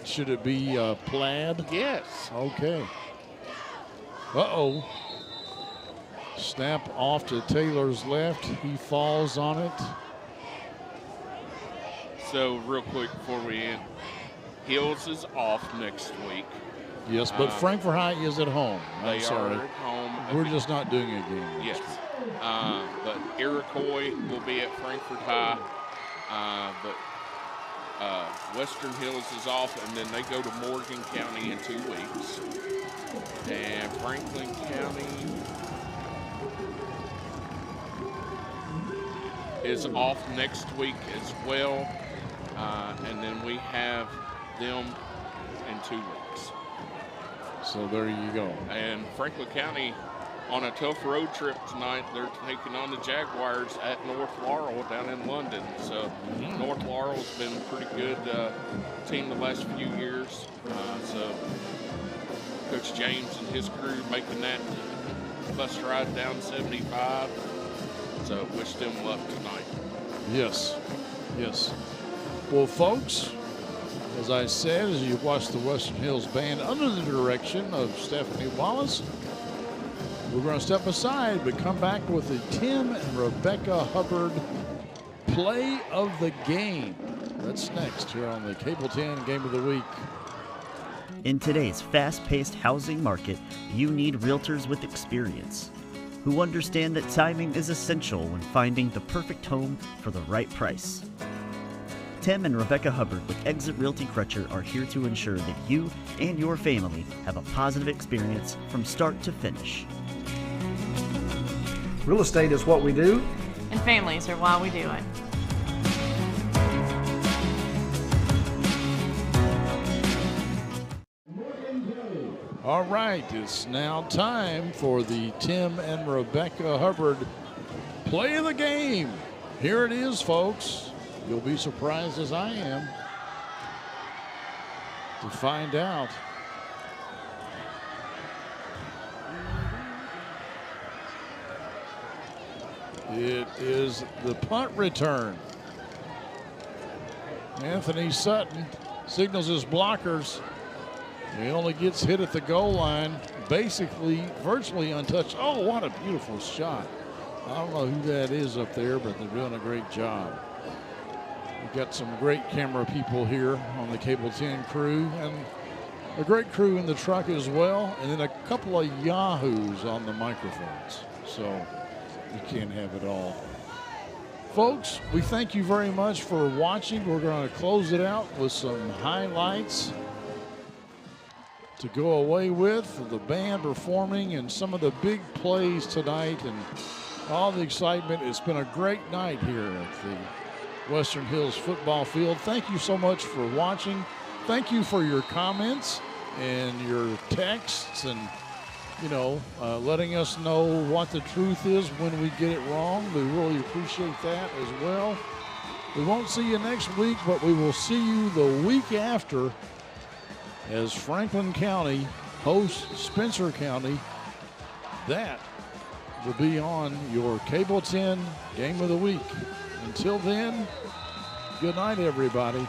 [SPEAKER 2] Should it be plaid?
[SPEAKER 3] Yes.
[SPEAKER 2] Okay. Uh-oh. Snap off to Taylor's left. He falls on it.
[SPEAKER 3] So real quick before we end, Hills is off next week.
[SPEAKER 2] Yes, but Frankfort High is at home.
[SPEAKER 3] They
[SPEAKER 2] I'm sorry.
[SPEAKER 3] are at home.
[SPEAKER 2] We're just not doing a game.
[SPEAKER 3] Yes. But Iroquois will be at Frankfort High. But Western Hills is off, and then they go to Morgan County in 2 weeks. And Franklin County is off next week as well. And then we have them in 2 weeks.
[SPEAKER 2] So there you go.
[SPEAKER 3] And Franklin County on a tough road trip tonight. They're taking on the Jaguars at North Laurel down in London. So North Laurel's been a pretty good team the last few years. So Coach James and his crew making that bus ride down 75. So wish them luck tonight.
[SPEAKER 2] Yes. Yes. Well, folks, as I said, as you watch the Western Hills Band under the direction of Stephanie Wallace, we're going to step aside but come back with the Tim and Rebecca Hubbard Play of the Game. That's next here on the Cable 10 Game of the Week.
[SPEAKER 8] In today's fast-paced housing market, you need realtors with experience who understand that timing is essential when finding the perfect home for the right price. Tim and Rebecca Hubbard with Exit Realty Crutcher are here to ensure that you and your family have a positive experience from start to finish.
[SPEAKER 17] Real estate is what we do,
[SPEAKER 18] And families are why we do it.
[SPEAKER 2] All right, it's now time for the Tim and Rebecca Hubbard Play of the Game. Here it is, folks. You'll be surprised as I am to find out. It is the punt return. Anthony Sutton signals his blockers. He only gets hit at the goal line, basically virtually untouched. Oh, what a beautiful shot. I don't know who that is up there, but they're doing a great job. We've got some great camera people here on the Cable 10 crew, and a great crew in the truck as well, and then a couple of yahoos on the microphones. So you can't have it all. Folks, we thank you very much for watching. We're going to close it out with some highlights to go away with, the band performing and some of the big plays tonight and all the excitement. It's been a great night here at the Western Hills football field. Thank you so much for watching. Thank you for your comments. and your texts and, letting us know what the truth is when we get it wrong. We really appreciate that as well. We won't see you next week, but we will see you the week after as Franklin County hosts Spencer County. That will be on your Cable 10 Game of the Week. Until then, good night, everybody.